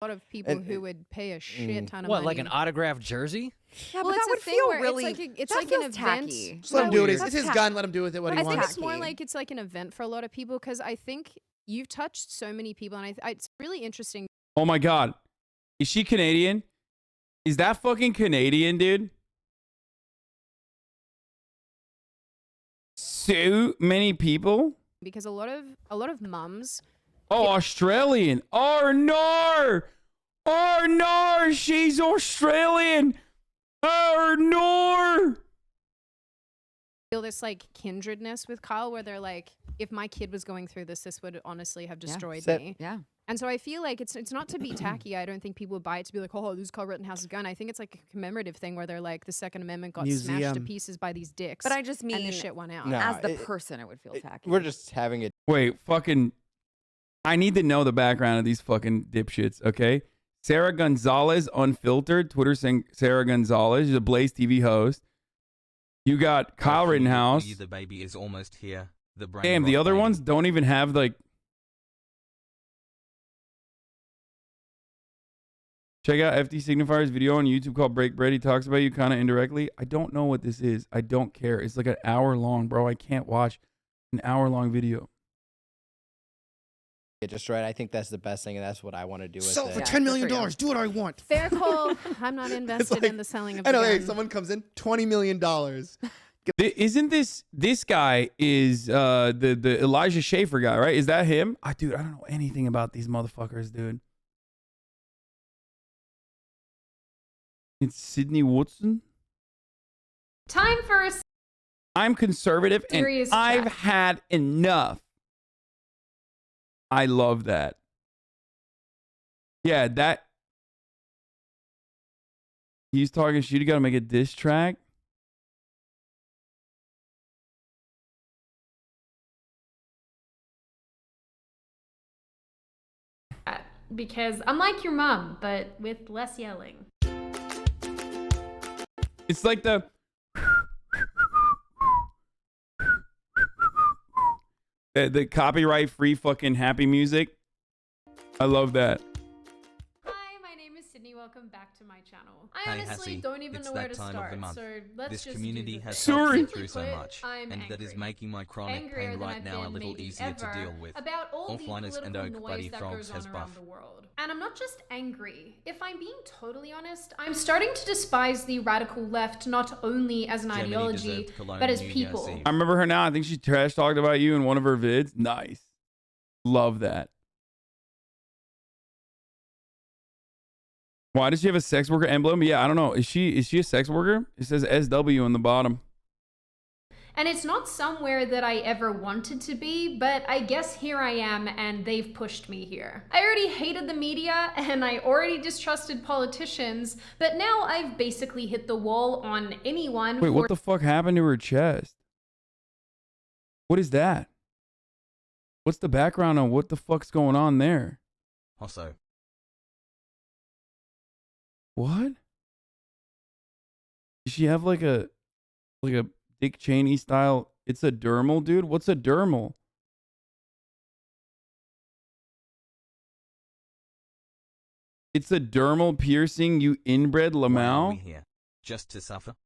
A lot of people who would pay a shit ton of What, money. like an autographed jersey? Yeah, well, but that it's would a thing feel where really. it's that like an feels event. tacky. Just let him do it. It's his gun. Let him do with it what he I wants. think it's more like it's like an event for a lot of people because I think you've touched so many people, and it's really interesting. Oh my God. Is she Canadian? Is that fucking Canadian, dude? So many people? Because a lot of mums. Oh, Australian. Oh, no. Oh, no. She's Australian. Oh, no. Feel this like kindredness with Kyle where they're like, if my kid was going through this would honestly have destroyed me. Yeah. And so I feel like it's not to be tacky. I don't think people would buy it to be like, oh, this is Kyle Rittenhouse's gun. I think it's like a commemorative thing where they're like, the Second Amendment got smashed to pieces by these dicks. But I just mean, and this shit went out. No, as the person, it would feel tacky. We're just having it. Wait, fucking. I need to know the background of these fucking dipshits, okay? Sarah Gonzalez, Unfiltered. Twitter saying Sarah Gonzalez. She's a Blaze TV host. You got Kyle Rittenhouse. The baby is almost here. The brain Damn, the other ones don't even have like. Check out FD Signifier's video on YouTube called Break Bread. He talks about you kind of indirectly. I don't know what this is. I don't care. It's like an hour long, bro. I can't watch an hour long video. get destroyed. I think that's the best thing, and that's what I want to do with Sell it. for $10 million. Do what I want. Fair call. I'm not invested in the selling of the I know. Hey, gun. someone comes in, $20 million. Isn't this guy is the Elijah Schaefer guy, right? Is that him? Dude, I don't know anything about these motherfuckers, dude. It's Sidney Woodson. Time for a I'm conservative and serious I've chat. had enough. I love that. Yeah, that. He's talking shit. You got to make a diss track. Because I'm like your mom, but with less yelling. It's like the. The copyright free fucking happy music. I love that. Hi, my name is Sydney. Welcome back to my channel. I Hey, honestly Hassie, don't even it's know that where to time of start, the month. so let's This just community do has this. helped me Simply through so put, much, I'm and that is angry. making my chronic Angrier pain than right I've now a been little maybe easier to ever deal with. about all the Offliners and political oak noise buddy that frogs goes has on buff. around the world. And I'm not just angry. If I'm being totally honest, I'm starting to despise the radical left not only as an Germany ideology, deserved Cologne but as New Year's people. Eve. I remember her now. I think she trash talked about you in one of her vids. Nice. Love that. Why does she have a sex worker emblem? Yeah, I don't know. Is she a sex worker? It says SW on the bottom. And it's not somewhere that I ever wanted to be, but I guess here I am and they've pushed me here. I already hated the media and I already distrusted politicians, but now I've basically hit the wall on anyone. Wait, what the fuck happened to her chest? What is that? What's the background on what the fuck's going on there? Also. What? Does she have like a Dick Cheney style? It's a dermal, dude. What's a dermal? It's a dermal piercing, you inbred Why are we Lamau? here? Just to suffer?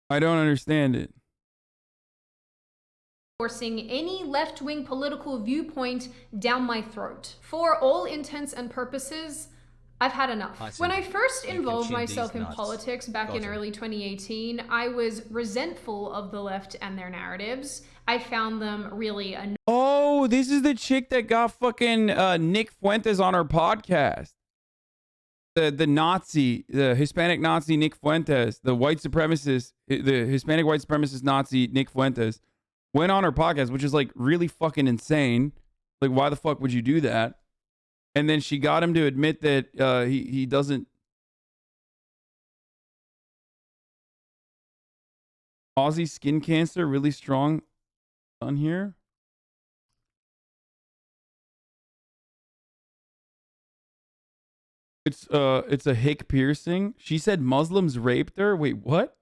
I don't understand it. Forcing any left-wing political viewpoint down my throat. For all intents and purposes, I've had enough. When I first involved myself in politics back in early 2018, I was resentful of the left and their narratives. I found them really annoying. Oh, this is the chick that got fucking Nick Fuentes on her podcast. The Nazi, the Hispanic Nazi Nick Fuentes, the white supremacist, the Hispanic white supremacist Nazi Nick Fuentes went on her podcast, which is like really fucking insane. Like, why the fuck would you do that? And then she got him to admit that he doesn't. Aussie skin cancer, really strong on here. It's a hick piercing. She said Muslims raped her. Wait, what?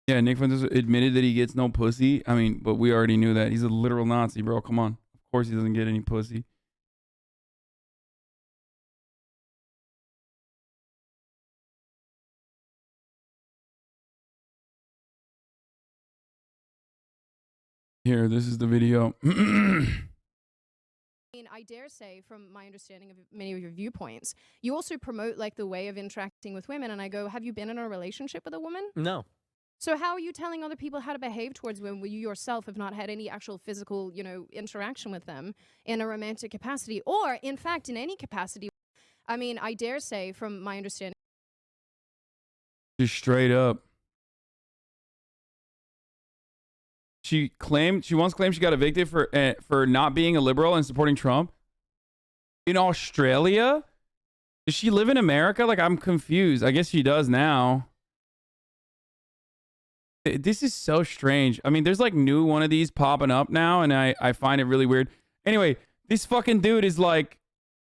Yeah, Nick Fuentes admitted that he gets no pussy. I mean, but we already knew that. He's a literal Nazi, bro. Come on. Of course he doesn't get any pussy. Here, this is the video. I dare say, from my understanding of many of your viewpoints, you also promote like the way of interacting with women. And I go, have you been in a relationship with a woman? No. So how are you telling other people how to behave towards women when you yourself have not had any actual physical, interaction with them in a romantic capacity, or in fact, in any capacity? I mean, I dare say, from my understanding. Just straight up. She once claimed she got evicted for not being a liberal and supporting Trump. In Australia? Does she live in America? Like, I'm confused. I guess she does now. This is so strange. I mean, there's like new one of these popping up now, and I find it really weird. Anyway, this fucking dude is like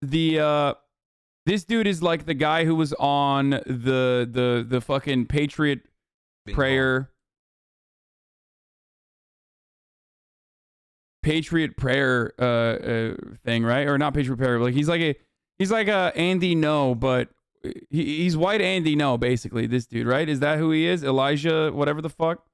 this dude is like the guy who was on the fucking Patriot Prayer. Patriot Prayer thing, right? Or not Patriot Prayer, but like he's like He's like a Andy No, but he's white Andy No, basically. This dude, right? Is that who he is? Elijah, whatever the fuck.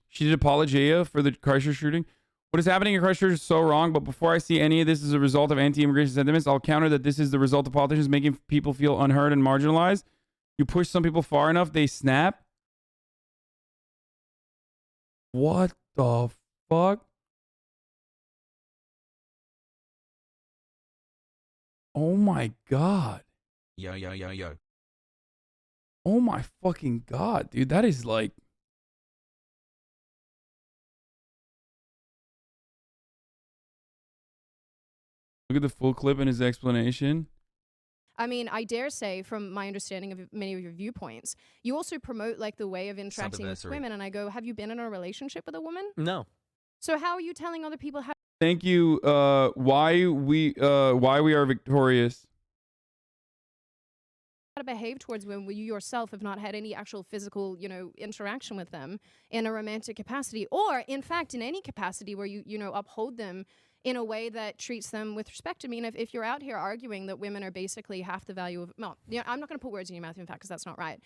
She did apologia for the Christchurch shooting. What is happening in Christchurch is so wrong, but before I see any of this as a result of anti-immigration sentiments, I'll counter that this is the result of politicians making people feel unheard and marginalized. You push some people far enough, they snap. What the fuck? Oh my God. Yo. Oh my fucking God, dude. That is like... Look at the full clip and his explanation. I mean, I dare say, from my understanding of many of your viewpoints, you also promote like the way of interacting with women. And I go, have you been in a relationship with a woman? No. So how are you telling other people how Thank you. Why we are victorious. to behave towards women when you yourself have not had any actual physical, interaction with them in a romantic capacity, or in fact in any capacity where you uphold them in a way that treats them with respect. I mean, if you're out here arguing that women are basically half the value of, well, I'm not going to put words in your mouth, in fact, because that's not right.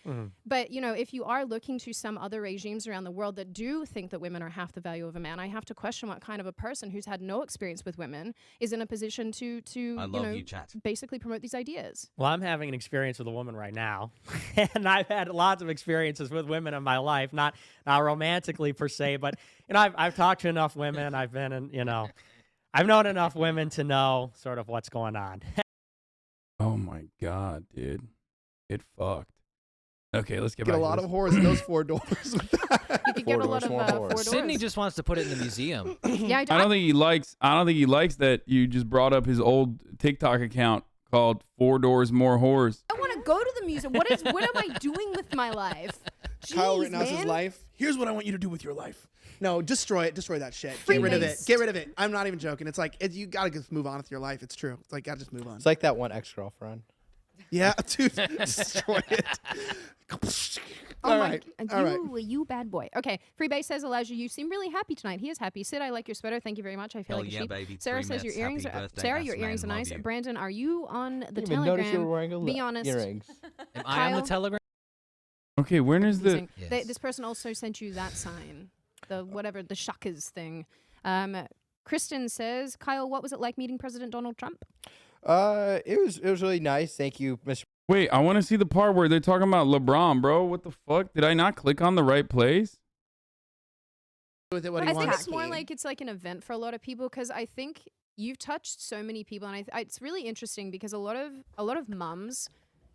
But, if you are looking to some other regimes around the world that do think that women are half the value of a man, I have to question what kind of a person who's had no experience with women is in a position to basically promote these ideas. Well, I'm having an experience with a woman right now, and I've had lots of experiences with women in my life, not romantically per se, but, I've talked to enough women, I've been in, I've known enough women to know sort of what's going on. Oh my God, dude. It fucked. Okay, let's get a lot of whores in those 4 doors. You could get a lot of 4 doors. Sydney just wants to put it in the museum. Yeah, I don't think he likes that you just brought up his old TikTok account called 4 Doors More Whores. I want to go to the museum. What am I doing with my life? Jeez, Kyle Rittenhouse's man. life. Here's what I want you to do with your life. No, destroy it. Destroy that shit. Get rid of it. Get rid of it. I'm not even joking. It's like, you got to just move on with your life. It's true. It's like, got to just move on. It's like that one ex-girlfriend. Yeah, dude. Destroy it. All right. You bad boy. Okay. Freebase says, Elijah, you seem really happy tonight. He is happy. Sid, I like your sweater. Thank you very much. I feel like a sheep. Baby. Sarah says your earrings Sarah, your earrings are nice. Brandon, are you on the Telegram? Notice you were wearing Be honest. Earrings. Am I on the Telegram? Okay, when is the... This person also sent you that sign. The shuckers thing. Kristen says, Kyle, what was it like meeting President Donald Trump? It was really nice. Thank you, Mr. Wait, I want to see the part where they're talking about LeBron, bro. What the fuck? Did I not click on the right place? I think it's more like it's like an event for a lot of people, because I think you've touched so many people, and it's really interesting because a lot of mums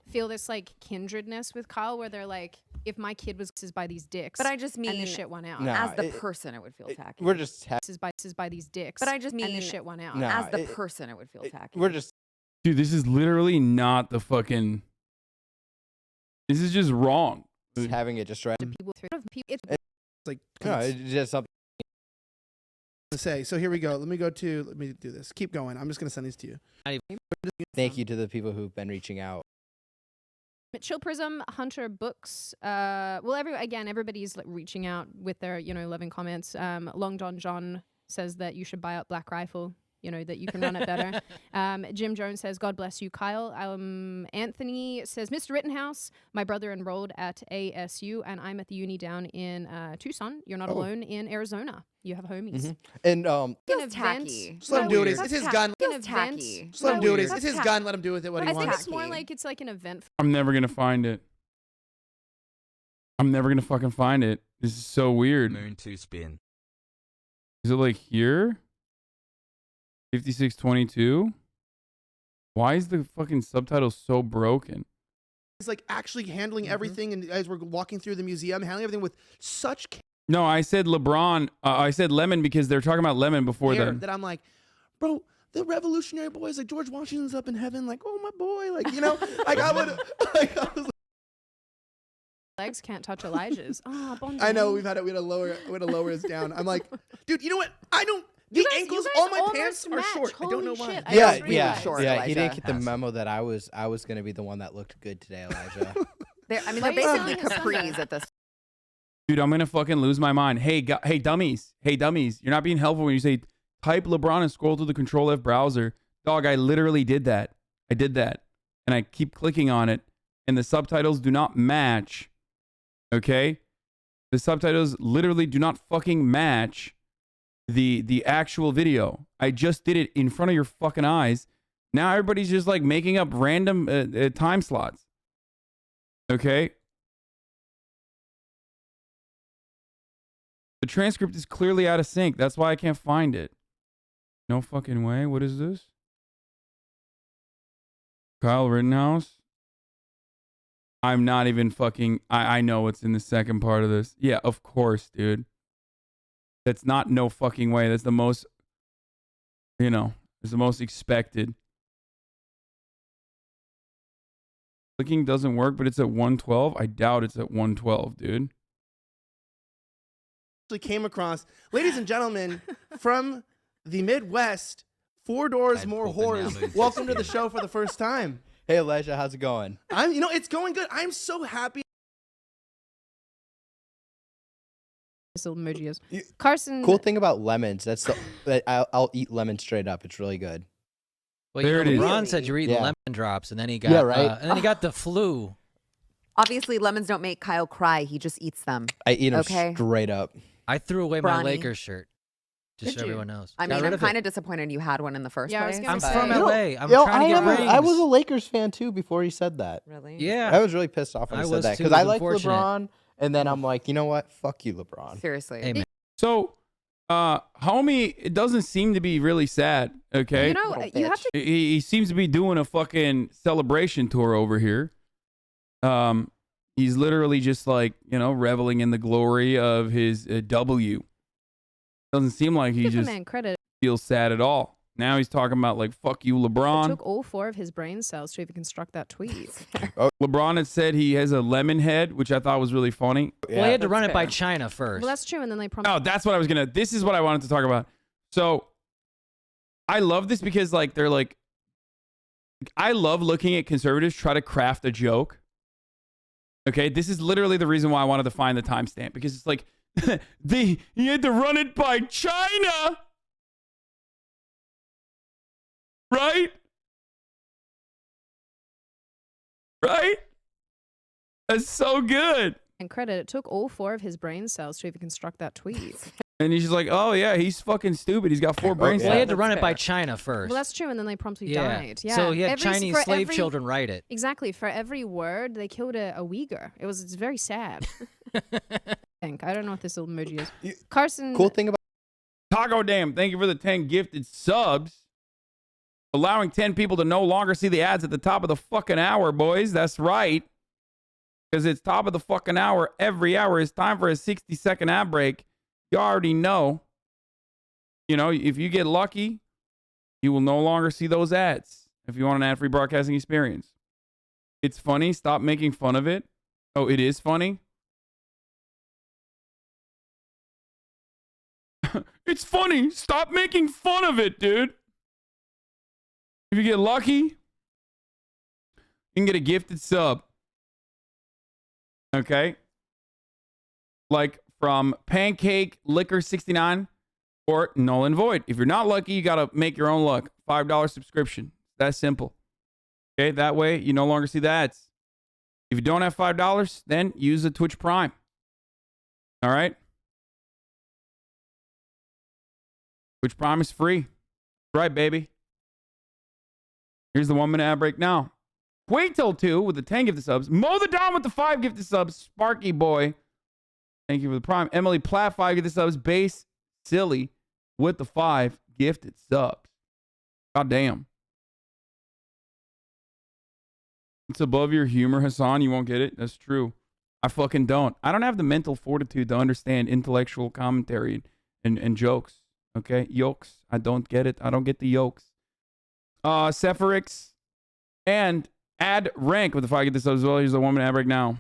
feel this like kindredness with Kyle, where they're like, if my kid was by these dicks, but I just mean and this shit went out. No, as the person, it would feel tacky. We're just this is by these dicks, but I just mean and this shit went out. No, as the person, it would feel tacky. We're just, dude. This is literally not the fucking. This is just wrong. Just having it just right. It's like no, it's just something to say. So here we go. Let me do this. Keep going. I'm just gonna send these to you. Thank you to the people who've been reaching out. Chill Prism, Hunter Books. Everybody's like reaching out with their, loving comments. Long John says that you should buy up Black Rifle, that you can run it better. Jim Jones says, God bless you, Kyle. Anthony says, Mr. Rittenhouse, my brother enrolled at ASU, and I'm at the uni down in Tucson. You're not alone in Arizona. You have homies. And Just tacky. Just let him do it. It's his gun. Just tacky. Just let him do it. It's his gun. Let him do with it what he wants. I think it's more like it's like an event. I'm never gonna find it. I'm never gonna fucking find it. This is so weird. Moon to spin. Is it like here? 5622? Why is the fucking subtitle so broken? He's like actually handling everything, and as we're walking through the museum, handling everything with such No, I said LeBron. I said Lemon because they're talking about Lemon before care then. that I'm like, bro, the Revolutionary boys, like George Washington's up in heaven, like, oh my boy, like, like I was legs can't touch Elijah's. I know we had to lower us down. I'm like, dude, you know what? The ankles on my pants are short. I don't know why. Yeah. He didn't get the memo that I was gonna be the one that looked good today, Elijah. They're basically capris at this. Dude, I'm gonna fucking lose my mind. Hey, dummies. Hey, dummies. You're not being helpful when you say type LeBron and scroll through the Control F browser. Dog, I literally did that. I did that. And I keep clicking on it. And the subtitles do not match. Okay? The subtitles literally do not fucking match the actual video. I just did it in front of your fucking eyes. Now everybody's just like making up random time slots. Okay? The transcript is clearly out of sync. That's why I can't find it. No fucking way. What is this? Kyle Rittenhouse? I'm not even fucking... I know what's in the second part of this. Yeah, of course, dude. That's not no fucking way. That's the most... You know, it's the most expected. Clicking doesn't work, but it's at 112. I doubt it's at 112, dude. Came across, ladies and gentlemen, from the Midwest, 4 doors more whores. Welcome to the show for the first time. Hey Elijah, how's it going? It's going good. I'm so happy. Emojis. Carson. Cool thing about lemons, I'll eat lemon straight up. It's really good. Well, there it is. Ron said you're eating lemon drops, and then he got and then he got the flu. Obviously, lemons don't make Kyle cry. He just eats them. I eat them straight up. I threw away my Lakers shirt. Just so everyone knows. I mean, I'm kind of disappointed you had one in the first place. I'm from LA. I'm trying to get rings. I was a Lakers fan too before he said that. Really? Yeah. I was really pissed off when he said that because I like LeBron, and then I'm like, you know what? Fuck you, LeBron. Seriously. Amen. So, homie, it doesn't seem to be really sad. Okay. You know, you have to. He seems to be doing a fucking celebration tour over here. He's literally just like, reveling in the glory of his W. Doesn't seem like he just feels sad at all. Now he's talking about like, fuck you, LeBron. It took all 4 of his brain cells to even construct that tweet. LeBron had said he has a lemon head, which I thought was really funny. Well, he had to run it by China first. Well, that's true, and then they promised. Oh, that's what I was gonna. This is what I wanted to talk about. So, I love this because like they're like, I love looking at conservatives try to craft a joke. Okay, this is literally the reason why I wanted to find the timestamp, because it's like, he had to run it by China, right? Right? That's so good. And credit, it took all 4 of his brain cells to even construct that tweet. And he's just like, oh yeah, he's fucking stupid. He's got 4 brain cells. Well, he had to run it by China first. Well, that's true, and then they promptly died. Yeah. So he had Chinese slave children write it. Exactly. For every word, they killed a Uyghur. It's very sad. I don't know what this emoji is. Carson. Cool thing about Taco Damn, thank you for the 10 gifted subs. Allowing 10 people to no longer see the ads at the top of the fucking hour, boys. That's right. Because it's top of the fucking hour. Every hour is time for a 60-second ad break. You already know. If you get lucky, you will no longer see those ads if you want an ad-free broadcasting experience. It's funny. Stop making fun of it. Oh, it is funny? It's funny. Stop making fun of it, dude. If you get lucky, you can get a gifted sub. Okay? Like from Pancake Liquor 69 or Null and Void. If you're not lucky, you got to make your own luck. $5 subscription. That's simple. Okay? That way, you no longer see the ads. If you don't have $5, then use the Twitch Prime. All right? Twitch Prime is free. That's right, baby. Here's the 1-minute ad break now. Quatel 2 with the 10 gifted subs. Mow the Dawn with the 5 gifted subs. Sparky Boy. Thank you for the Prime. Emily Platt, 5 gifted subs. Base Silly with the 5 gifted subs. God damn. It's above your humor, Hasan. You won't get it. That's true. I fucking don't. I don't have the mental fortitude to understand intellectual commentary and jokes. Okay? Yokes. I don't get it. I don't get the yokes. Sepharix and Ad Rank with the 5 gifted subs as well. Here's the 1-minute ad break now.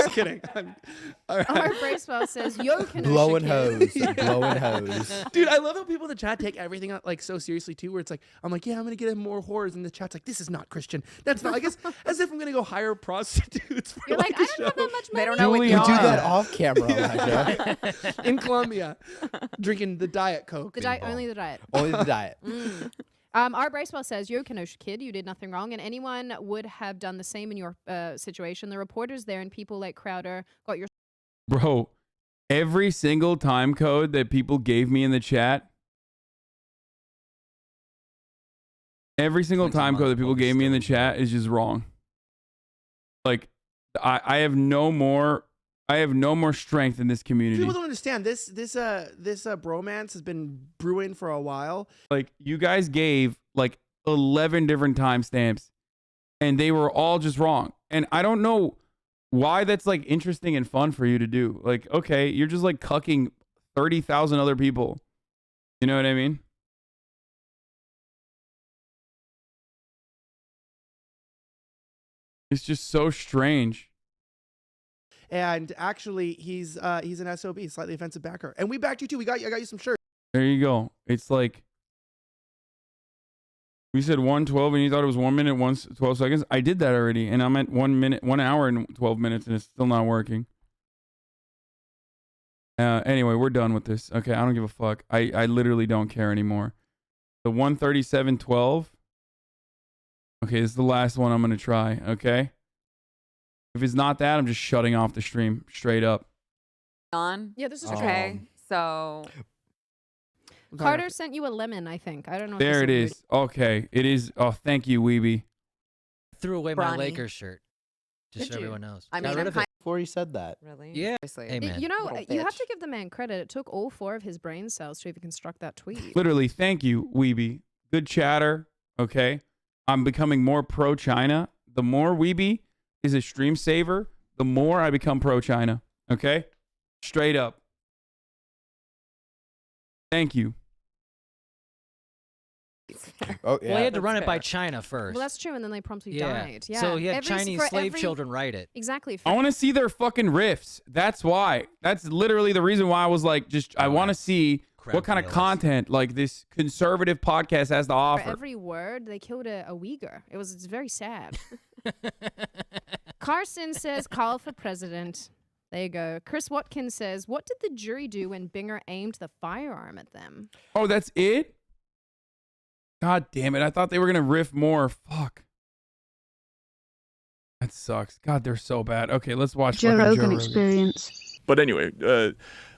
just kidding. All right. Our Bracewell says, "Yo, Kenosha Blowing kid." hose, blowing hose. Dude, I love how people in the chat take everything like so seriously too. Where it's like, I'm like, yeah, I'm gonna get him more whores, and the chat's like, this is not Christian. That's not. I guess as if I'm gonna go hire prostitutes. For You're like, I don't have that much money. They don't know what You you do are. that off camera, Elijah. in Colombia, drinking the Diet Coke. The diet, only the diet. Only the diet. Our Bracewell says, "Yo, Kenosha kid, you did nothing wrong, and anyone would have done the same in your situation. The reporters there and people like Crowder got your." Bro, every single time code that people gave me in the chat, every single time code that people gave me in the chat is just wrong. Like, I have no more strength in this community. People don't understand this bromance has been brewing for a while. Like, you guys gave like 11 different timestamps and they were all just wrong. And I don't know why that's like interesting and fun for you to do. Like, okay, you're just like cucking 30,000 other people. You know what I mean? It's just so strange. And actually, he's an SOB, slightly offensive backer. And we backed you too. I got you some shirts. There you go. It's like, we said 1:12 and you thought it was 1 minute, 12 seconds. I did that already, and I'm at 1 hour and 12 minutes, and it's still not working. Anyway, we're done with this. Okay, I don't give a fuck. I literally don't care anymore. The 1:37:12. Okay, this is the last one I'm gonna try. Okay. If it's not that, I'm just shutting off the stream straight up. On? Yeah, this is okay. So Carter sent you a lemon, I think. I don't know. If There it is. Okay, it is. Oh, thank you, Weeby. Threw away my Brawny. Lakers shirt. Just Did so you? everyone knows. I Got mean, rid I'm of kind it. Before you said that. really. Yeah. Seriously. Hey, man. You know, Little you have bitch. to give the man credit. It took all 4 of his brain cells to even construct that tweet. Literally, thank you, Weeby. Good chatter. Okay, I'm becoming more pro China. The more Weeby is a stream saver, the more I become pro China. Okay, straight up. Thank you. Oh yeah. Well, he had to That's run it by fair. China first. Well, that's true, and then they promptly yeah. died. Yeah. So he had Every- Chinese for slave every- children write it. Exactly. I want to see their fucking riffs. That's why. That's literally the reason why I was like, I want to see what kind of content like this conservative podcast has to For offer. every word, they killed a Uyghur. It's very sad. Carson says, "Call for president." There you go. Chris Watkins says, "What did the jury do when Binger aimed the firearm at them?" Oh, that's it? God damn it. I thought they were going to riff more. Fuck. That sucks. God, they're so bad. Okay, let's watch Joe fucking Rogan Joe Rogan. experience. But anyway,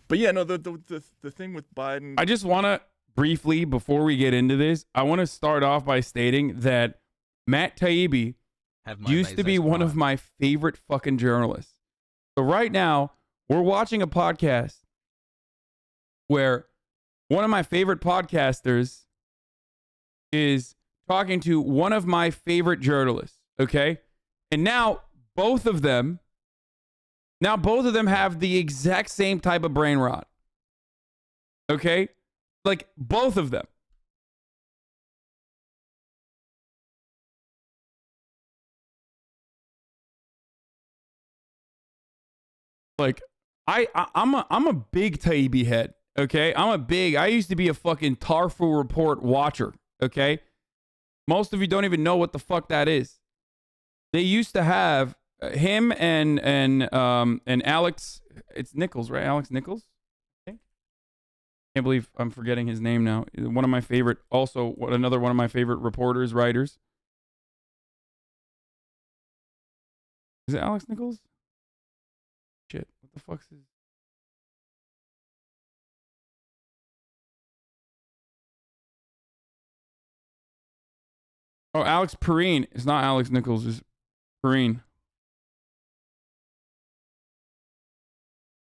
but yeah, no, the thing with Biden. I just want to briefly, before we get into this, I want to start off by stating that Matt Taibbi used to be one of my favorite fucking journalists. So right now, we're watching a podcast where one of my favorite podcasters is talking to one of my favorite journalists, okay? And now both of them have the exact same type of brain rot. Okay? Like both of them. Like I'm a big Taibbi head, okay? I used to be a fucking Tarfu Report watcher, okay? Most of you don't even know what the fuck that is. They used to have him and Alex, it's Nichols, right? Alex Nichols? I think. Can't believe I'm forgetting his name now. One of my favorite, also another one of my favorite reporters, writers. Is it Alex Nichols? Shit, what the fuck's his? Oh, Alex Perrine. It's not Alex Nichols, it's Perrine.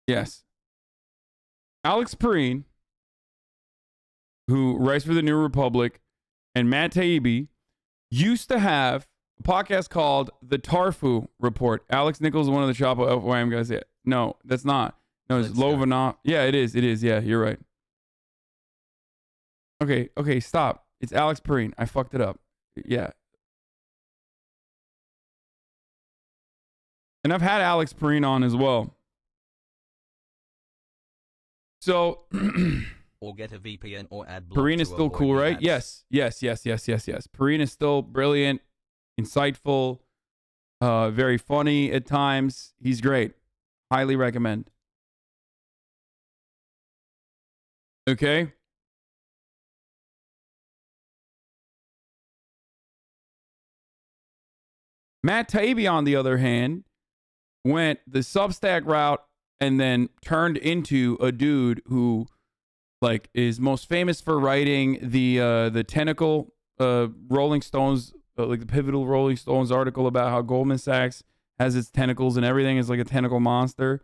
Yes. Alex Perrine, who writes for the New Republic, and Matt Taibbi used to have a podcast called The Tarfu Report. Alex Nichols is one of the Chapo FYM guys. Yeah. No, that's not. No, it's Lovanov. Yeah, it is. It is. Yeah, you're right. Okay, stop. It's Alex Perrine. I fucked it up. Yeah. And I've had Alex Perrine on as well. So or get a VPN or add Perrine is still cool, right? Yes. Perrine is still brilliant, insightful, very funny at times. He's great. Highly recommend. Okay. Matt Taibbi, on the other hand, went the Substack route and then turned into a dude who, like, is most famous for writing the Tentacle Rolling Stones, like the pivotal Rolling Stones article about how Goldman Sachs has its tentacles and everything is like a tentacle monster.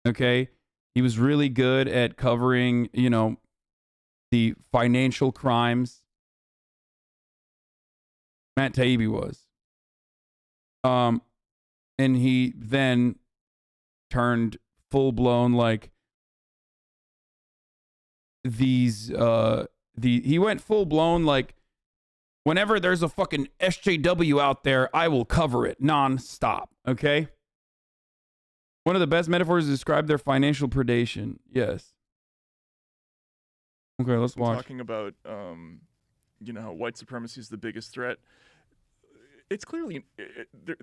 Okay, he was really good at covering, you know, the financial crimes. Matt Taibbi was. And he then turned full-blown, like, he went full-blown, like, whenever there's a fucking SJW out there, I will cover it non-stop, okay? One of the best metaphors to describe their financial predation. Yes. Okay, let's watch. Talking about, you know, how white supremacy is the biggest threat. It's clearly,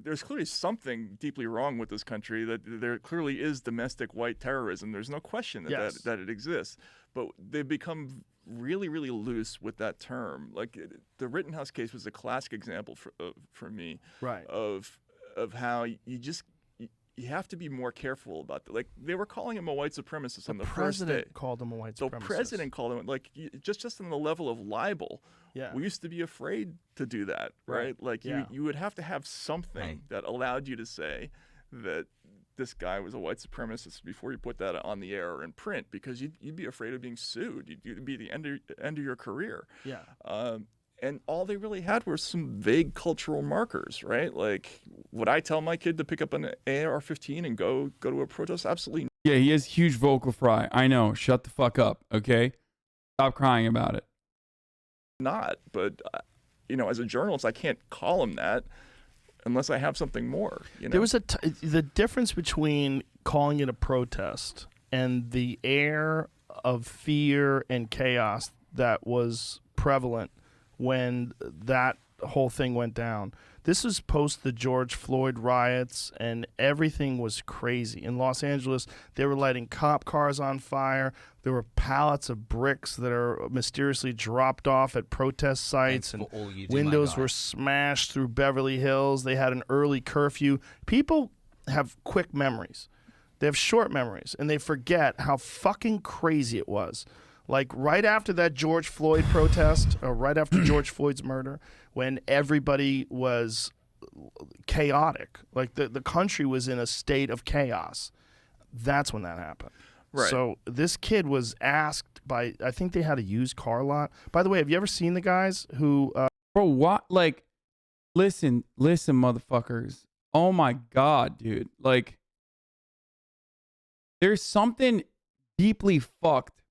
there's clearly something deeply wrong with this country, that there clearly is domestic white terrorism. There's no question that, that it exists. But they've become really, really loose with that term. Like, the Rittenhouse case was a classic example for me, right, of how you have to be more careful about that. Like, they were calling him a white supremacist on the first day. The president called him a white supremacist. The president called him, like, just on the level of libel. Yeah. We used to be afraid to do that, right? Like, you would have to have something that allowed you to say that this guy was a white supremacist before you put that on the air or in print, because you'd be afraid of being sued. You'd be the end of your career. Yeah. And all they really had were some vague cultural markers, right? Like, would I tell my kid to pick up an AR-15 and go to a protest? Absolutely not. Yeah, he has huge vocal fry. I know. Shut the fuck up, okay? Stop crying about it. Not, but you know, as a journalist, I can't call him that unless I have something more. You know? There was the difference between calling it a protest and the air of fear and chaos that was prevalent when that whole thing went down. This was post the George Floyd riots, and everything was crazy. In Los Angeles, they were lighting cop cars on fire. There were pallets of bricks that are mysteriously dropped off at protest sites, and windows were smashed through Beverly Hills. They had an early curfew. People have quick memories. They have short memories, and they forget how fucking crazy it was. Like, right after that George Floyd protest, or right after George Floyd's murder, when everybody was chaotic, like the country was in a state of chaos, that's when that happened. Right. So this kid was asked by, I think they had a used car lot. By the way, have you ever seen the guys who... Bro, what? Like, listen, motherfuckers. Oh my God, dude. Like, there's something deeply fucked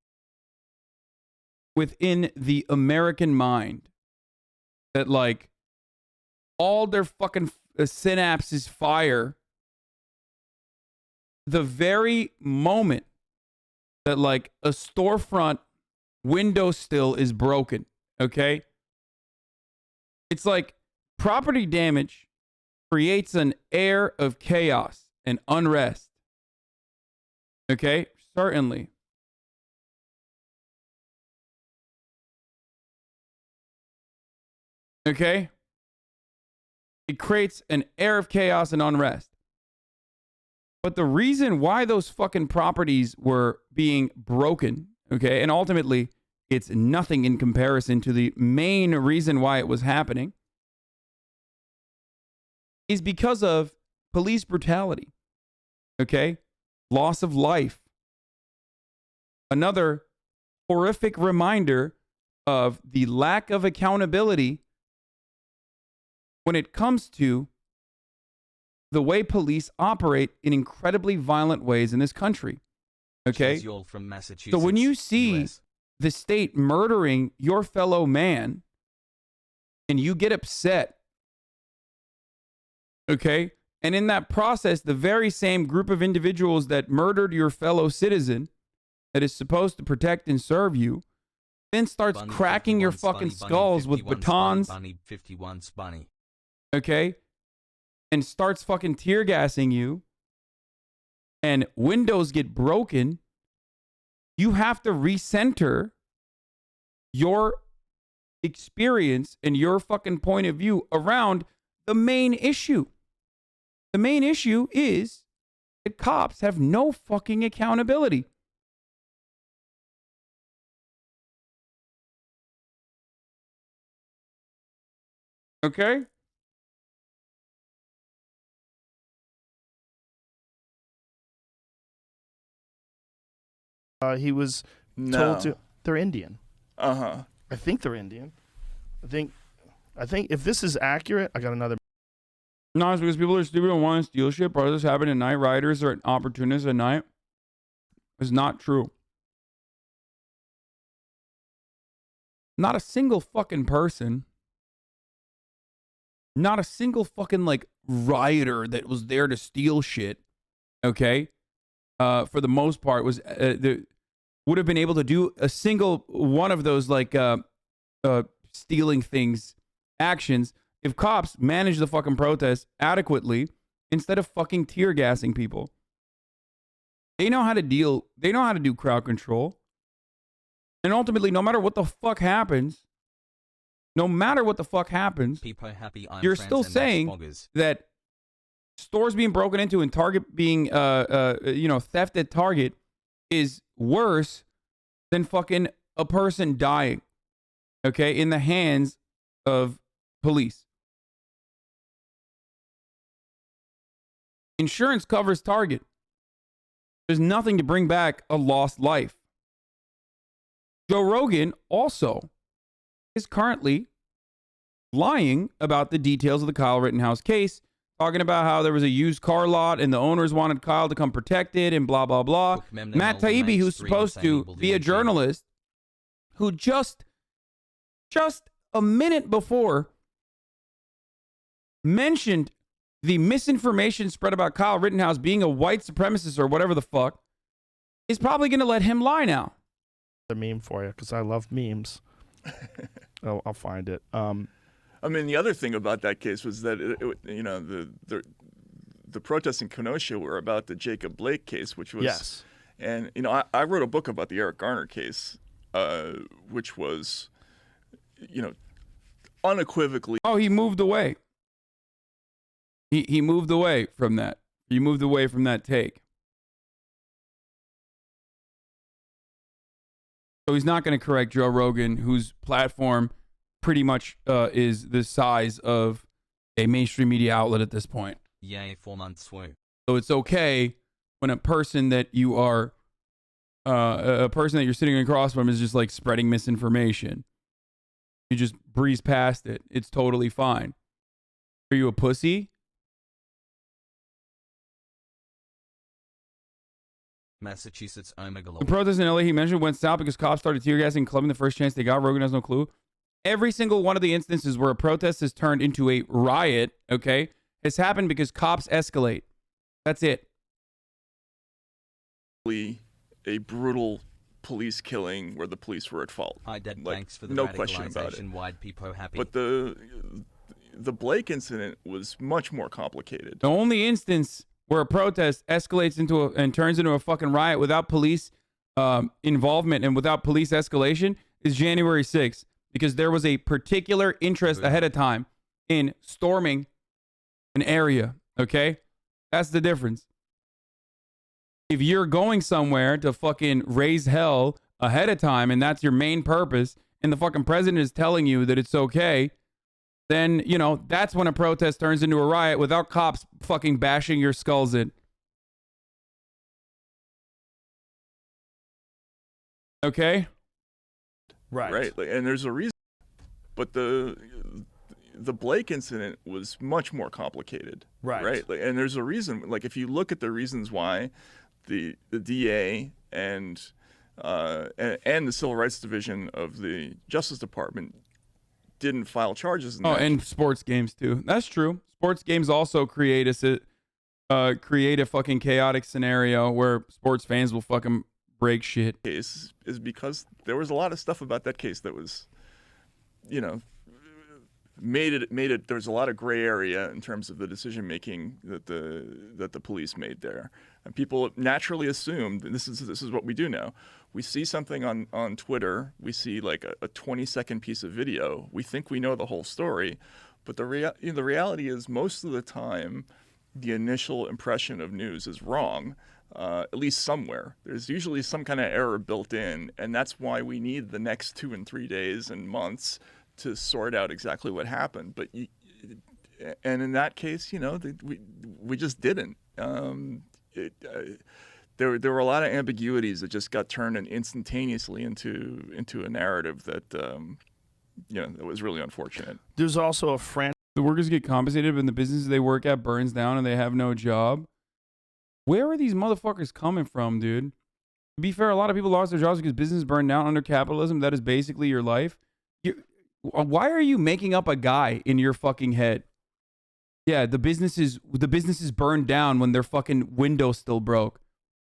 within the American mind that, like, all their fucking synapses fire the very moment that, like, a storefront window sill is broken, okay? It's like property damage creates an air of chaos and unrest, okay? Certainly. Okay? It creates an air of chaos and unrest. But the reason why those fucking properties were being broken, okay, and ultimately it's nothing in comparison to the main reason why it was happening, is because of police brutality, okay? Loss of life. Another horrific reminder of the lack of accountability when it comes to the way police operate in incredibly violent ways in this country. Okay? From Massachusetts, so when you see the state murdering your fellow man and you get upset, okay, And in that process, the very same group of individuals that murdered your fellow citizen that is supposed to protect and serve you then starts cracking your fucking skulls with batons. Bunny 51 Spunny. Okay? And starts fucking tear gassing you. And windows get broken. You have to recenter your experience and your fucking point of view around the main issue. The main issue is that cops have no fucking accountability. Okay? He was told to. They're Indian. I think they're Indian. I think if this is accurate, I got another. No, it's because people are stupid and want to steal shit. Brothers happen at night. Riders are opportunists at night. It's not true. Not a single fucking person. Not a single fucking like rioter that was there to steal shit. Okay, for the most part was would have been able to do a single one of those like stealing things actions if cops managed the fucking protest adequately instead of fucking tear gassing people. They know how to deal. They know how to do crowd control. And ultimately, no matter what the fuck happens, you're still saying that stores being broken into and Target being, theft at Target is worse than fucking a person dying, okay, in the hands of police. Insurance covers Target. There's nothing to bring back a lost life. Joe Rogan also is currently lying about the details of the Kyle Rittenhouse case, talking about how there was a used car lot and the owners wanted Kyle to come protected and blah, blah, blah. Matt Taibbi, who's supposed to be a journalist, who just a minute before mentioned the misinformation spread about Kyle Rittenhouse being a white supremacist or whatever the fuck, is probably going to let him lie now. The meme for you, because I love memes. I'll find it. I mean, the other thing about that case was that the protests in Kenosha were about the Jacob Blake case, which was yes. And I wrote a book about the Eric Garner case, which was, unequivocally. Oh, he moved away. He moved away from that. He moved away from that take. So he's not going to correct Joe Rogan, whose platform pretty much is the size of a mainstream media outlet at this point. Yay, 4 months swoo. So it's okay when a person that you are, a person that you're sitting across from is just like spreading misinformation. You just breeze past it. It's totally fine. Are you a pussy? Massachusetts Omega. The protest in LA he mentioned went south because cops started tear gassing and clubbing the first chance they got. Rogan has no clue. Every single one of the instances where a protest has turned into a riot, okay, has happened because cops escalate. That's it. A brutal police killing where the police were at fault. Hi, Dad. Like, thanks for the no question about it. Wide people happy. But the Blake incident was much more complicated. The only instance where a protest escalates into and turns into a fucking riot without police involvement and without police escalation is January 6th, because there was a particular interest ahead of time in storming an area, okay? That's the difference. If you're going somewhere to fucking raise hell ahead of time and that's your main purpose and the fucking president is telling you that it's okay, then, that's when a protest turns into a riot without cops fucking bashing your skulls in. Okay? Right. And there's a reason. But the Blake incident was much more complicated. Right. And there's a reason. Like, if you look at the reasons why the DA and the Civil Rights Division of the Justice Department didn't file charges in that. And sports games too. That's true. Sports games also create create a fucking chaotic scenario where sports fans will fucking break shit. Case is because there was a lot of stuff about that case that was, you know, made it. There was a lot of gray area in terms of the decision making that the police made there, and people naturally assumed this is what we do now. We see something on Twitter, we see like a 20-second piece of video, we think we know the whole story, but the reality is most of the time, the initial impression of news is wrong. At least somewhere. There's usually some kind of error built in, and that's why we need the next 2 and 3 days and months to sort out exactly what happened. And in that case, you know, we just didn't. There were a lot of ambiguities that just got turned instantaneously into a narrative that you know, that was really unfortunate. There's also a friend. The workers get compensated when the business they work at burns down and they have no job. Where are these motherfuckers coming from, dude? To be fair, a lot of people lost their jobs because business burned down under capitalism. That is basically your life. Why are you making up a guy in your fucking head? Yeah, the businesses burned down when their fucking window still broke.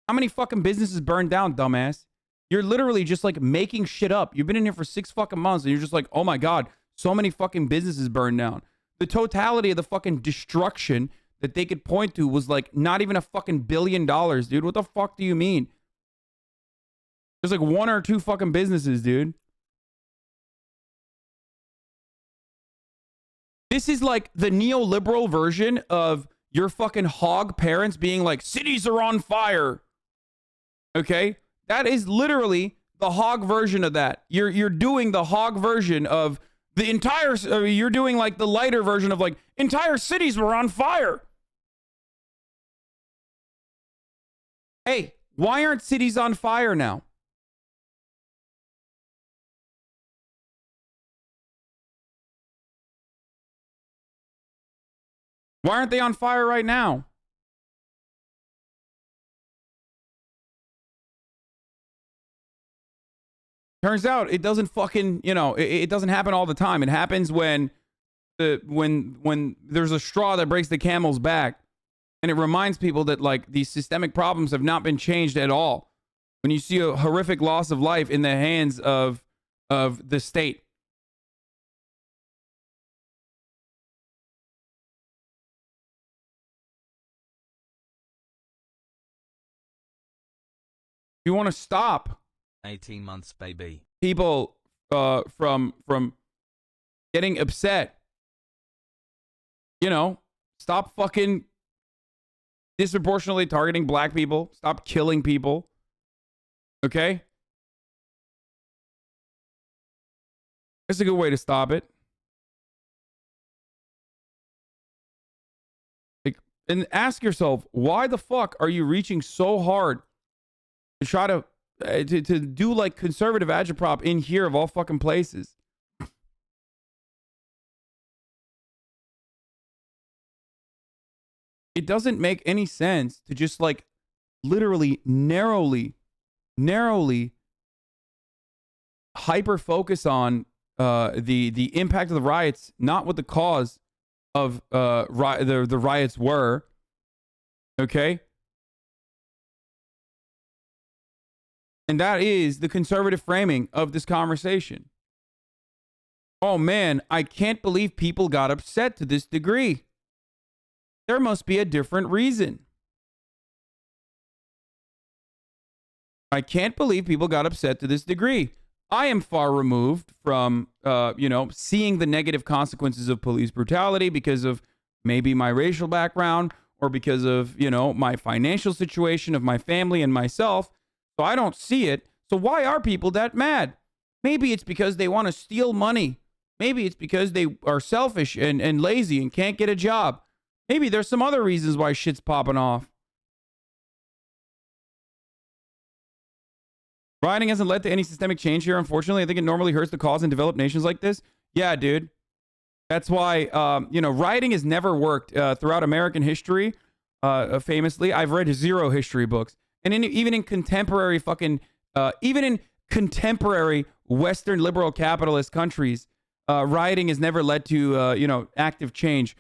How many fucking businesses burned down, dumbass? You're literally just like making shit up. You've been in here for 6 fucking months and you're just like, oh my God, so many fucking businesses burned down. The totality of the fucking destruction that they could point to was like not even a fucking $1 billion, dude. What the fuck do you mean? There's like 1 or 2 fucking businesses, dude. This is like the neoliberal version of your fucking hog parents being like, cities are on fire. Okay? That is literally the hog version of that. You're doing the hog version of the entire, you're doing like the lighter version of like, entire cities were on fire. Hey, why aren't cities on fire now? Why aren't they on fire right now? Turns out it doesn't fucking, you know, it doesn't happen all the time. It happens when there's a straw that breaks the camel's back. And it reminds people that like these systemic problems have not been changed at all. When you see a horrific loss of life in the hands of the state. You want to stop 18 months, baby. People from getting upset. You know, stop fucking disproportionately targeting black people. Stop killing people. Okay? That's a good way to stop it. Like, and ask yourself, why the fuck are you reaching so hard to try to do like conservative agitprop in here of all fucking places? It doesn't make any sense to just like literally narrowly hyper focus on the impact of the riots, not what the cause of the riots were. Okay? And that is the conservative framing of this conversation. Oh man, I can't believe people got upset to this degree. There must be a different reason. I can't believe people got upset to this degree. I am far removed from, seeing the negative consequences of police brutality because of maybe my racial background or because of, my financial situation of my family and myself. So I don't see it. So why are people that mad? Maybe it's because they want to steal money. Maybe it's because they are selfish and lazy and can't get a job. Maybe there's some other reasons why shit's popping off. Rioting hasn't led to any systemic change here, unfortunately. I think it normally hurts the cause in developed nations like this. Yeah, dude. That's why, rioting has never worked throughout American history, famously. I've read 0 history books. And even in contemporary Western liberal capitalist countries, rioting has never led to, active change.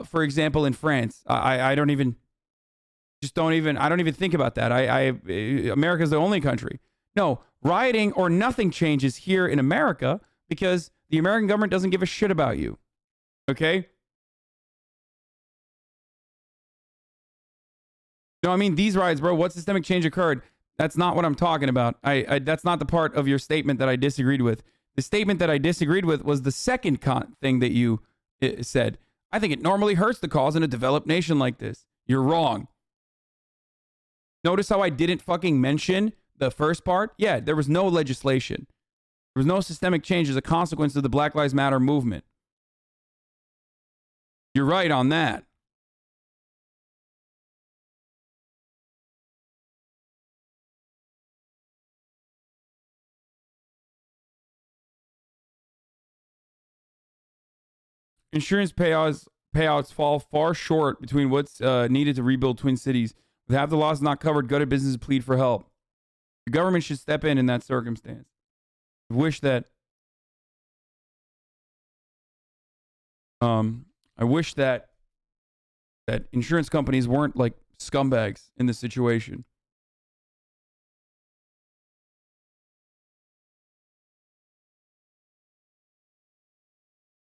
For example, in France, I don't even, Just don't even, I don't even think about that. America's the only country. No, rioting or nothing changes here in America because the American government doesn't give a shit about you. Okay? No, I mean, these riots, bro, what systemic change occurred? That's not what I'm talking about. That's not the part of your statement that I disagreed with. The statement that I disagreed with was the second thing that you said. I think it normally hurts the cause in a developed nation like this. You're wrong. Notice how I didn't fucking mention the first part? Yeah, there was no legislation. There was no systemic change as a consequence of the Black Lives Matter movement. You're right on that. Insurance payouts fall far short between what's needed to rebuild Twin Cities. With half the loss not covered, gutted businesses plead for help. The government should step in that circumstance. I wish that that insurance companies weren't like scumbags in this situation.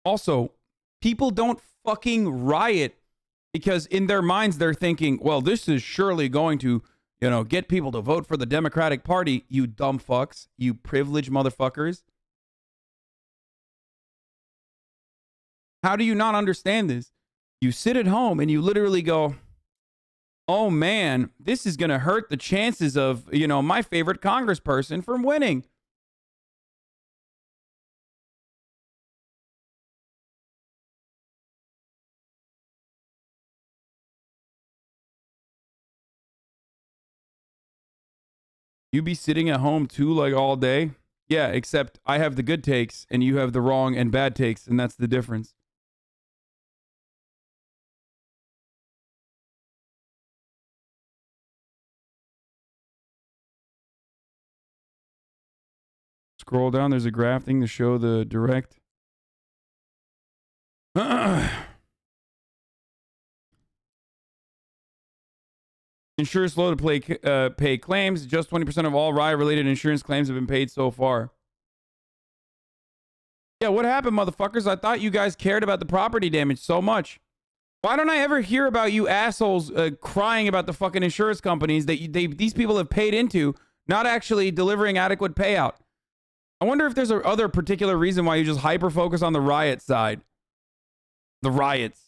Also, people don't fucking riot because in their minds they're thinking, well, this is surely going to, get people to vote for the Democratic Party. You dumb fucks, you privileged motherfuckers. How do you not understand this? You sit at home and you literally go, oh man, this is going to hurt the chances of, my favorite congressperson from winning. You be sitting at home too, like all day? Yeah, except I have the good takes and you have the wrong and bad takes, and that's the difference. Scroll down, there's a graph thing to show the direct. Insurers slow to pay claims. Just 20% of all riot-related insurance claims have been paid so far. Yeah, what happened, motherfuckers? I thought you guys cared about the property damage so much. Why don't I ever hear about you assholes crying about the fucking insurance companies that these people have paid into, not actually delivering adequate payout? I wonder if there's other particular reason why you just hyper-focus on the riot side. The riots.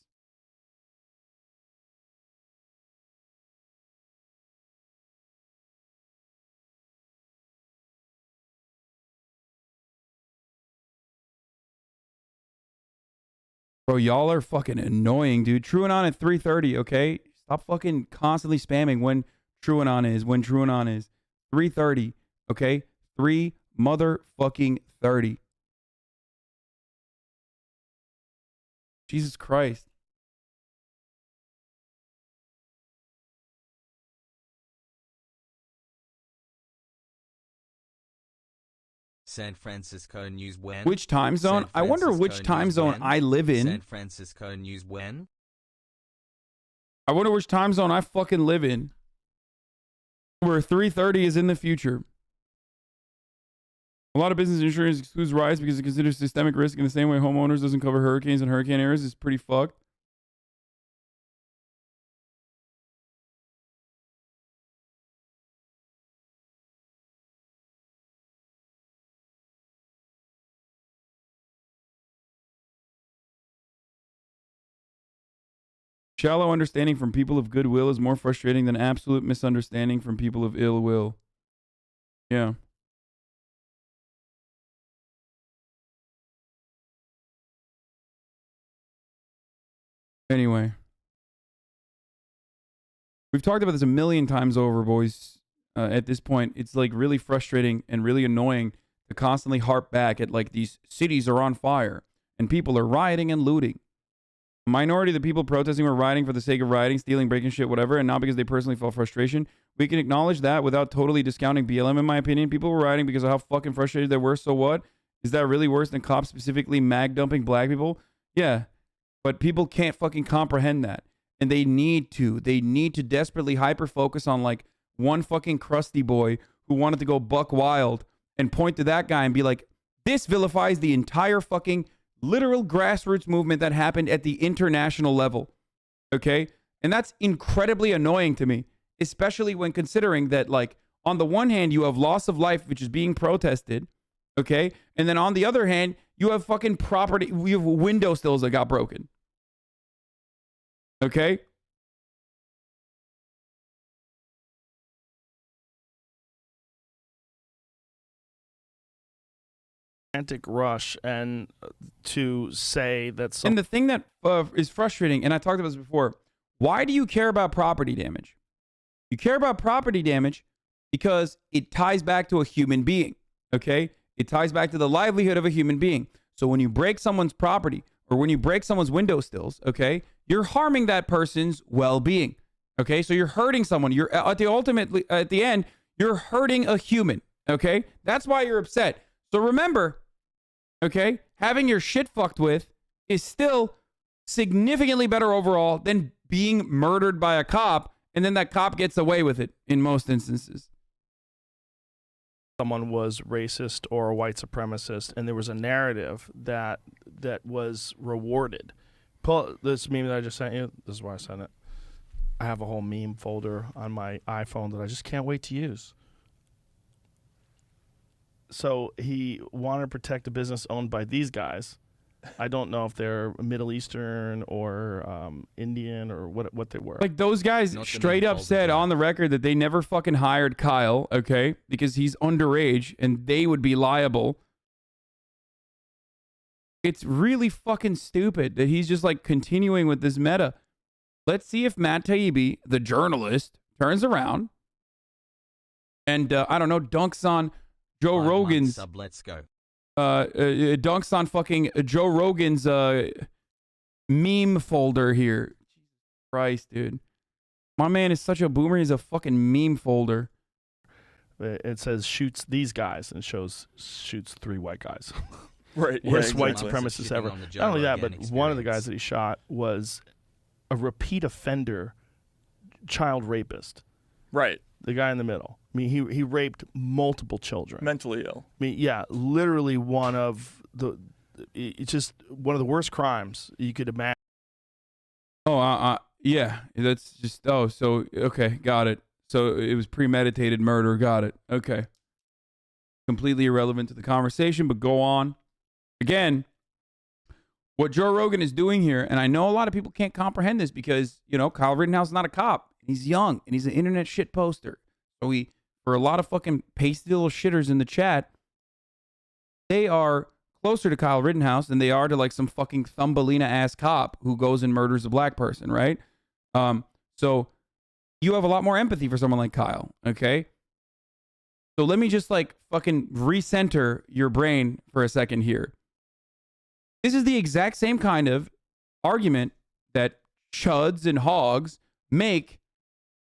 Bro, y'all are fucking annoying, dude. TrueAnon at 3:30, okay? Stop fucking constantly spamming when TrueAnon is. 3:30, okay? 3 motherfucking 30. Jesus Christ. San Francisco news when? Which time zone? I wonder which time zone I live in. San Francisco news when? I wonder which time zone I fucking live in. Where 3:30 is in the future. A lot of business insurance excludes riots because it considers systemic risk in the same way homeowners doesn't cover hurricanes and hurricane areas. It's pretty fucked. Shallow understanding from people of goodwill is more frustrating than absolute misunderstanding from people of ill will. Yeah. Anyway. We've talked about this a million times over, boys. At this point, it's like really frustrating and really annoying to constantly harp back at like these cities are on fire and people are rioting and looting. A minority of the people protesting were rioting for the sake of rioting, stealing, breaking shit, whatever, and not because they personally felt frustration. We can acknowledge that without totally discounting BLM, in my opinion. People were rioting because of how fucking frustrated they were, so what? Is that really worse than cops specifically mag dumping black people? Yeah, but people can't fucking comprehend that. And they need to desperately hyper focus on like one fucking crusty boy who wanted to go buck wild and point to that guy and be like, this vilifies the entire fucking literal grassroots movement that happened at the international level. Okay? And that's incredibly annoying to me, especially when considering that, like, on the one hand, you have loss of life, which is being protested. Okay? And then on the other hand, you have fucking property, we have window sills that got broken. Okay? Romantic rush and to say that and the thing that is frustrating, and I talked about this before, why do you care about property damage? You care about property damage because it ties back to a human being, okay? It ties back to the livelihood of a human being. So when you break someone's property or when you break someone's window sills, okay, you're harming that person's well-being, okay? So you're hurting someone. You're at the end, you're hurting a human, okay? That's why you're upset. So remember, okay, having your shit fucked with is still significantly better overall than being murdered by a cop, and then that cop gets away with it in most instances. Someone was racist or a white supremacist, and there was a narrative that was rewarded. Pull this meme that I just sent you. This is why I sent it. I have a whole meme folder on my iPhone that I just can't wait to use. So he wanted to protect a business owned by these guys. I don't know if they're Middle Eastern or Indian or what they were. Like, those guys straight up said on the record that they never fucking hired Kyle, okay, because he's underage and they would be liable. It's really fucking stupid that he's just like continuing with this meta. Let's see if Matt Taibbi, the journalist, turns around and I don't know, dunks on Joe Rogan's let's go. Dunks on fucking Joe Rogan's meme folder here. Jesus Christ, dude. My man is such a boomer, he's a fucking meme folder. It says shoots these guys and shoots 3 white guys. Right. Worst yeah, white exactly. supremacist ever. Not only that, but one of the guys that he shot was a repeat offender child rapist. Right. The guy in the middle. I mean, he raped multiple children. Mentally ill. I mean, yeah, literally it's just one of the worst crimes you could imagine. Oh, yeah, that's just, so, okay, got it. So it was premeditated murder, got it. Okay. Completely irrelevant to the conversation, but go on. Again, what Joe Rogan is doing here, and I know a lot of people can't comprehend this because, you know, Kyle Rittenhouse is not a cop. He's young, and he's an internet shit poster. So for a lot of fucking pasty little shitters in the chat, they are closer to Kyle Rittenhouse than they are to like some fucking Thumbelina ass cop who goes and murders a black person, right? So you have a lot more empathy for someone like Kyle, okay? So let me just like fucking recenter your brain for a second here. This is the exact same kind of argument that chuds and hogs make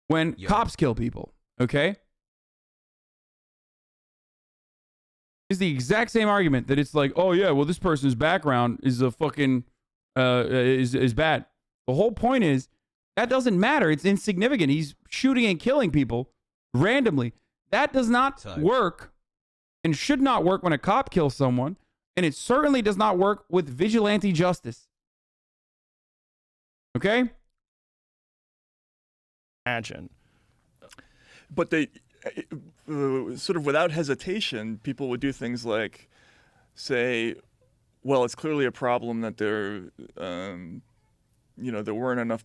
when cops kill people, okay? It's the exact same argument that it's like, oh yeah, well this person's background is a fucking is bad. The whole point is that doesn't matter. It's insignificant. He's shooting and killing people randomly. That does not work and should not work when a cop kills someone, and it certainly does not work with vigilante justice. Okay? Imagine. But they sort of without hesitation, people would do things like say, well, it's clearly a problem that there weren't enough.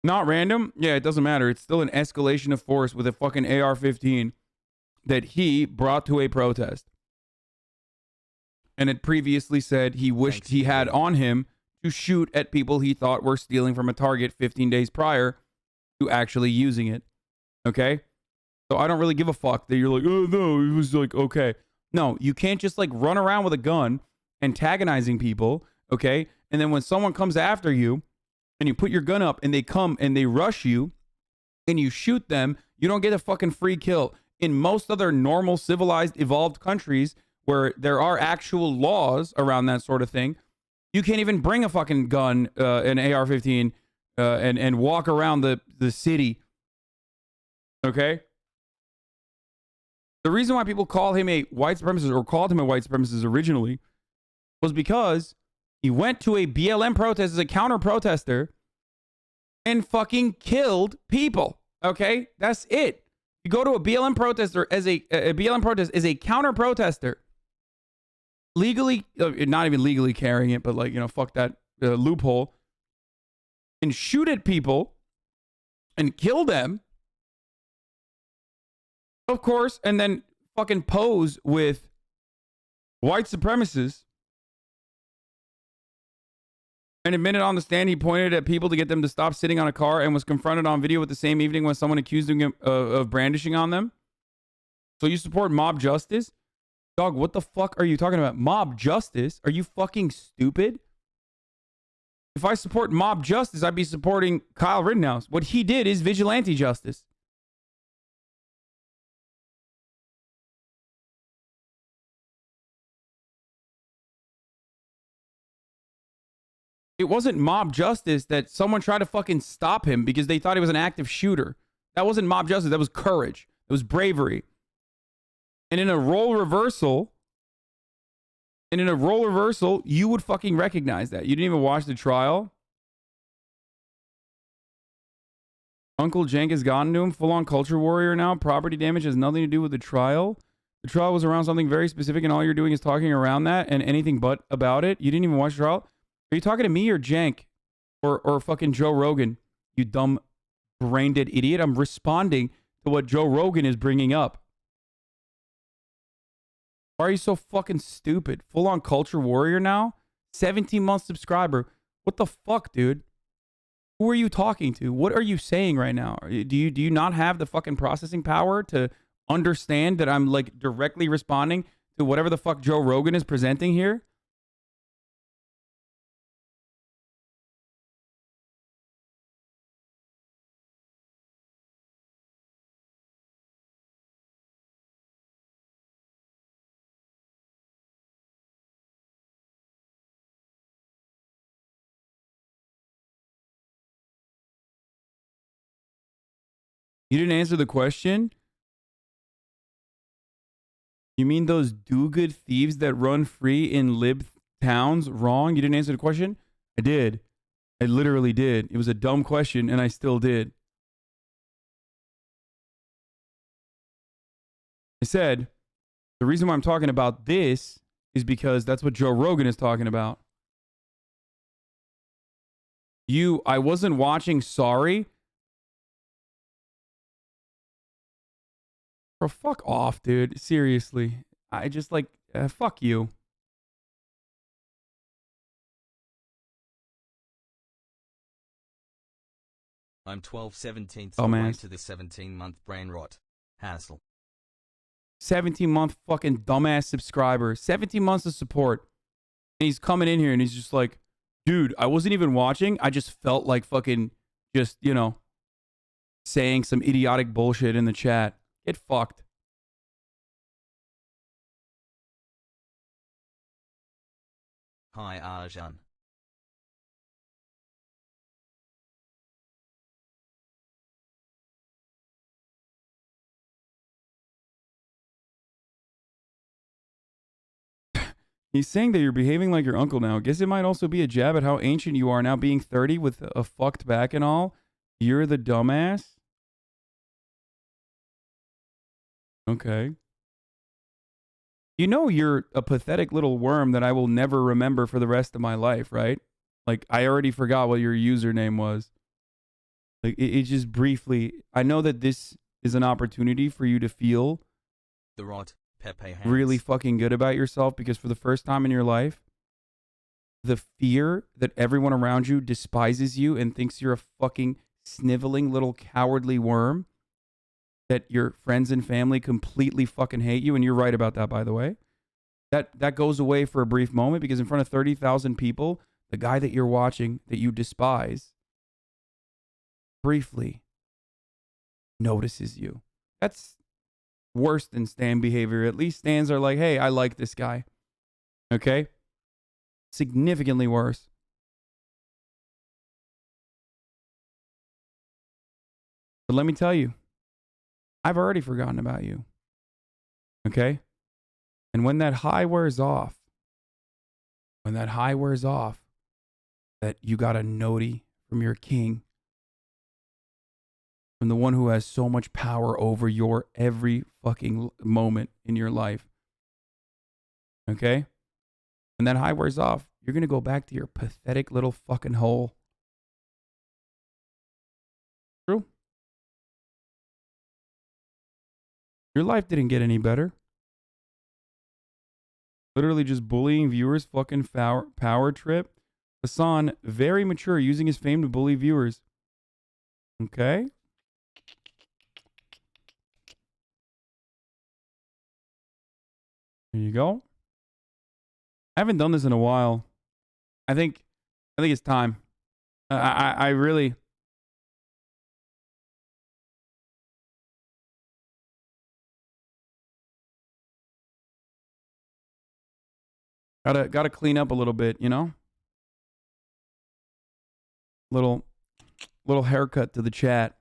Not random? Yeah, it doesn't matter. It's still an escalation of force with a fucking AR-15 that he brought to a protest. And it previously said he wished he had on him to shoot at people he thought were stealing from a Target 15 days prior to actually using it. Okay? So I don't really give a fuck that you're like, oh no, it was like, okay. No, you can't just like run around with a gun antagonizing people, okay? And then when someone comes after you and you put your gun up and they come and they rush you and you shoot them, you don't get a fucking free kill. In most other normal, civilized, evolved countries where there are actual laws around that sort of thing, You can't even bring a fucking gun, an AR-15, and walk around the city. Okay? The reason why people call him a white supremacist, or called him a white supremacist originally, was because he went to a BLM protest as a counter-protester and fucking killed people. Okay? That's it. You go to a BLM protester as a BLM protest as a counter-protester, legally, not even legally carrying it, but like, you know, fuck that loophole, and shoot at people and kill them, of course, and then fucking pose with white supremacists. And admitted on the stand he pointed at people to get them to stop sitting on a car, and was confronted on video with the same evening when someone accused him of brandishing on them. So you support mob justice? Dog, what the fuck are you talking about? Mob justice? Are you fucking stupid? If I support mob justice, I'd be supporting Kyle Rittenhouse. What he did is vigilante justice. It wasn't mob justice that someone tried to fucking stop him because they thought he was an active shooter. That wasn't mob justice. That was courage. It was bravery. And in a role reversal, you would fucking recognize that. You didn't even watch the trial. Uncle Cenk has gotten to him. Full-on culture warrior now. Property damage has nothing to do with the trial. The trial was around something very specific, and all you're doing is talking around that and anything but about it. You didn't even watch the trial. Are you talking to me or Cenk? Or fucking Joe Rogan? You dumb, brain-dead idiot. I'm responding to what Joe Rogan is bringing up. Why are you so fucking stupid? Full-on culture warrior now? 17-month subscriber. What the fuck, dude? Who are you talking to? What are you saying right now? Do you not have the fucking processing power to understand that I'm like directly responding to whatever the fuck Joe Rogan is presenting here? You didn't answer the question? You mean those do-good thieves that run free in lib towns? Wrong? You didn't answer the question? I did. I literally did. It was a dumb question, and I still did. I said, the reason why I'm talking about this is because that's what Joe Rogan is talking about. I wasn't watching Sorry. Bro, fuck off, dude. Seriously. I just like, fuck you. I'm 12/17th Oh, man. to the 17-month brain rot. Hassle. 17-month fucking dumbass subscriber. 17 months of support. And he's coming in here and he's just like, dude, I wasn't even watching. I just felt like fucking just, you know, saying some idiotic bullshit in the chat. Get fucked. Hi, Arjan. He's saying that you're behaving like your uncle now. Guess it might also be a jab at how ancient you are now, being 30 with a fucked back and all. You're the dumbass? Okay. You know you're a pathetic little worm that I will never remember for the rest of my life, right? Like, I already forgot what your username was. Like, it just briefly... I know that this is an opportunity for you to feel... The rot. Pepe hands. Really fucking good about yourself, because for the first time in your life, the fear that everyone around you despises you and thinks you're a fucking sniveling little cowardly worm, that your friends and family completely fucking hate you, and you're right about that, by the way, that goes away for a brief moment, because in front of 30,000 people, the guy that you're watching that you despise briefly notices you. That's worse than Stan behavior. At least Stans are like, hey, I like this guy. Okay? significantly worse. But let me tell you, I've already forgotten about you. Okay? And when that high wears off, that you got a noti from your king, from the one who has so much power over your every fucking moment in your life. Okay? When that high wears off, you're going to go back to your pathetic little fucking hole. True? Your life didn't get any better. Literally just bullying viewers, fucking power trip. Hasan, very mature, using his fame to bully viewers. Okay? There you go. I haven't done this in a while. I think it's time. I really... Gotta clean up a little bit, you know? Little haircut to the chat.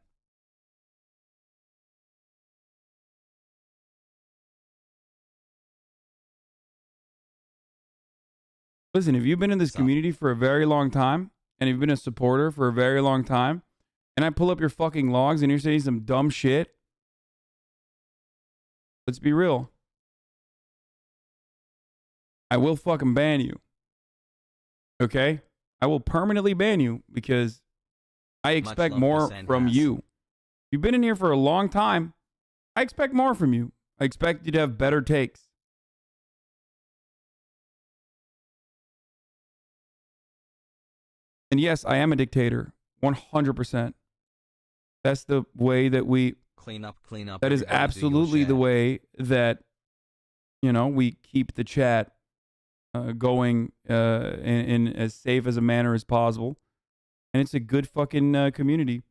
Listen, if you've been in this community for a very long time, and you've been a supporter for a very long time, and I pull up your fucking logs and you're saying some dumb shit, let's be real. I will fucking ban you. Okay? I will permanently ban you because I expect more from you. You've been in here for a long time. I expect more from you. I expect you to have better takes. And yes, I am a dictator. 100%. That's the way that we... Clean up. That is absolutely the way that, you know, we keep the chat going in as safe as a manner as possible. And it's a good fucking community.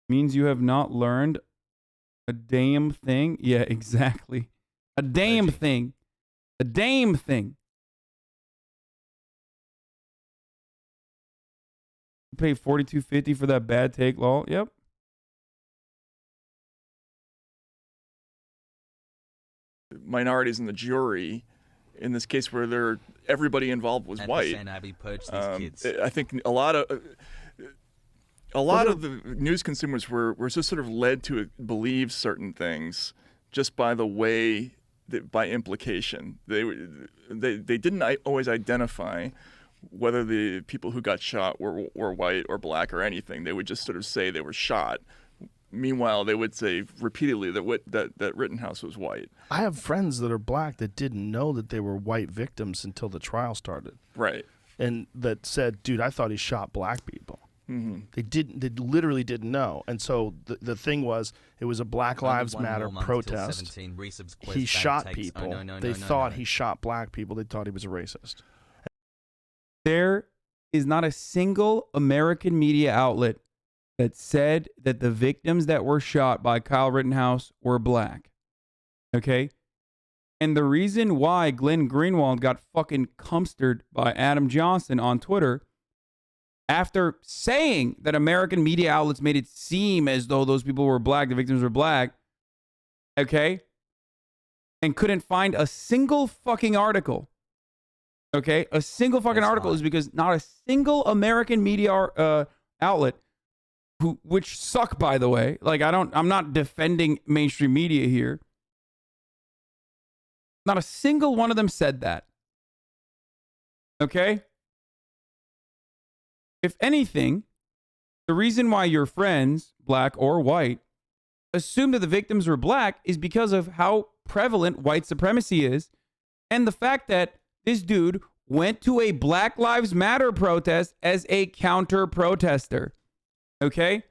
Means you have not learned a damn thing. Yeah, exactly. A damn thing. A damn thing. Pay $42.50 for that bad take, lol. Yep. Minorities in the jury, in this case where everybody involved was white. HasanAbi purged these kids. I think a lot of the news consumers were just sort of led to believe certain things just by the way that, by implication. They didn't always identify whether the people who got shot were white or black or anything. They would just sort of say they were shot. Meanwhile, they would say repeatedly that Rittenhouse was white. I have friends that are black that didn't know that they were white victims until the trial started. Right. And that said, dude, I thought he shot black people. Mm-hmm. They literally didn't know. And so the thing was, it was a Black Lives Matter protest. He shot people. They thought he shot black people. They thought he was a racist. There is not a single American media outlet that said that the victims that were shot by Kyle Rittenhouse were black. Okay? And the reason why Glenn Greenwald got fucking cumstered by Adam Johnson on Twitter, after saying that American media outlets made it seem as though those people were black, the victims were black, okay? And couldn't find a single fucking article. Okay, a single fucking article is because not a single American media outlet, which suck, by the way. Like, I'm not defending mainstream media here. Not a single one of them said that. Okay? If anything, the reason why your friends, black or white, assume that the victims were black is because of how prevalent white supremacy is, and the fact that this dude went to a Black Lives Matter protest as a counter protester. Okay?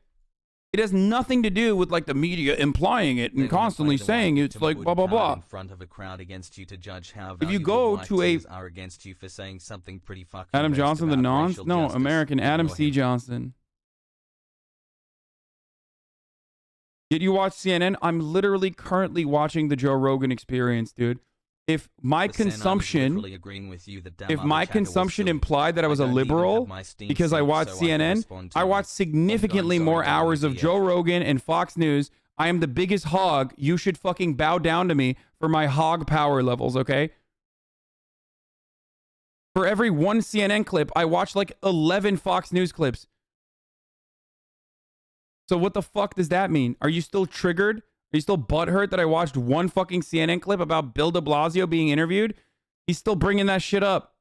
It has nothing to do with like the media implying it and constantly saying it's like blah blah blah. In front of a crowd against you to judge how if you go to a are against you for saying something pretty fucking Adam Johnson, the nons? No, justice. American Adam C. Johnson. Did you watch CNN? I'm literally currently watching the Joe Rogan Experience, dude. if my consumption implied that I was a liberal because I watched CNN, I watched significantly more hours of Joe Rogan and Fox News. I am the biggest hog. You should fucking bow down to me for my hog power levels, okay? For every one CNN clip, I watch like 11 Fox News clips. So what the fuck does that mean? Are you still triggered? Are you still butthurt that I watched one fucking CNN clip about Bill de Blasio being interviewed? He's still bringing that shit up.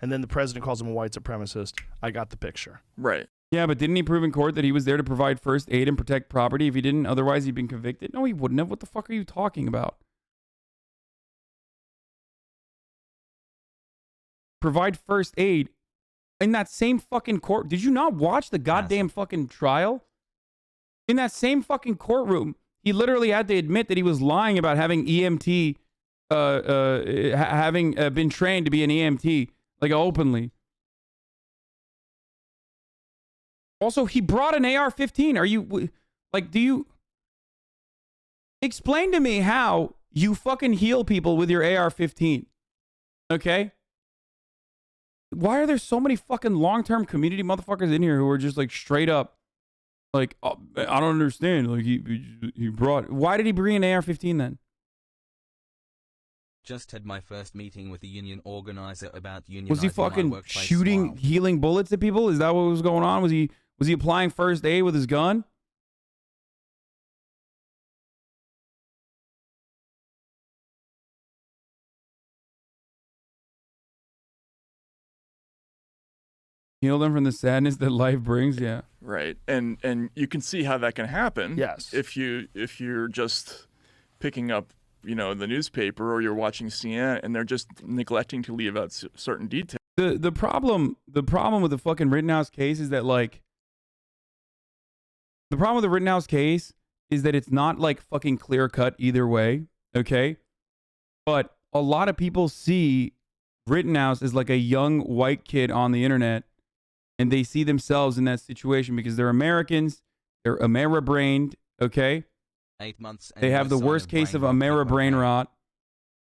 And then the president calls him a white supremacist. I got the picture. Right. Yeah, but didn't he prove in court that he was there to provide first aid and protect property? If he didn't, otherwise he'd been convicted? No, he wouldn't have. What the fuck are you talking about? Provide first aid in that same fucking court. Did you not watch the goddamn fucking trial? In that same fucking courtroom, he literally had to admit that he was lying about having EMT, having been trained to be an EMT, like openly. Also, he brought an AR-15. Are you, like, do you... Explain to me how you fucking heal people with your AR-15. Okay? Why are there so many fucking long-term community motherfuckers in here who are just, like, straight up, like, oh, I don't understand. Like, he brought... Why did he bring an AR-15 then? Just had my first meeting with the union organizer about unionizing. Was he fucking shooting, healing bullets at people? Is that what was going on? Was he applying first aid with his gun? Heal them from the sadness that life brings. Yeah. Right. And you can see how that can happen. Yes. If you're just picking up, you know, the newspaper or you're watching CNN and they're just neglecting to leave out certain details. The problem with the fucking Rittenhouse case is that, like, the problem with the Rittenhouse case is that it's not like fucking clear cut either way. Okay. But a lot of people see Rittenhouse as like a young white kid on the internet, and they see themselves in that situation because they're Americans, they're Ameri-brained, okay? 8 months. They have the worst case of Ameri brain rot.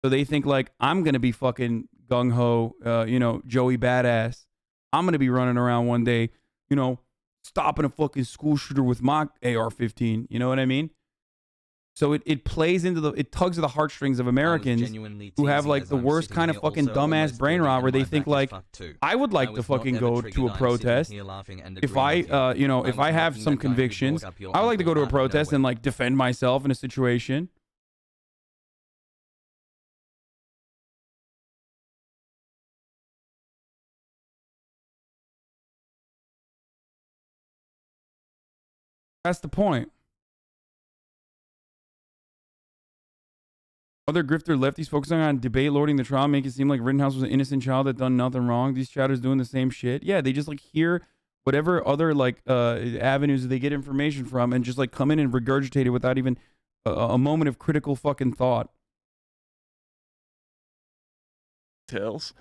So they think, like, I'm going to be fucking gung-ho, you know, Joey Badass. I'm going to be running around one day, you know, stopping a fucking school shooter with my AR-15. You know what I mean? So it plays into it tugs at the heartstrings of Americans who have, like, the worst kind of fucking dumbass brain rot where they think, like, I would like to fucking go to a protest. If I, you know, if I have some convictions, I would like to go to a protest and, like, defend myself in a situation. That's the point. Other grifter lefties focusing on debate lording the trial make it seem like Rittenhouse was an innocent child that done nothing wrong. These chatters doing the same shit. Yeah, they just, like, hear whatever other, like, avenues they get information from and just, like, come in and regurgitate it without even a moment of critical fucking thought. Details,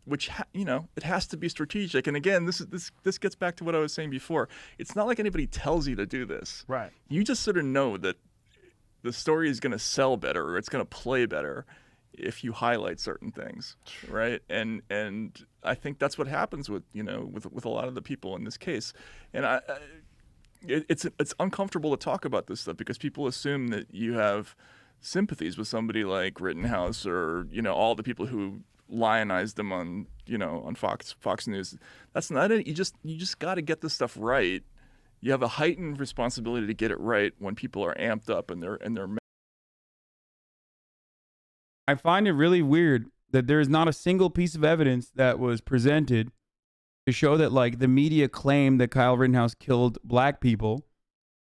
which you know, it has to be strategic. And again, this gets back to what I was saying before. It's not like anybody tells you to do this. Right. You just sort of know that the story is going to sell better or it's going to play better if you highlight certain things, right? And I think that's what happens with, you know, with a lot of the people in this case. And it's uncomfortable to talk about this stuff because people assume that you have sympathies with somebody like Rittenhouse or, you know, all the people who lionized them on, you know, on Fox News. That's not it. You just got to get this stuff right. You have a heightened responsibility to get it right when people are amped up and they're. I find it really weird that there is not a single piece of evidence that was presented to show that, like, the media claimed that Kyle Rittenhouse killed black people,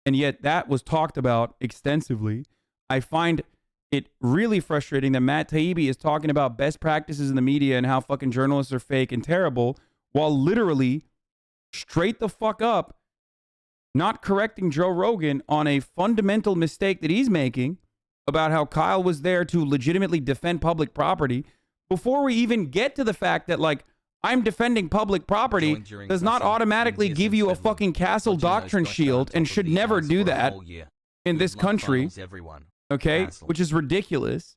and yet that was talked about extensively. I find it really frustrating that Matt Taibbi is talking about best practices in the media and how fucking journalists are fake and terrible, while literally straight the fuck up not correcting Joe Rogan on a fundamental mistake that he's making about how Kyle was there to legitimately defend public property before we even get to the fact that, like, I'm defending public property does not automatically give you a fucking castle doctrine shield and should never do that. in this country, okay, Hassle. which is ridiculous.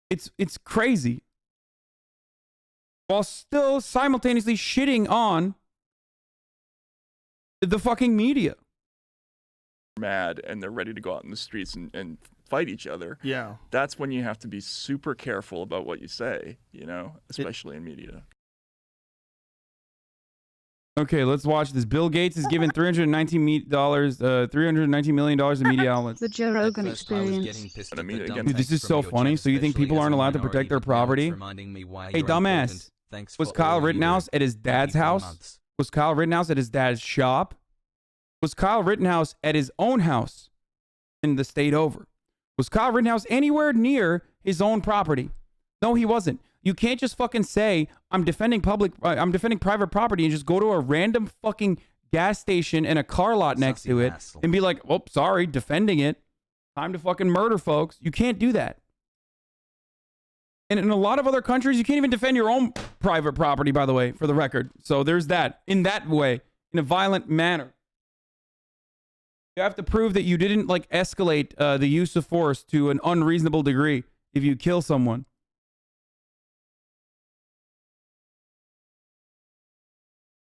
It's crazy. While still simultaneously shitting on the fucking media. Mad and they're ready to go out in the streets and fight each other. Yeah. That's when you have to be super careful about what you say, you know, especially in media. Okay, let's watch this. Bill Gates is given $319 million in media outlets. The Joe Rogan experience. Dude, this is so funny. So you think people aren't allowed to protect their property? Hey, dumbass. Was Kyle Rittenhouse at his dad's house? Was Kyle Rittenhouse at his dad's shop? Was Kyle Rittenhouse at his own house in the state over? Was Kyle Rittenhouse anywhere near his own property? No, he wasn't. You can't just fucking say, I'm defending private property and just go to a random fucking gas station and a car lot next to it and be like, oh, sorry, defending it. Time to fucking murder folks. You can't do that. And in a lot of other countries, you can't even defend your own private property, by the way, for the record. So there's that. In that way, in a violent manner. You have to prove that you didn't like escalate the use of force to an unreasonable degree if you kill someone.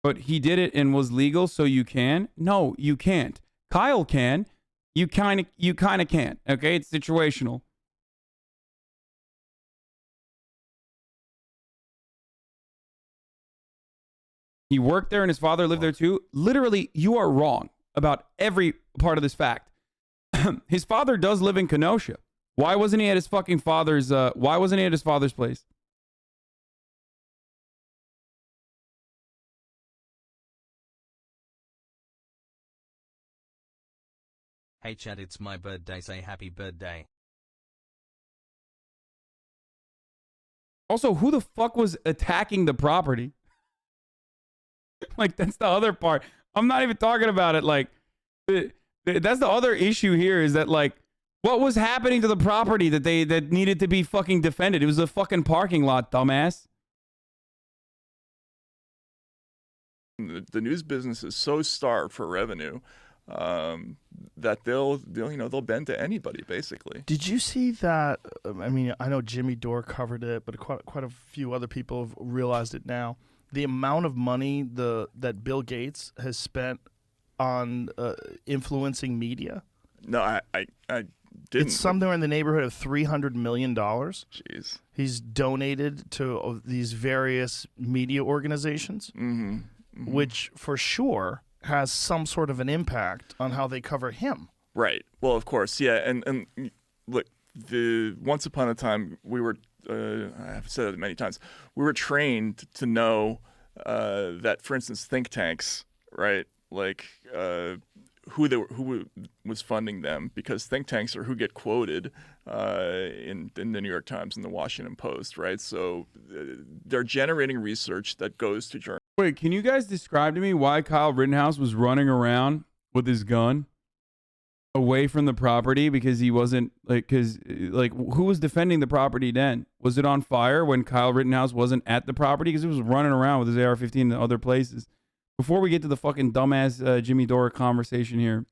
But he did it and was legal, so you can? No, you can't. Kyle can. You kind of can't. Okay, it's situational. He worked there and his father lived there too. Literally, you are wrong about every part of this fact. His father does live in Kenosha. Why wasn't he at his fucking father's? Why wasn't he at his father's place? Hey chat, it's my birthday, say happy birthday. Also, who the fuck was attacking the property? Like, that's the other part. I'm not even talking about it. Like, that's the other issue here is that, like, what was happening to the property that needed to be fucking defended? It was a fucking parking lot, dumbass. The news business is so starved for revenue that they'll bend to anybody basically. Did you see that? I mean, I know Jimmy Dore covered it, but quite a few other people have realized it now. The amount of money that Bill Gates has spent on influencing media. No, I didn't. It's somewhere in the neighborhood of $300 million. Jeez. He's donated to these various media organizations, which for sure has some sort of an impact on how they cover him. Right. Well, of course, yeah. And look, once upon a time, we were, I've said it many times, we were trained to know that, for instance, think tanks, right? Like who was funding them, because think tanks are who get quoted in the New York Times and the Washington Post, right? So they're generating research that goes to journalists. Wait, can you guys describe to me why Kyle Rittenhouse was running around with his gun away from the property? Because he wasn't who was defending the property then? Was it on fire when Kyle Rittenhouse wasn't at the property? Because he was running around with his AR-15 in other places. Before we get to the fucking dumbass Jimmy Dore conversation here.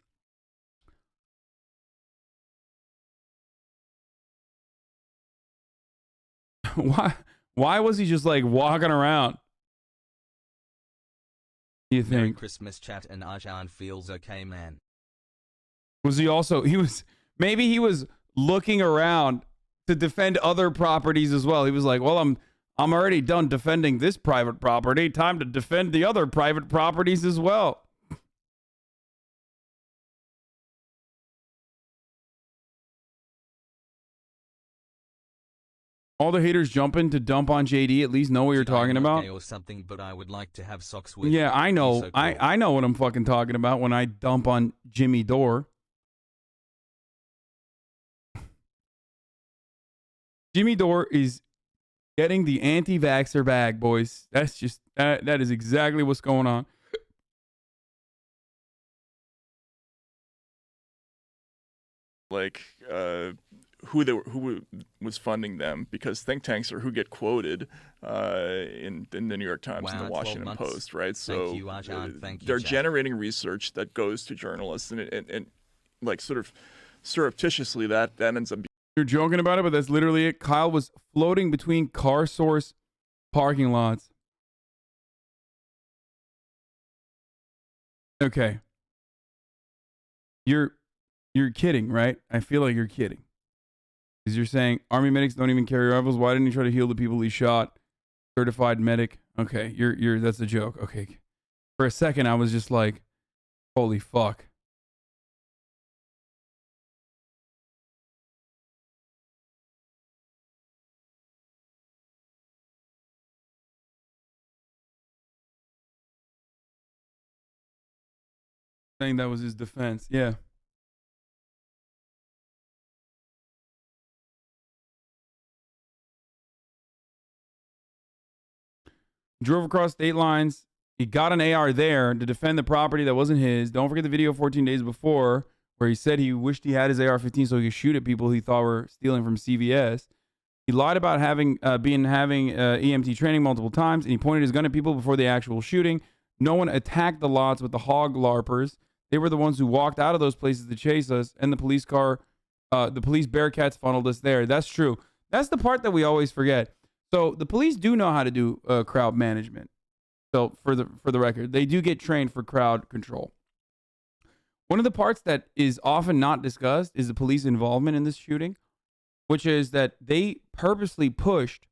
Why was he just like walking around? You think? Merry Christmas chat, and Hasan feels okay, man. Was he also, maybe he was looking around to defend other properties as well. He was like, well, I'm already done defending this private property. Time to defend the other private properties as well. All the haters jumping to dump on JD at least know what you're talking about. Or something, but I would like to have socks with. Yeah, I know. So cool. I know what I'm fucking talking about when I dump on Jimmy Dore. Jimmy Dore is getting the anti-vaxxer bag, boys. That's just that is exactly what's going on. Like who was funding them, because think tanks are who get quoted in the New York Times and the Washington Post, right? So they're generating research that goes to journalists, and like sort of surreptitiously that ends up. You're joking about it, but that's literally it. Kyle was floating between car source parking lots. Okay. You're kidding, right? I feel like you're kidding. Because you're saying Army medics don't even carry rifles. Why didn't he try to heal the people he shot? Certified medic. Okay, that's a joke. Okay. For a second, I was just like, holy fuck. Saying that was his defense. Yeah. Drove across state lines. He got an AR there to defend the property that wasn't his. Don't forget the video 14 days before where he said he wished he had his AR-15 so he could shoot at people he thought were stealing from CVS. He lied about having EMT training multiple times, and he pointed his gun at people before the actual shooting. No one attacked the lots with the hog larpers. They were the ones who walked out of those places to chase us, and the police Bearcats funneled us there. That's true. That's the part that we always forget. So the police do know how to do crowd management. So for the record, they do get trained for crowd control. One of the parts that is often not discussed is the police involvement in this shooting, which is that they purposely pushed.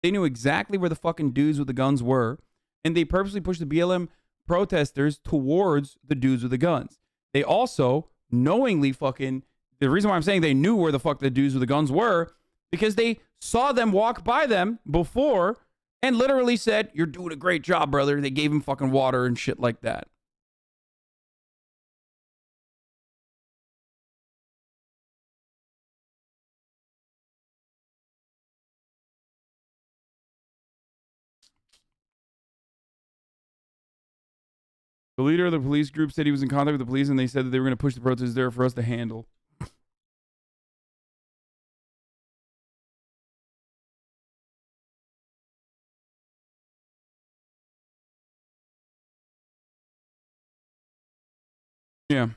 They knew exactly where the fucking dudes with the guns were, and they purposely pushed the BLM protesters towards the dudes with the guns. They also knowingly the reason why I'm saying they knew where the fuck the dudes with the guns were, because they saw them walk by them before and literally said, "You're doing a great job, brother." They gave him fucking water and shit like that. The leader of the police group said he was in contact with the police, and they said that they were going to push the protesters there for us to handle. Yeah.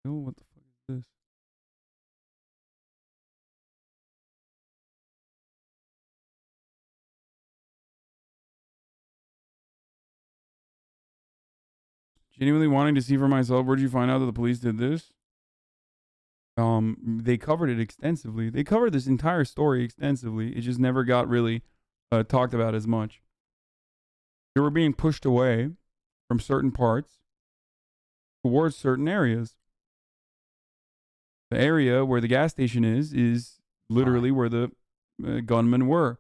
Oh, what the fuck is this? Genuinely wanting to see for myself, where'd you find out that the police did this? They covered it extensively. They covered this entire story extensively. It just never got really talked about as much. They were being pushed away from certain parts towards certain areas. The area where the gas station is literally where the gunmen were.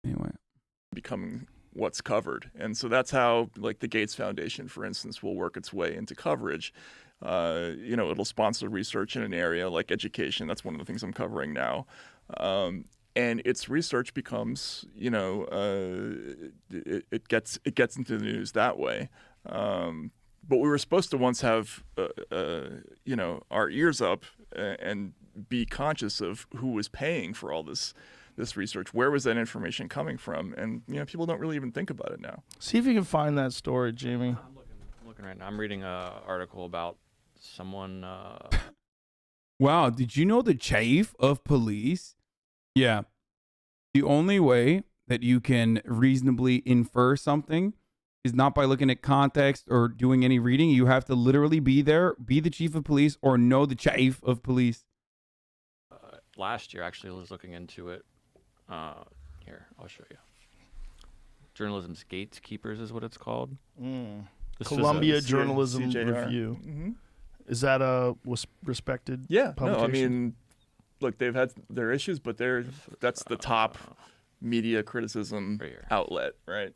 Anyway. Becoming what's covered. And so that's how, like, the Gates Foundation, for instance, will work its way into coverage. It'll sponsor research in an area like education. That's one of the things I'm covering now. And its research becomes, it gets into the news that way. But we were supposed to once have, our ears up and be conscious of who was paying for all this research. Where was that information coming from? And people don't really even think about it now. See if you can find that story, Jamie. I'm looking right now. I'm reading an article about someone. Wow, did you know the chief of police? Yeah. The only way that you can reasonably infer something is not by looking at context or doing any reading. You have to literally be there, be the chief of police, or know the chief of police. Last year, actually, I was looking into it. Here, I'll show you. Journalism's Gatekeepers is what it's called. Columbia Journalism CJR. Review. Mm-hmm. Is that a respected publication? No, I mean, look, they've had their issues, but that's the top media criticism outlet, right?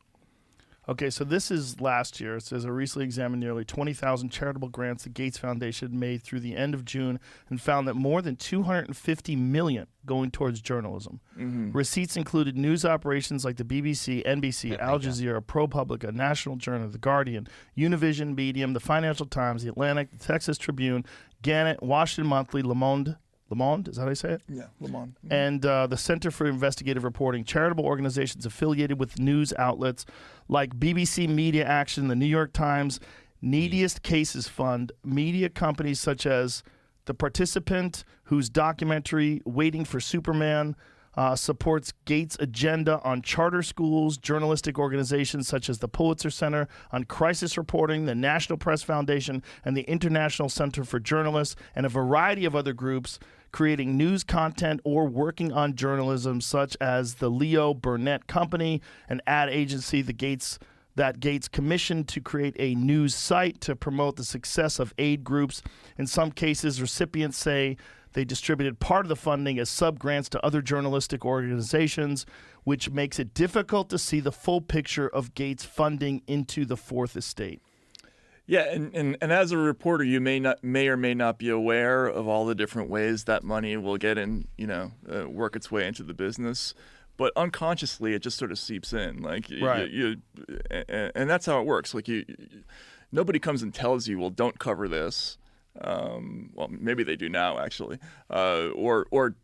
Okay, so this is last year. It says a recently examined nearly 20,000 charitable grants the Gates Foundation made through the end of June and found that more than $250 million going towards journalism. Receipts included news operations like the BBC, NBC, Al Jazeera, ProPublica, National Journal, The Guardian, Univision, Medium, The Financial Times, The Atlantic, The Texas Tribune, Gannett, Washington Monthly, Le Monde, is that how you say it? Yeah, Le Monde. And the Center for Investigative Reporting, charitable organizations affiliated with news outlets like BBC Media Action, the New York Times, Neediest Cases Fund, media companies such as The Participant, whose documentary Waiting for Superman supports Gates' agenda on charter schools, journalistic organizations such as the Pulitzer Center on Crisis Reporting, the National Press Foundation, and the International Center for Journalists, and a variety of other groups creating news content or working on journalism, such as the Leo Burnett Company, an ad agency that Gates commissioned to create a news site to promote the success of aid groups. In some cases, recipients say they distributed part of the funding as sub-grants to other journalistic organizations, which makes it difficult to see the full picture of Gates' funding into the Fourth Estate. Yeah, and as a reporter, you may or may not be aware of all the different ways that money will get in, work its way into the business. But unconsciously, it just sort of seeps in. Like, right. And that's how it works. Like, nobody comes and tells you, well, don't cover this. Well, maybe they do now, actually. Or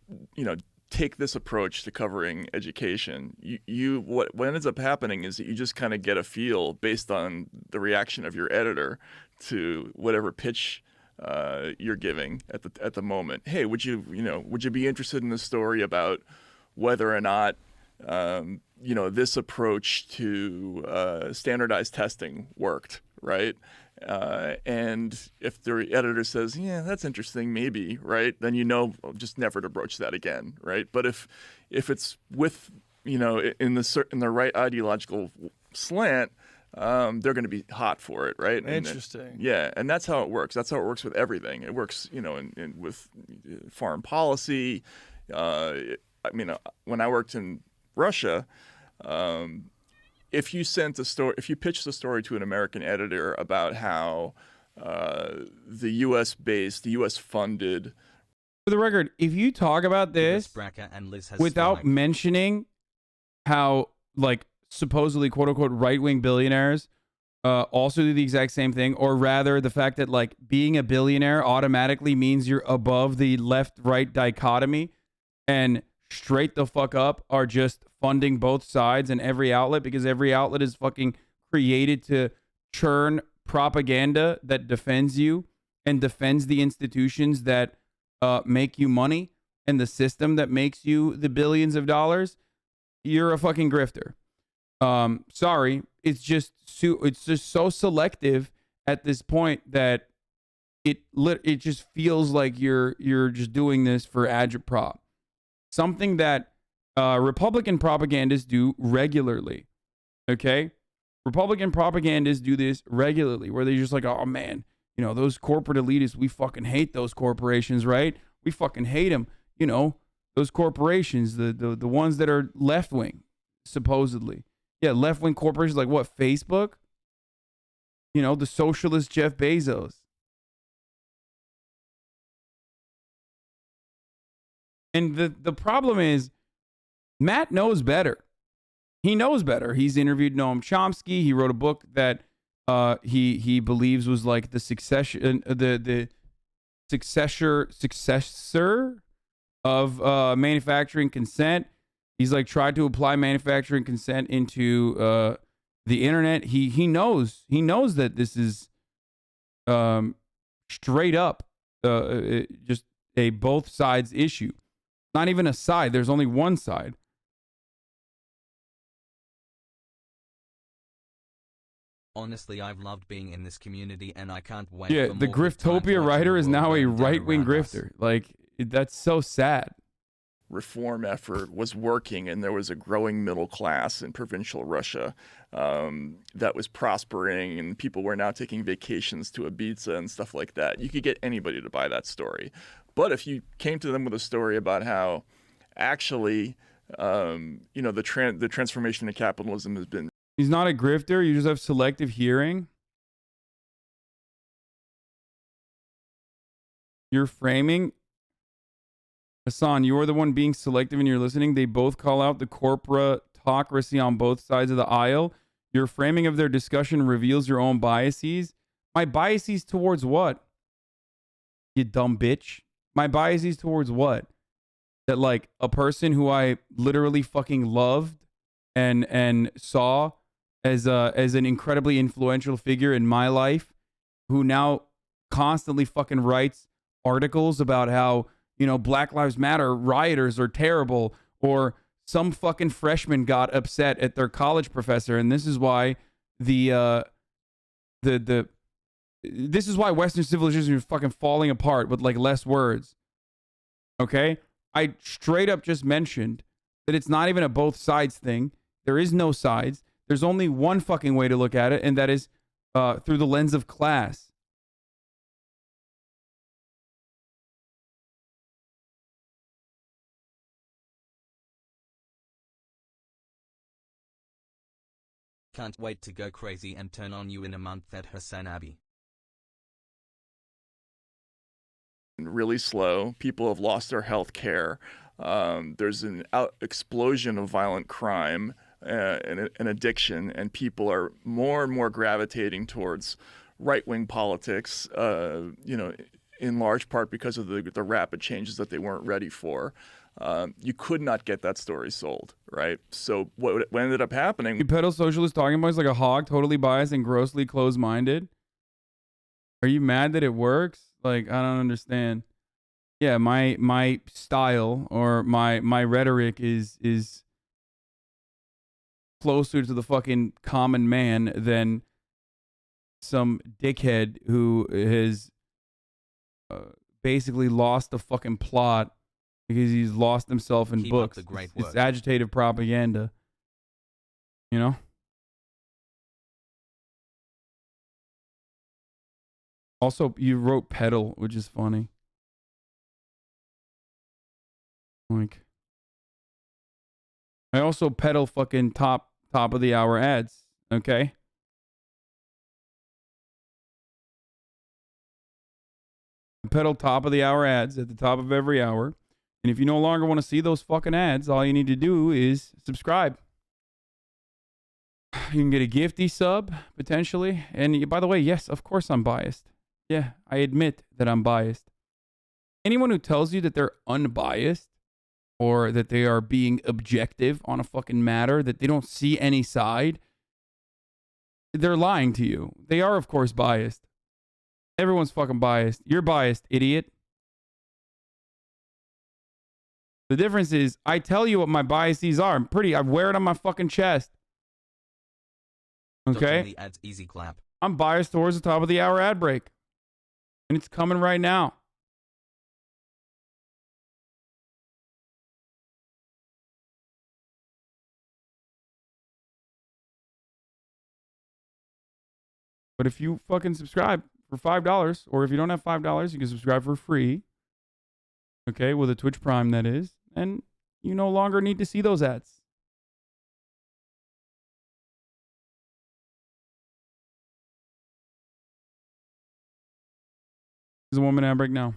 take this approach to covering education. What ends up happening is that you just kind of get a feel based on the reaction of your editor to whatever pitch you're giving at the moment. Hey, would you be interested in this story about whether or not this approach to standardized testing worked, right? And if the editor says, yeah, that's interesting, maybe, right? Then just never to broach that again, right? But if it's with, in the right ideological slant, they're going to be hot for it, right? Interesting. And that's how it works. That's how it works with everything. It works, with foreign policy. When I worked in Russia, if you pitched a story to an American editor about how the U.S. funded. For the record, if you talk about this without mentioning how, supposedly quote unquote right-wing billionaires also do the exact same thing, or rather the fact that being a billionaire automatically means you're above the left-right dichotomy and straight the fuck up are just funding both sides and every outlet, because every outlet is fucking created to churn propaganda that defends you and defends the institutions that make you money and the system that makes you the billions of dollars, you're a fucking grifter. Sorry, it's just so selective at this point that it just feels like you're just doing this for agitprop. Something that Republican propagandists do regularly, okay? Republican propagandists do this regularly, where they're just like, oh, man, those corporate elitists, we fucking hate those corporations, right? We fucking hate them. Those corporations, the ones that are left-wing, supposedly. Yeah, left-wing corporations like what, Facebook? The socialist Jeff Bezos. And the problem is, Matt knows better. He knows better. He's interviewed Noam Chomsky. He wrote a book that he believes was like the successor of manufacturing consent. He's tried to apply manufacturing consent into the internet. He knows that this is straight up just a both sides issue. Not even a side. There's only one side. Honestly, I've loved being in this community, and I can't wait. Yeah, the Griftopia writer is now a right-wing grifter. That's so sad. Reform effort was working, and there was a growing middle class in provincial Russia that was prospering, and people were now taking vacations to Ibiza and stuff like that. You could get anybody to buy that story. But if you came to them with a story about how actually, the transformation of capitalism has been He's not a grifter. You just have selective hearing. You're framing. Hasan, you are the one being selective in your listening. They both call out the corporatocracy on both sides of the aisle. Your framing of their discussion reveals your own biases. My biases towards what? You dumb bitch. My biases towards what? That like a person who I literally fucking loved and saw as an incredibly influential figure in my life, who now constantly fucking writes articles about how, you know, Black Lives Matter rioters are terrible, or some fucking freshman got upset at their college professor, and this is why this is why Western civilization is fucking falling apart with like less words. Okay? I straight up just mentioned that it's not even a both sides thing. There is no sides. There's only one fucking way to look at it, and that is through the lens of class. Can't wait to go crazy and turn on you in a month at HasanAbi. Really slow. People have lost their health care. There's an explosion of violent crime and addiction, and people are more and more gravitating towards right-wing politics, you know, in large part because of the rapid changes that they weren't ready for. You could not get that story sold, right? So what ended up happening... You peddle socialist talking points like a hog, totally biased and grossly closed-minded? Are you mad that it works? Like, I don't understand. Yeah, my style or my rhetoric is closer to the fucking common man than some dickhead who has basically lost the fucking plot because he's lost himself in books. It's agitative propaganda. You know? Also, you wrote pedal, which is funny. Like, I also pedal fucking top of the hour ads, okay? I pedal top of the hour ads at the top of every hour. And if you no longer want to see those fucking ads, all you need to do is subscribe. You can get a gifty sub, potentially. And by the way, yes, of course I'm biased. Yeah, I admit that I'm biased. Anyone who tells you that they're unbiased or that they are being objective on a fucking matter, that they don't see any side, they're lying to you. They are, of course, biased. Everyone's fucking biased. You're biased, idiot. The difference is I tell you what my biases are. I wear it on my fucking chest. Okay? The ads easy clap. I'm biased towards the top of the hour ad break. And it's coming right now. But if you fucking subscribe for $5, or if you don't have $5, you can subscribe for free. Okay, with a Twitch Prime, that is. And you no longer need to see those ads. There's a 1 minute ad break now.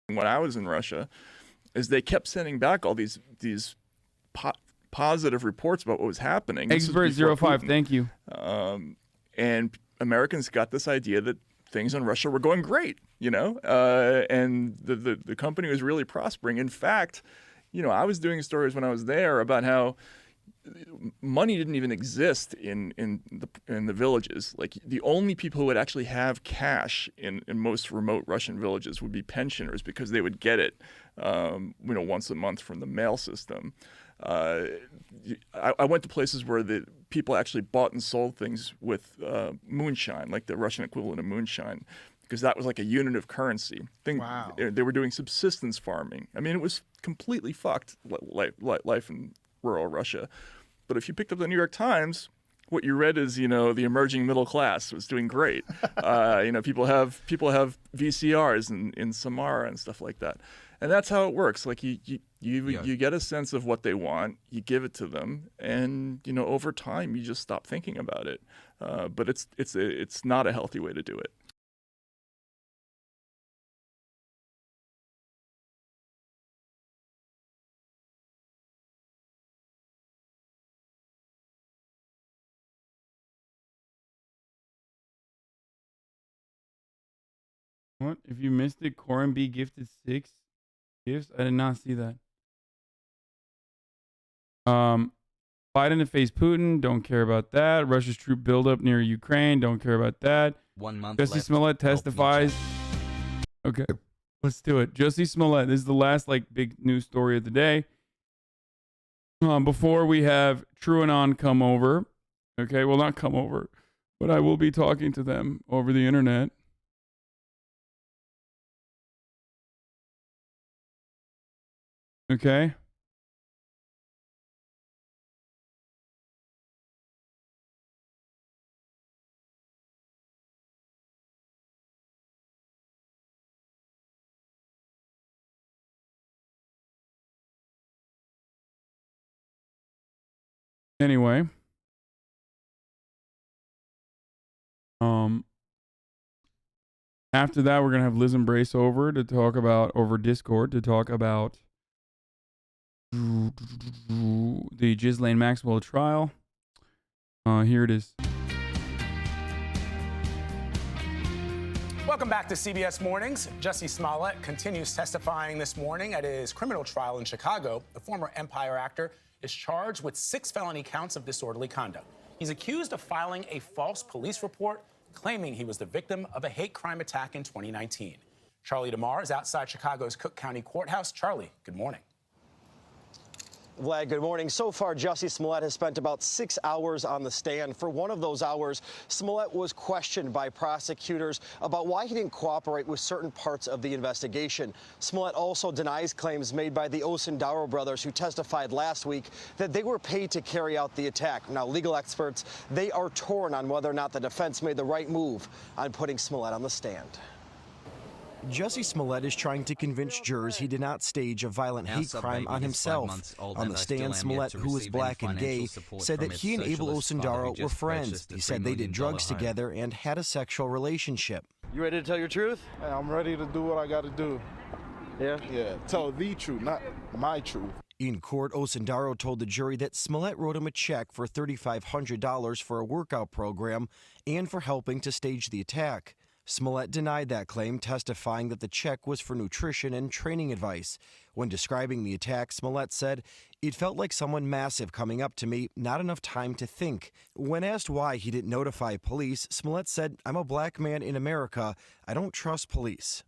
When I was in Russia, is they kept sending back all these positive reports about what was happening. Expert05, thank you. And Americans got this idea that things in Russia were going great, you know, and the company was really prospering. In fact, you know, I was doing stories when I was there about how money didn't even exist in the villages. Like, the only people who would actually have cash in most remote Russian villages would be pensioners, because they would get it, you know, once a month from the mail system. I went to places where the people actually bought and sold things with moonshine, like the Russian equivalent of moonshine, because that was like a unit of currency. Wow. They were doing subsistence farming. I mean, it was completely fucked, life in rural Russia. But if you picked up the New York Times, what you read is, you know, the emerging middle class was doing great. You know, people have VCRs in Samara and stuff like that. And that's how it works. Like, You get a sense of what they want, you give it to them, and over time you just stop thinking about it. But it's not a healthy way to do it. What? If you missed it, Corin B gifted 6 gifts. I did not see that. Biden to face Putin. Don't care about that. Russia's troop buildup near Ukraine. Don't care about that. 1 month Jussie left. Smollett testifies. Okay, let's do it. Jussie Smollett. This is the last big news story of the day. Before we have TrueAnon come over. Okay, well, not come over, but I will be talking to them over the internet. Okay. Anyway. After that, we're gonna have Liz and Brace over Discord to talk about the Ghislaine Maxwell trial. Here it is. Welcome back to CBS Mornings. Jussie Smollett continues testifying this morning at his criminal trial in Chicago. The former Empire actor is charged with 6 felony counts of disorderly conduct. He's accused of filing a false police report claiming he was the victim of a hate crime attack in 2019. Charlie DeMar is outside Chicago's Cook County Courthouse. Charlie, good morning. Vlad, good morning. So far, Jussie Smollett has spent about 6 hours on the stand. For one of those hours, Smollett was questioned by prosecutors about why he didn't cooperate with certain parts of the investigation. Smollett also denies claims made by the Osundaro brothers, who testified last week that they were paid to carry out the attack. Now, legal experts, they are torn on whether or not the defense made the right move on putting Smollett on the stand. Jussie Smollett is trying to convince jurors he did not stage a violent hate crime on himself. On the stand, Smollett, who is black and gay, said that he and Abel Osundaro were friends. He said they did drugs together and had a sexual relationship. You ready to tell your truth? I'm ready to do what I got to do. Yeah? Yeah, tell the truth, not my truth. In court, Osundaro told the jury that Smollett wrote him a check for $3,500 for a workout program and for helping to stage the attack. Smollett denied that claim, testifying that the check was for nutrition and training advice. When describing the attack, Smollett said, "It felt like someone massive coming up to me, not enough time to think." When asked why he didn't notify police, Smollett said, "I'm a black man in America. I don't trust police."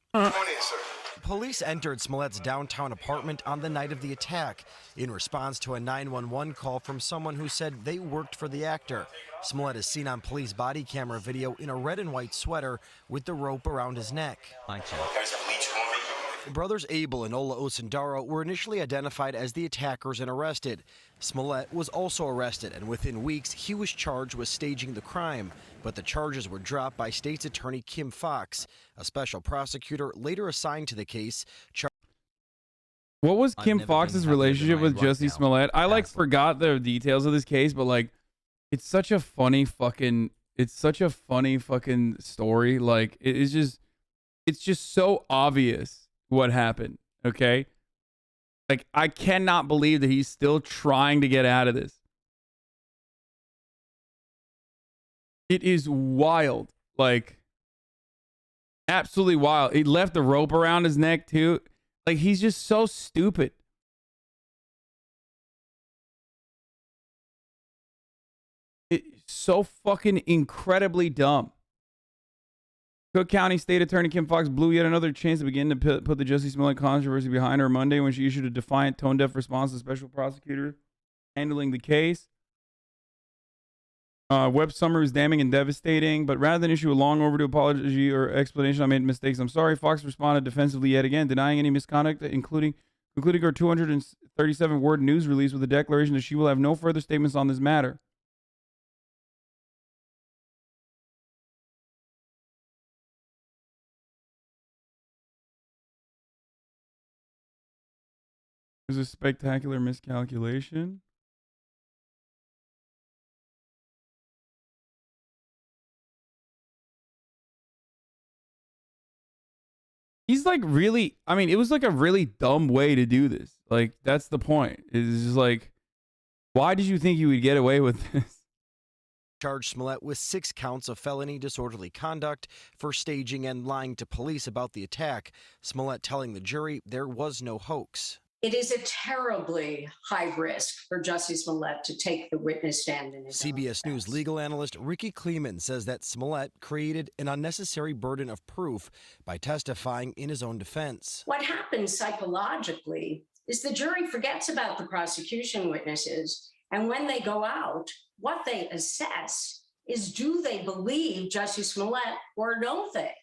Police entered Smollett's downtown apartment on the night of the attack in response to a 911 call from someone who said they worked for the actor. Smollett is seen on police body camera video in a red and white sweater with the rope around his neck. Brothers Abel and Ola Osundaro were initially identified as the attackers and arrested. Smollett was also arrested, and within weeks, he was charged with staging the crime. But the charges were dropped by State's Attorney Kim Foxx. A special prosecutor later assigned to the case. What was Kim Foxx's relationship with Jussie Smollett? I forgot the details of this case, but it's such a funny fucking story. It's just so obvious what happened. Okay. I cannot believe that he's still trying to get out of this. It is wild. Absolutely wild. He left the rope around his neck too. He's just so stupid. It's so fucking incredibly dumb. Cook County State Attorney Kim Foxx blew yet another chance to begin to put the Jussie Smollett controversy behind her Monday when she issued a defiant, tone-deaf response to the special prosecutor handling the case. Web summary was damning and devastating, but rather than issue a long overdue apology or explanation, I made mistakes. I'm sorry. Fox responded defensively yet again, denying any misconduct, concluding her 237-word news release with a declaration that she will have no further statements on this matter. There's a spectacular miscalculation. He's like really, I mean, it was like a really dumb way to do this. Like, that's the point. It's just like, why did you think you would get away with this? Charged Smollett with 6 counts of felony disorderly conduct for staging and lying to police about the attack. Smollett telling the jury there was no hoax. It is a terribly high risk for Jussie Smollett to take the witness stand in his CBS News legal analyst Ricky Kleeman says that Smollett created an unnecessary burden of proof by testifying in his own defense. What happens psychologically is the jury forgets about the prosecution witnesses, and when they go out, what they assess is, do they believe Jussie Smollett or don't they?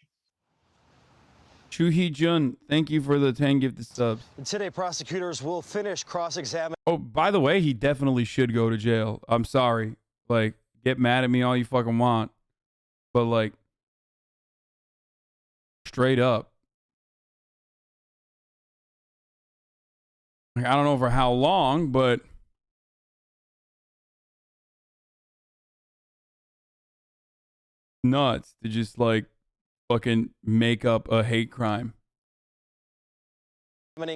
Chuhee Jun, thank you for the 10 gifted subs. And today, prosecutors will finish cross-examining. Oh, by the way, he definitely should go to jail. I'm sorry. Like, get mad at me all you fucking want. But, like, straight up. Like, I don't know for how long, but nuts to just, like, fucking make up a hate crime.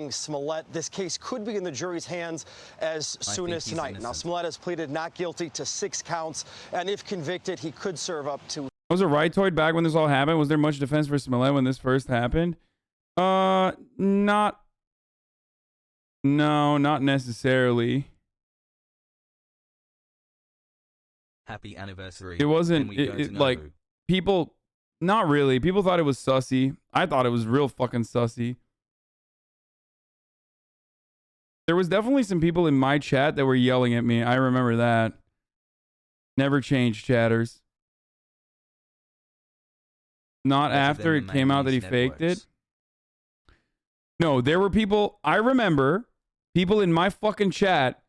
Smollett, this case could be in the jury's hands as soon as tonight. Now, Smollett has pleaded not guilty to 6 counts, and if convicted, he could serve up to. Was it Rightoid back when this all happened? Was there much defense for Smollett when this first happened? No, not necessarily. Happy anniversary. It wasn't like people. Not really. People thought it was sussy. I thought it was real fucking sussy. There was definitely some people in my chat that were yelling at me. I remember that. Never changed, chatters. Not after it came out that he faked it. No, there were people. I remember people in my fucking chat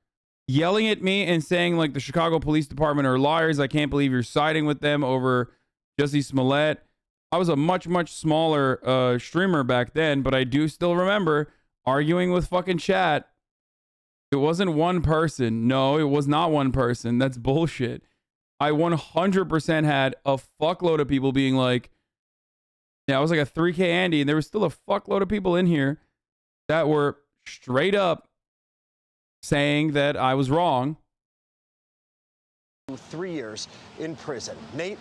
yelling at me and saying, like, the Chicago Police Department are liars. I can't believe you're siding with them over Jussie Smollett. I was a much, much smaller streamer back then, but I do still remember arguing with fucking chat. It wasn't one person. No, it was not one person. That's bullshit. I 100% had a fuckload of people being like, yeah, I was like a 3K Andy, and there was still a fuckload of people in here that were straight up saying that I was wrong. 3 years in prison. Nate?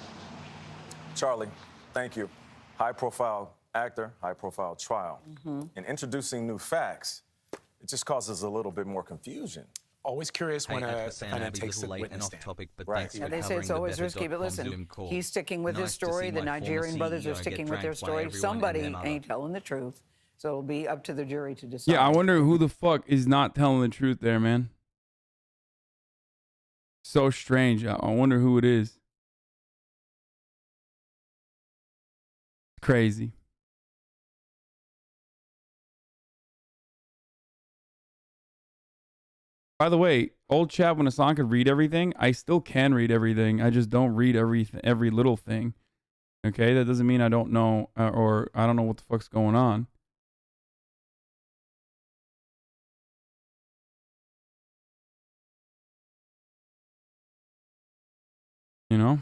Charlie, thank you. High-profile actor, high-profile trial. And introducing new facts, it just causes a little bit more confusion. Always curious when a defendant takes the witness stand. Right. Yeah, they say it's always risky, but listen, he's sticking with his story. The Nigerian brothers are sticking with their story. Somebody ain't telling the truth. So it'll be up to the jury to decide. Yeah, I wonder who the fuck is not telling the truth there, man. So strange. I wonder who it is. Crazy. By the way, old chap, when Hasan could read everything, I still can read everything. I just don't read every little thing. Okay, that doesn't mean I don't know or I don't know what the fuck's going on. You know?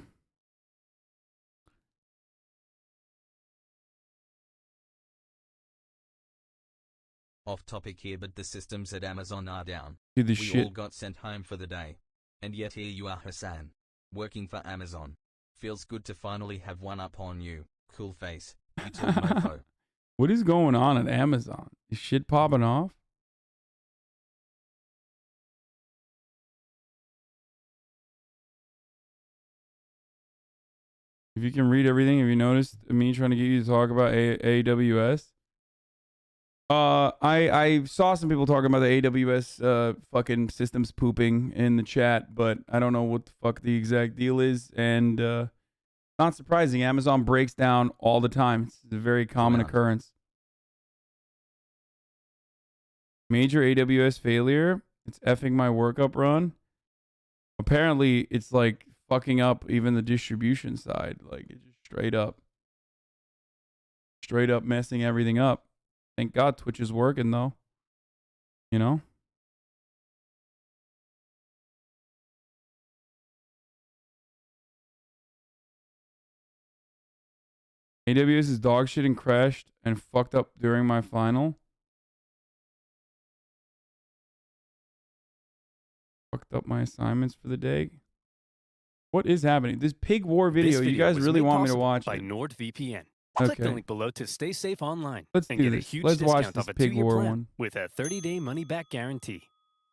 Off topic here, but the systems at Amazon are down. Dude, we shit. all got sent home for the day. And yet here you are, Hasan. Working for Amazon. Feels good to finally have one up on you. Cool face. You took mofo. What is going on at Amazon? Is shit popping off? If you can read everything, have you noticed me trying to get you to talk about AWS? I saw some people talking about the AWS fucking systems pooping in the chat, but I don't know what the fuck the exact deal is. And not surprising, Amazon breaks down all the time. It's a very common occurrence. Major AWS failure. It's effing my workup run. Apparently, it's like fucking up even the distribution side. Like, it's just straight up messing everything up. Thank God Twitch is working, though. You know? AWS is dog shit and crashed and fucked up during my final. Fucked up my assignments for the day. What is happening? This pig war video, you guys really want me to watch by it? NordVPN. Okay. Click the link below to stay safe online Let's and do get this. a huge Let's watch discount this off a pig 2-year war plan one. with a 30-day money-back guarantee.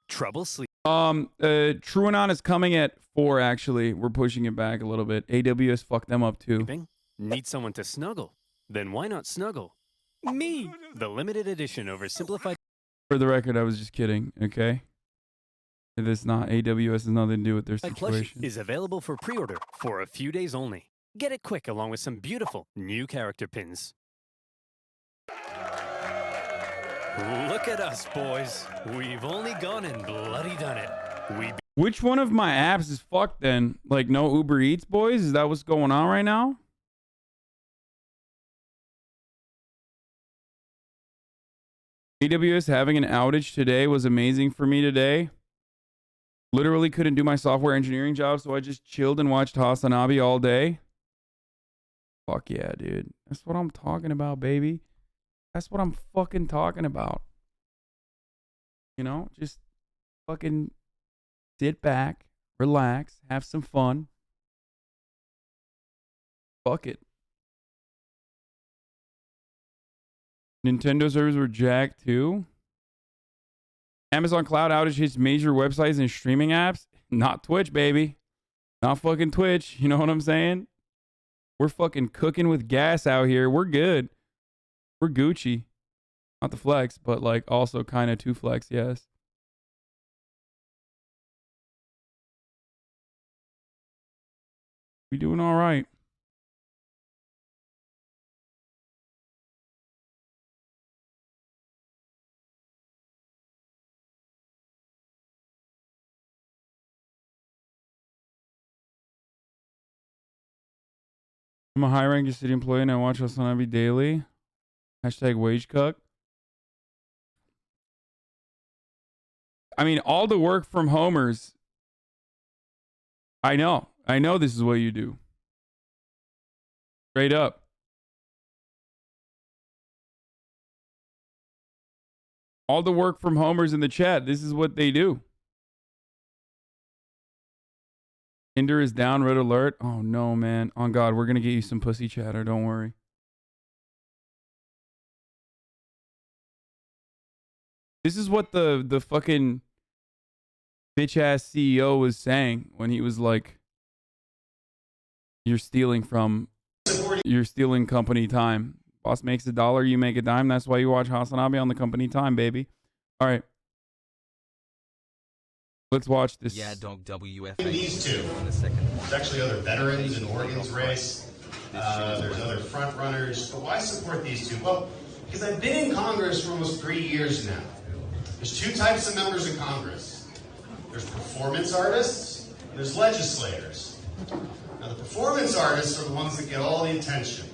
Trouble sleep. TrueAnon is coming at 4, actually. We're pushing it back a little bit. AWS fucked them up too. Need someone to snuggle? Then why not snuggle? Me! The limited edition OverSimplified. For the record, I was just kidding, okay? It is not. AWS has nothing to do with their Plushie situation. is available for pre-order for a few days only. Get it quick along with some beautiful new character pins. Look at us, boys. We've only gone and bloody done it. Which one of my apps is fucked then? Like no Uber Eats, boys? Is that what's going on right now? AWS having an outage today was amazing for me today. Literally couldn't do my software engineering job, so I just chilled and watched HasanAbi all day. Fuck yeah, dude. That's what I'm talking about, baby. That's what I'm fucking talking about. You know, just fucking sit back, relax, have some fun. Fuck it. Nintendo servers were jacked too. Amazon Cloud outage hits major websites and streaming apps. Not Twitch, baby. Not fucking Twitch. You know what I'm saying? We're fucking cooking with gas out here. We're good. We're Gucci. Not the flex, but like also kind of to flex, yes. We doing all right. I'm a high-ranking city employee and I watch HasanAbi daily. Hashtag wage cuck. I mean, all the work from homers. I know this is what you do. Straight up. All the work from homers in the chat. This is what they do. Tinder is down, red alert. Oh no, man. On God, we're gonna get you some pussy chatter. Don't worry. This is what the fucking bitch ass CEO was saying when he was like, "You're stealing company time. Boss makes $1, you make a dime. That's why you watch HasanAbi on the company time, baby." All right. Let's watch this. Yeah, dog WFA. These two. There's actually other veterans in Oregon's race. There's other front runners. But why support these two? Well, because I've been in Congress for almost 3 years now. There's 2 types of members of Congress. There's performance artists, and there's legislators. Now, the performance artists are the ones that get all the attention.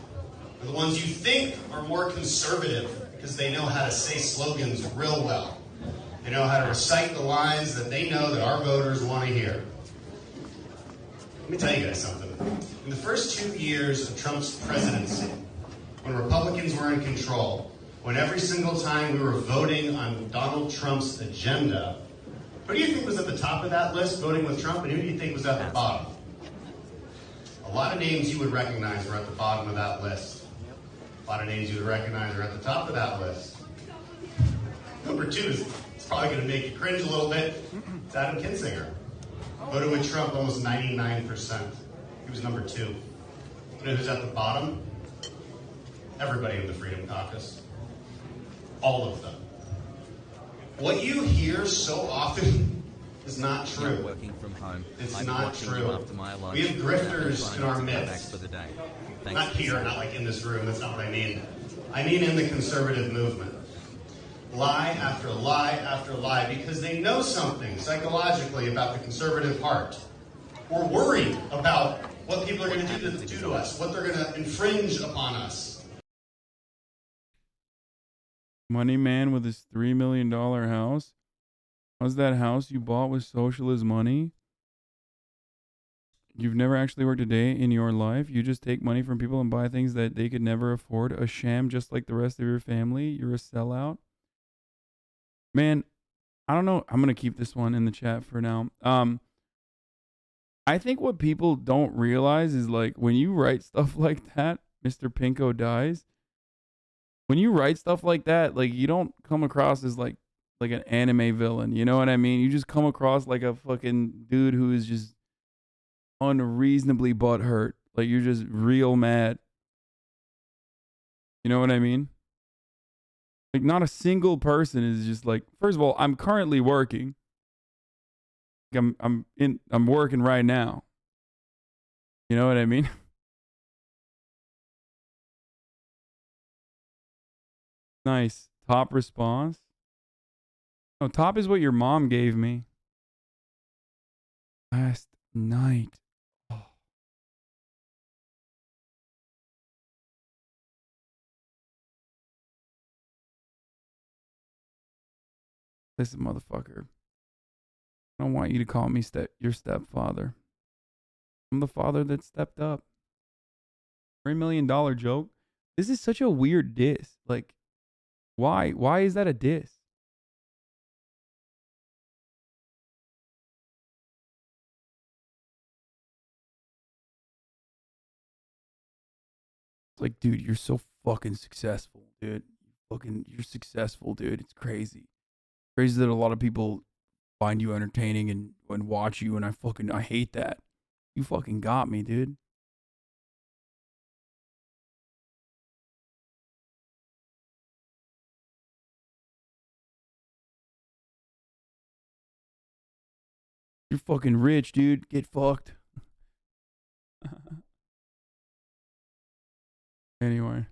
They're the ones you think are more conservative because they know how to say slogans real well. They know how to recite the lines that they know that our voters want to hear. Let me tell you guys something. In the first 2 years of Trump's presidency, when Republicans were in control, when every single time we were voting on Donald Trump's agenda, who do you think was at the top of that list voting with Trump, and who do you think was at the bottom? A lot of names you would recognize are at the bottom of that list. A lot of names you would recognize are at the top of that list. Number 2 is probably going to make you cringe a little bit. It's Adam Kinzinger. Voted with Trump almost 99%. He was number 2. You know who's at the bottom? Everybody in the Freedom Caucus. All of them. What you hear so often is not true. Working from home. It's not true. We have grifters in our midst. Not here, not like in this room. That's not what I mean. I mean in the conservative movement. Lie after lie after lie, because they know something psychologically about the conservative heart. We're worried about what people are going to do to us, what they're going to infringe upon us. Money man with his $3 million house. How's that house you bought with socialist money? You've never actually worked a day in your life. You just take money from people and buy things that they could never afford. A sham just like the rest of your family. You're a sellout. Man, I don't know. I'm going to keep this one in the chat for now. I think what people don't realize is like when you write stuff like that, Mr. Pinko dies. When you write stuff like that, like you don't come across as like an anime villain. You know what I mean? You just come across like a fucking dude who is just unreasonably butthurt. Like you're just real mad. You know what I mean? Like not a single person is just like, first of all, I'm currently working. I'm working right now. You know what I mean? Nice. Top response. No, top is what your mom gave me last night. Oh. Listen, motherfucker. I don't want you to call me your stepfather. I'm the father that stepped up. $3 million joke. This is such a weird diss. Like, why? Why is that a diss? It's like, dude, you're so fucking successful, dude. You're successful, dude. It's crazy. Crazy that a lot of people find you entertaining and watch you, and I hate that. You fucking got me, dude. You're fucking rich, dude. Get fucked. Anyway.